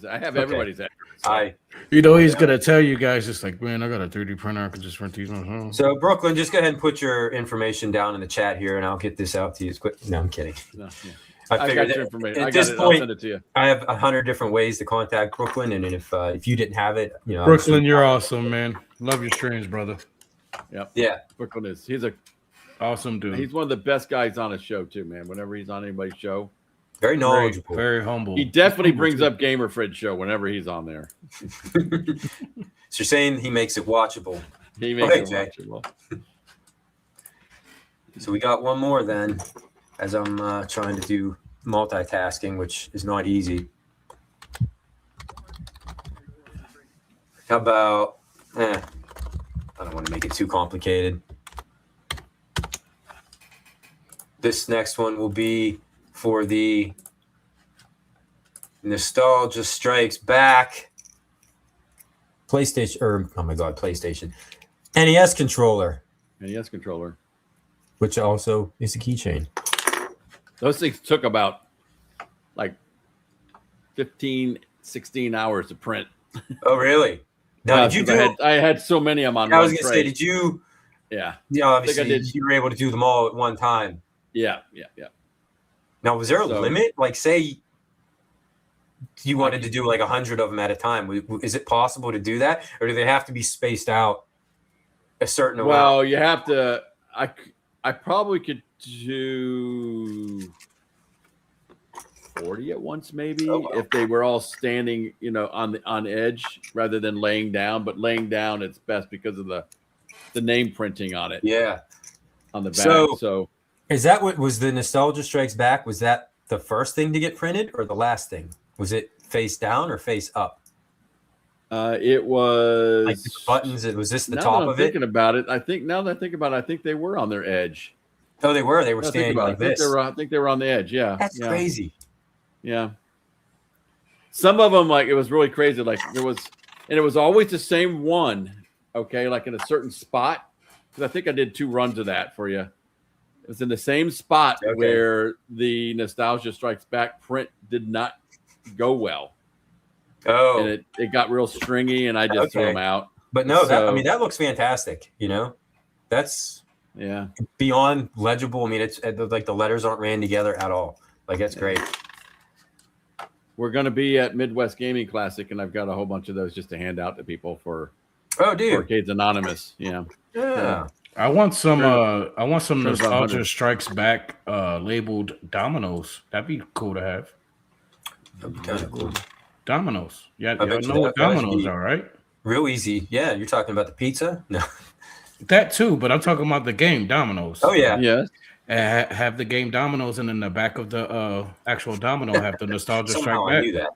I have everybody's address. So. He's gonna tell you guys just like, man, I got a 3D printer. I can just print these on home. So Brooklyn, just go ahead and put your information down in the chat here, and I'll get this out to you as quick. No, I'm kidding. No, yeah. I figured got your information. At this point, I'll send it to you. I have 100 different ways to contact Brooklyn, and if you didn't have it, Brooklyn, you're awesome, man. Love your streams, brother. Yep. Yeah. Brooklyn he's a awesome dude. He's one of the best guys on a show too, man. Whenever he's on anybody's show, very knowledgeable, very humble. He definitely brings up Gamer Fridge show whenever he's on there. So you're saying he makes it watchable? He makes it watchable. So we got one more then. As I'm trying to do multitasking, which is not easy. How about, I don't want to make it too complicated. This next one will be for the Nostalgia Strikes Back PlayStation. NES controller. NES controller. Which also is a keychain. Those things took about like 15, 16 hours to print. Oh, really? Now, I had so many of them on. I was going to say, Yeah. Yeah, obviously you were able to do them all at one time. Yeah. Now, was there a limit? Like, say you wanted to do like 100 of them at a time. Is it possible to do that, or do they have to be spaced out a certain amount? Well, you have to. I probably could do 40 at once, maybe, if they were all standing, on edge rather than laying down. But laying down, it's best because of the name printing on it. Yeah, on the back. So is that what was the Nostalgia Strikes Back? Was that the first thing to get printed, or the last thing? Was it face down or face up? It was like the buttons. Was this the now top that I'm of it? Thinking about it, I think now that I think about it, I think they were on their edge. Oh, they were. They were standing like this. I think they were on the edge. Yeah, that's crazy. Yeah. Some of them, like, it was really crazy. Like it was always the same one. Okay, like in a certain spot. Because I think I did 2 runs of that for you. It was in the same spot where the Nostalgia Strikes Back print did not go well. Oh, and it got real stringy, and I just threw them out. But no, that looks fantastic. That's beyond legible. I mean, it's like the letters aren't ran together at all. Like that's great. We're going to be at Midwest Gaming Classic, and I've got a whole bunch of those just to hand out to people for Arcades Anonymous. Yeah. I want some Nostalgia Strikes Back labeled dominoes. That'd be cool to have. That'd be kind of cool. Dominoes. Yeah, you know what dominoes are, right? Real easy. Yeah, you're talking about the pizza? No. That too, but I'm talking about the game dominoes. Oh yeah. Yes. And have the game dominoes, and in the back of the actual domino have the Nostalgia Strike Back. I knew that.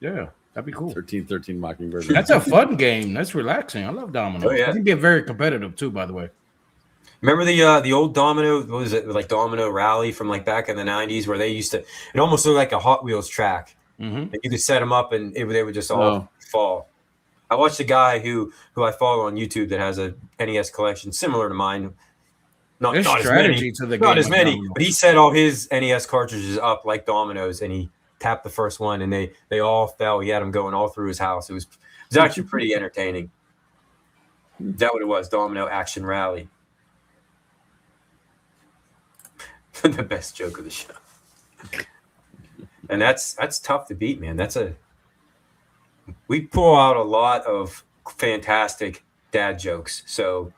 Yeah, that'd be cool. 1313 Mockingbird. That's a fun game. That's relaxing. I love dominoes. Oh, yeah. It can get very competitive too, by the way. Remember the old domino? What was it, like Domino Rally from like back in the 90s, where they used to? It almost looked like a Hot Wheels track. Mm-hmm. And you could set them up, and they would just all fall. I watched a guy who I follow on YouTube that has a NES collection similar to mine. Not as many, not as many, but he set all his NES cartridges up like dominoes, and he tapped the first one, and they all fell. He had them going all through his house. It was actually pretty entertaining. Is that what it was? Domino Action Rally. The best joke of the show. And that's tough to beat, man. We pull out a lot of fantastic dad jokes. So,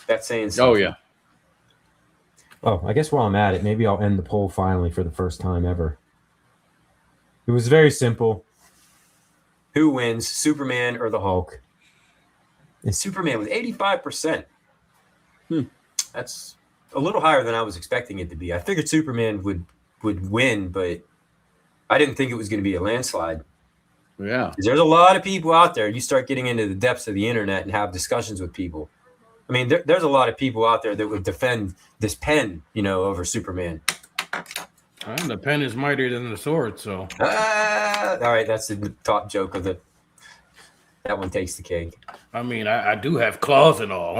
that's saying something. Oh, yeah. Oh, I guess while I'm at it, maybe I'll end the poll finally for the first time ever. It was very simple. Who wins, Superman or the Hulk? And Superman with 85%. That's a little higher than I was expecting it to be. I figured Superman would win, but I didn't think it was going to be a landslide. Yeah. There's a lot of people out there. You start getting into the depths of the internet and have discussions with people. I mean, there's a lot of people out there that would defend this pen, over Superman. And the pen is mightier than the sword, so. All right, that's the top joke of that one takes the cake. I mean, I do have claws and all.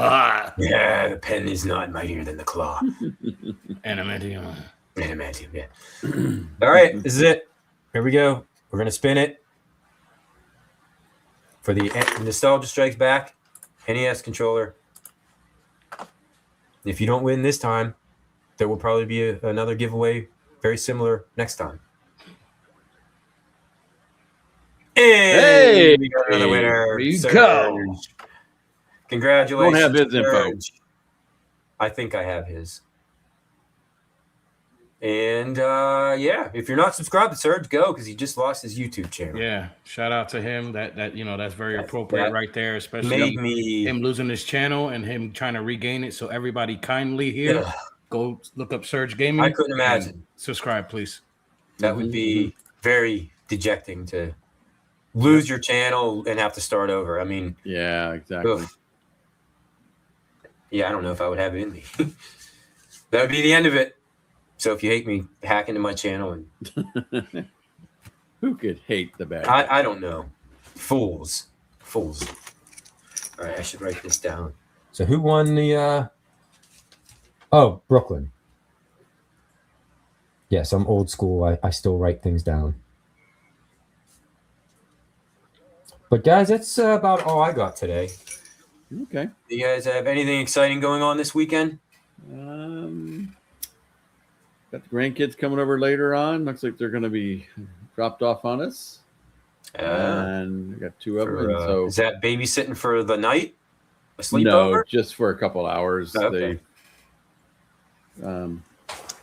Yeah, the pen is not mightier than the claw. Adamantium. Adamantium, yeah. All right, this is it. Here we go. We're going to spin it for the Nostalgia Strikes Back NES controller. If you don't win this time, there will probably be another giveaway very similar next time. Hey! We got another winner. There you go. Congratulations. Don't have his info. I think I have his. And if you're not subscribed to Surge, go, because he just lost his YouTube channel. Yeah, shout out to him. That's very appropriate right there, especially him losing his channel and him trying to regain it. So everybody kindly here, go look up Surge Gaming. I couldn't imagine. Subscribe, please. That would be very dejecting to lose your channel and have to start over. I mean, yeah, exactly. Ugh. Yeah, I don't know if I would have it in me. That would be the end of it. So if you hate me, hack into my channel. And who could hate the bad? I don't know. Fools. All right, I should write this down. So who won the? Brooklyn. Yes, I'm old school. I still write things down. But guys, that's about all I got today. Okay. Do you guys have anything exciting going on this weekend? Got the grandkids coming over later on. Looks like they're going to be dropped off on us. And we got 2 of them. So is that babysitting for the night? A sleepover? No, just for a couple hours. Oh, okay.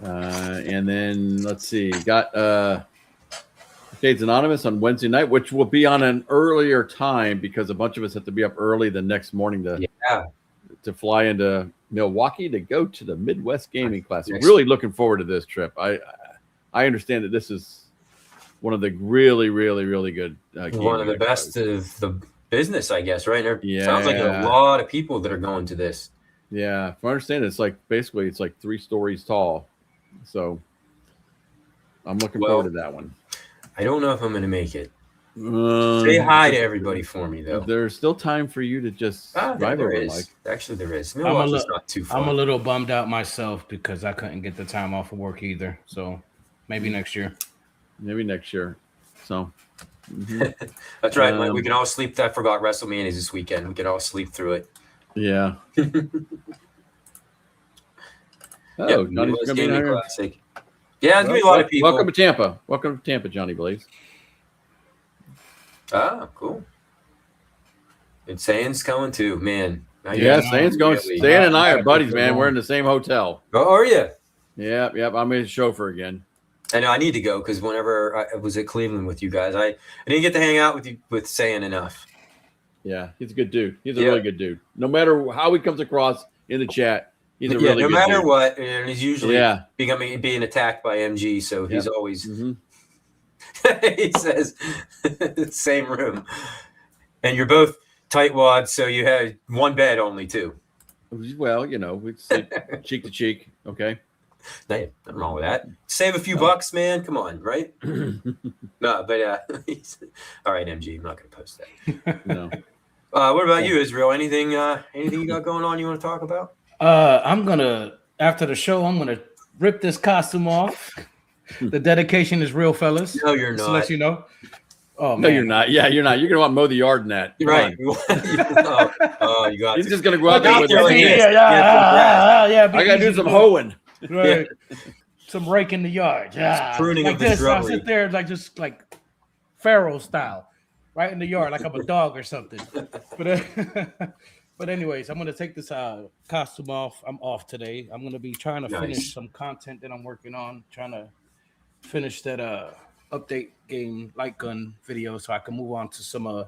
And then let's see, got Arcades Anonymous on Wednesday night, which will be on an earlier time because a bunch of us have to be up early the next morning to fly into Milwaukee to go to the Midwest Gaming Classic. Really looking forward to this trip. I understand that this is one of the really, really, really good. One of the best of the business, I guess, right? Yeah. Sounds like a lot of people that are going to this. Yeah, if I understand, it's like 3 stories tall. So I'm looking forward to that one. I don't know if I'm going to make it. Say hi to everybody for me, though. There's still time for you to just drive over, Mike. Actually, there is. Not too far. I'm a little bummed out myself because I couldn't get the time off of work either. So maybe next year. So that's right. Mike. We can all sleep. I forgot WrestleMania is this weekend. We can all sleep through it. Yeah. Johnny's gonna be here. Classic. Yeah, there's gonna be a lot of people. Welcome to Tampa, Johnny Blaze. Ah, cool. And Sayan's coming too, man. Yeah, Sayan's going. Sayan and I are buddies, man. We're in the same hotel. Oh, are you? Yep. I'm his chauffeur again. I know I need to go because whenever I was at Cleveland with you guys, I didn't get to hang out with Sayan enough. Yeah, he's a good dude. He's a really good dude. No matter how he comes across in the chat, he's a really good dude. No matter what, and he's usually being attacked by MG, so he's always he says same room. And you're both tightwads, so you had one bed only too. Well, we sleep cheek to cheek, okay? Nothing wrong with that. Save a few bucks, man. Come on, right? No, but all right, MG. I'm not going to post that. No. What about you, Israel? Anything you got going on you want to talk about? I'm gonna after the show. I'm gonna rip this costume off. The dedication is real, fellas. No, you're not. Just to let you know. Oh, no, you're not. Yeah, you're not. You're gonna want to mow the yard in that. You're right. You got. He's just gonna go out there with yeah. I gotta do some hoeing. Right. Some raking the yard. Yeah. Pruning like of the shrubbery. I'll sit there just like Pharaoh style, right in the yard, like I'm a dog or something. But anyways, I'm gonna take this costume off. I'm off today. I'm gonna be trying to finish some content that I'm working on, trying to finish that update game light gun video so I can move on to some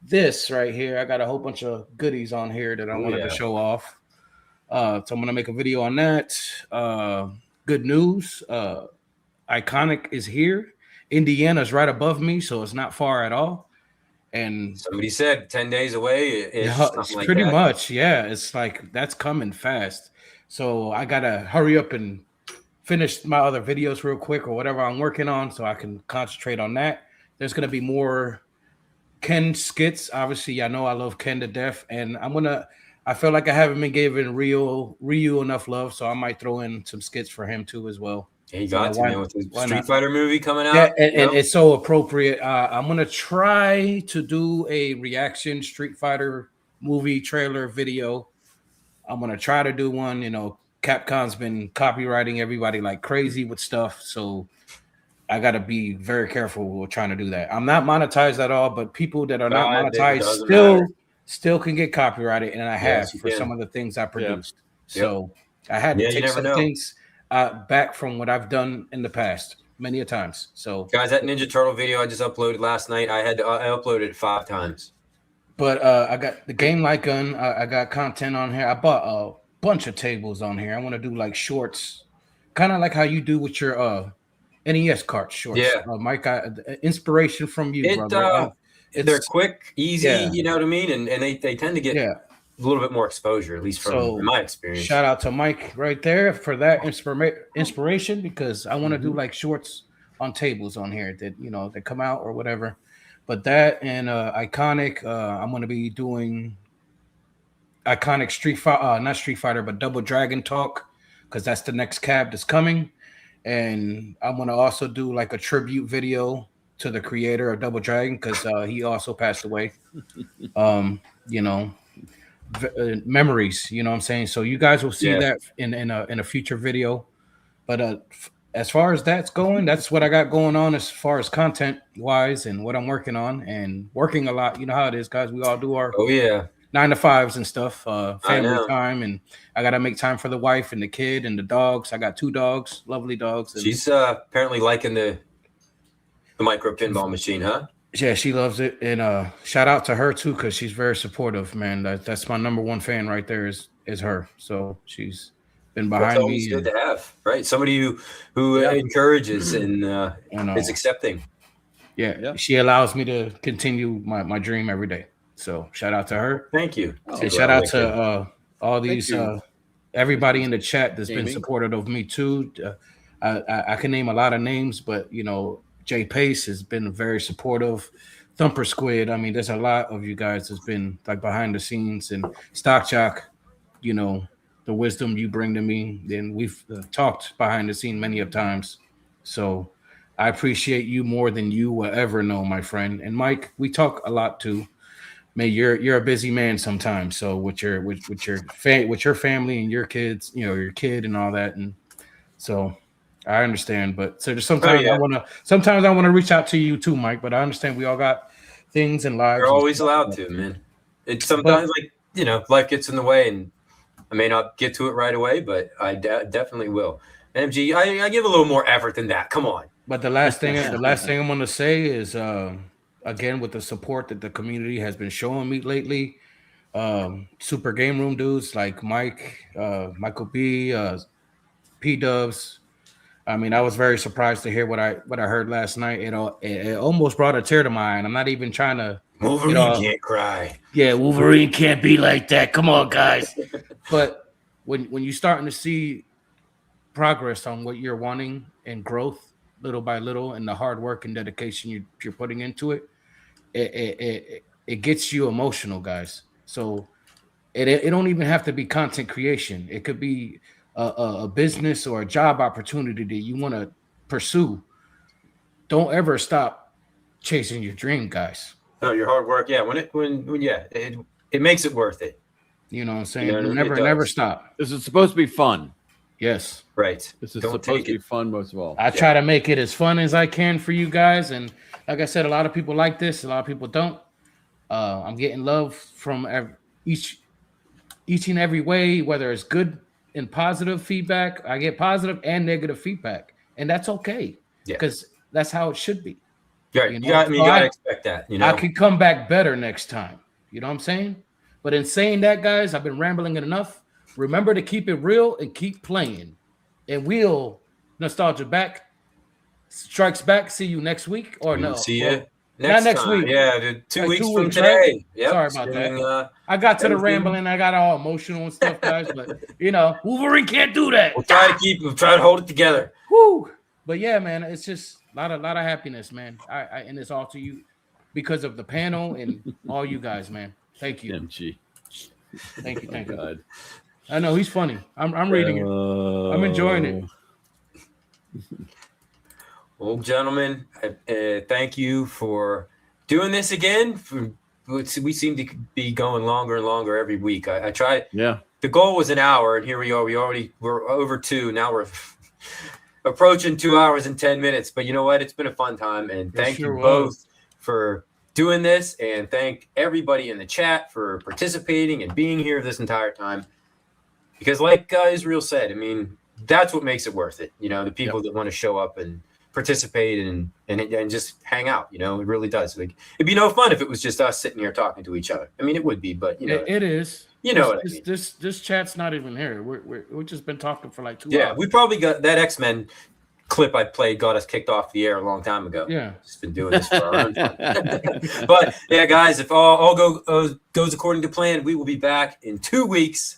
this right here. I got a whole bunch of goodies on here that I wanted to show off. So I'm gonna make a video on that. Good news. Iconic is here. Indiana's right above me, so it's not far at all. And somebody said 10 days away. It's like pretty much, it's like that's coming fast. So I gotta hurry up and finish my other videos real quick or whatever I'm working on so I can concentrate on that. There's gonna be more Ken skits. Obviously, I know I love Ken to death, and I feel like I haven't been giving Ryu enough love, so I might throw in some skits for him too as well. He got to, man, with the Street Fighter movie coming out. Yeah, and it's so appropriate. I'm gonna try to do a reaction Street Fighter movie trailer video. I'm gonna try to do one. Capcom's been copywriting everybody like crazy with stuff, so I gotta be very careful with trying to do that. I'm not monetized at all, but people that are not monetized still can get copyrighted, and I have for some of the things I produced. So I had to take some things back from what I've done in the past many a times. So guys, that Ninja Turtle video I just uploaded last night, I uploaded it 5 times. But I got the game light gun. I got content on here. I bought a bunch of tables on here. I want to do like shorts, kind of like how you do with your NES cart shorts. Yeah, Mike, inspiration from you, brother. They're quick, easy, you know what I mean? And they tend to get a little bit more exposure, at least from my experience. Shout out to Mike right there for that inspiration, because I want to do like shorts on tables on here that, that come out or whatever. But that and Iconic, I'm going to be doing Iconic not Street Fighter, but Double Dragon talk, because that's the next cab that's coming. And I'm going to also do like a tribute video to the creator of Double Dragon, because he also passed away. memories. You know what I'm saying? So you guys will see that in a future video. But as far as that's going, that's what I got going on as far as content wise and what I'm working on and working a lot. You know how it is, guys. We all do our 9 to 5s and stuff, family time, and I got to make time for the wife and the kid and the dogs. I got 2 dogs, lovely dogs. And she's apparently liking the micro pinball machine, huh? Yeah, she loves it. And shout out to her too, because she's very supportive, man. That's my number 1 fan right there is her. So she's been behind me. It's good to have, right? Somebody who encourages and is accepting. Yeah, she allows me to continue my dream every day. So shout out to her. Thank you. And shout out to all these everybody in the chat that's been supportive of me too. I can name a lot of names, but you know, Jay Pace has been very supportive. Thumper Squid. I mean, there's a lot of you guys that's been like behind the scenes, and Stock Jock, you know, the wisdom you bring to me. Then we've talked behind the scene many of times. So I appreciate you more than you will ever know, my friend. And Mike, we talk a lot too. Man, you're a busy man sometimes. So with your family and your kids, you know, your kid and all that, and so I understand. But so sometimes I want to reach out to you too, Mike. But I understand we all got things in lives. You're always allowed to, man. It's sometimes like, you know, life gets in the way, and I may not get to it right away, but I definitely will. MG, I give a little more effort than that. Come on. But the last thing I'm going to say is, again, with the support that the community has been showing me lately, Super Game Room dudes like Mike, Michael B, P-Dubs. I mean, I was very surprised to hear what I heard last night. It almost brought a tear to my eye. And I'm not even trying to. Wolverine can't cry. Yeah, Wolverine can't be like that. Come on, guys. But when you're starting to see progress on what you're wanting and growth little by little, and the hard work and dedication you're putting into it, it gets you emotional, guys. So it don't even have to be content creation. It could be a business or a job opportunity that you want to pursue. Don't ever stop chasing your dream, guys. No, your hard work, it makes it worth it. You know what I'm saying? You know, never stop. This is supposed to be fun. Yes. Right. This is supposed to be fun most of all. I try to make it as fun as I can for you guys. And like I said, a lot of people like this. A lot of people don't. I'm getting love from each and every way, whether it's good and positive feedback. I get positive and negative feedback. And that's okay. Because that's how it should be. Yeah, you gotta expect that. You know, I can come back better next time. You know what I'm saying? But in saying that, guys, I've been rambling enough. Remember to keep it real and keep playing. And we'll Nostalgia Back strikes back. See you next week or no? See you next week. Yeah, 2 weeks from today. Right? Yep. Sorry about that. I got to the rambling. I got all emotional and stuff, guys. But you know, Wolverine can't do that. We'll try to hold it together. Woo! But yeah, man, it's just a lot of happiness, man. And it's all to you because of the panel and all you guys, man. Thank you. MG. Thank you. God. I know he's funny. I'm reading it. I'm enjoying it. Well, gentlemen, thank you for doing this again. We seem to be going longer and longer every week. I tried. Yeah. The goal was an hour, and here we are. We're over 2. Now we're approaching 2 hours and 10 minutes. But you know what? It's been a fun time, and thank you both for doing this, and thank everybody in the chat for participating and being here this entire time. Because like Israel said, I mean, that's what makes it worth it. You know, the people that want to show up and participate and just hang out, you know, it really does. Like, it'd be no fun if it was just us sitting here talking to each other. I mean, it would be, but you know, it is. You know what I mean? This chat's not even here. We've just been talking for like 2 hours. Yeah, we probably got that X-Men clip I played got us kicked off the air a long time ago. Yeah, just been doing this for our own fun. But yeah, guys, if all goes according to plan, we will be back in 2 weeks.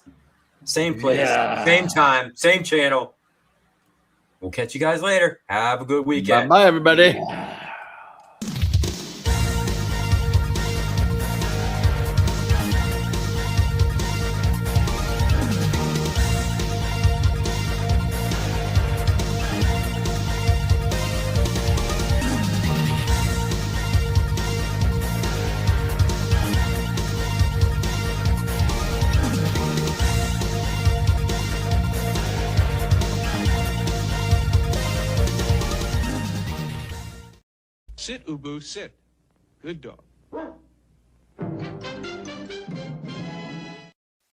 Same place, same time, same channel. We'll catch you guys later. Have a good weekend. Bye, everybody. Sit, Ubu, sit. Good dog.